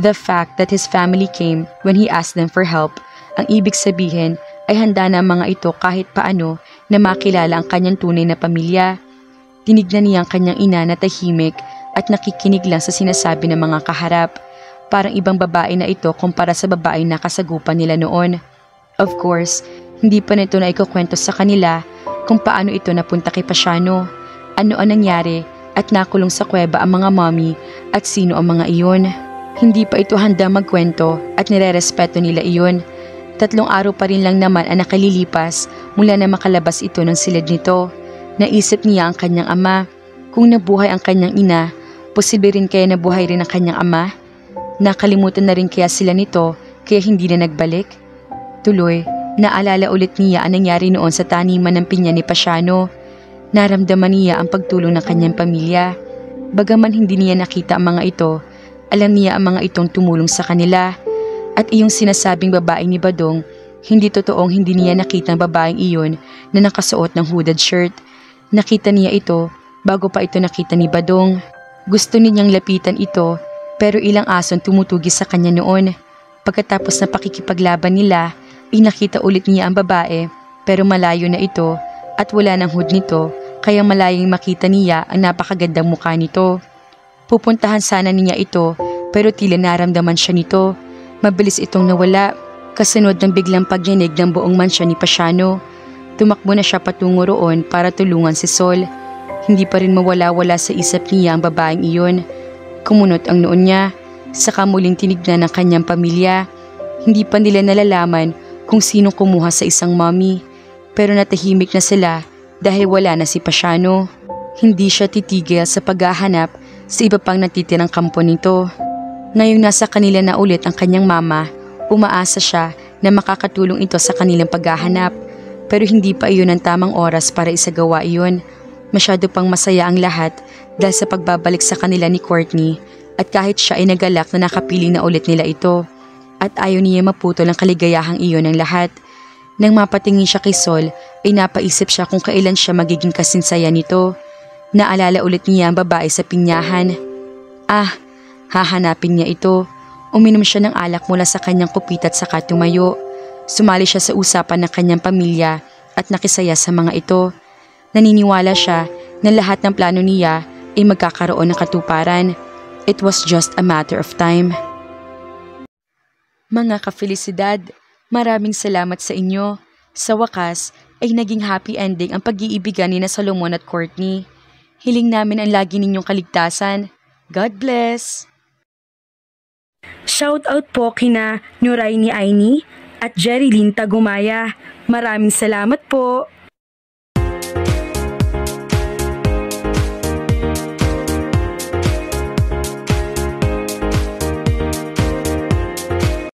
The fact that his family came when he asked them for help, ang ibig sabihin ay handa na ang mga ito kahit paano na makilala ang kanyang tunay na pamilya. Tinignan niya ang kanyang ina na tahimik at nakikinig lang sa sinasabi ng mga kaharap. Parang ibang babae na ito kumpara sa babae na kasagupan nila noon. Of course, hindi pa nito na ikukwento sa kanila kung paano ito napunta kay Pasiano, ano ang nangyari at nakulong sa kuweba ang mga mommy at sino ang mga iyon. Hindi pa ito handa magkwento at nirerespeto nila iyon. 3 araw pa rin lang naman ang nakalilipas mula na makalabas ito ng silid nito. Naisip niya ang kanyang ama. Kung nabuhay ang kanyang ina, posible rin kaya nabuhay rin ang kanyang ama? Nakalimutan na rin kaya sila nito kaya hindi na nagbalik? Tuloy, naalala ulit niya ang nangyari noon sa taniman ng pinya ni Pasiano. Naramdaman niya ang pagtulong ng kanyang pamilya. Bagaman hindi niya nakita ang mga ito, alam niya ang mga itong tumulong sa kanila. At iyong sinasabing babae ni Badong, hindi totoong hindi niya nakita ang babaeng iyon na nakasuot ng hooded shirt. Nakita niya ito bago pa ito nakita ni Badong. Gusto niyang lapitan ito pero ilang ason tumutugi sa kanya noon. Pagkatapos ng pakikipaglaban nila, nakita ulit niya ang babae pero malayo na ito at wala ng hood nito kaya malayong makita niya ang napakagandang mukha nito. Pupuntahan sana niya ito pero tila naramdaman siya nito. Mabilis itong nawala kasunod ng biglang pagyanig ng buong mansyon ni Pasiano. Tumakbo na siya patungo roon para tulungan si Sol. Hindi pa rin mawala-wala sa isip niya ang babaeng iyon. Kumunot ang noon niya. Saka muling tinignan ng kanyang pamilya. Hindi pa nila nalalaman kung sinong kumuha sa isang mommy. Pero natahimik na sila dahil wala na si Pasiano. Hindi siya titigil sa paghahanap sa iba pang natitirang kampo nito. Ngayong nasa kanila na ulit ang kanyang mama, umaasa siya na makakatulong ito sa kanilang paghahanap. Pero hindi pa iyon ang tamang oras para isagawa iyon. Masyado pang masaya ang lahat dahil sa pagbabalik sa kanila ni Courtney at kahit siya ay nagalak na nakapiling na ulit nila ito. At ayaw niya maputol ang kaligayahang iyon ng lahat. Nang mapatingin siya kay Sol ay napaisip siya kung kailan siya magiging kasinsaya nito. Naalala ulit niya ang babae sa pinyahan. Hahanapin niya ito. Uminom siya ng alak mula sa kanyang kupit at saka tumayo. Sumali siya sa usapan ng kanyang pamilya at nakisaya sa mga ito. Naniniwala siya na lahat ng plano niya ay magkakaroon ng katuparan. It was just a matter of time. Mga ka-felicidad, maraming salamat sa inyo. Sa wakas ay naging happy ending ang pag-iibigan ni Solomon at Courtney. Hiling namin ang lagi ninyong kaligtasan. God bless! Shoutout po kina Nuray ni Aini at Jerilyn Tagumaya. Maraming salamat po!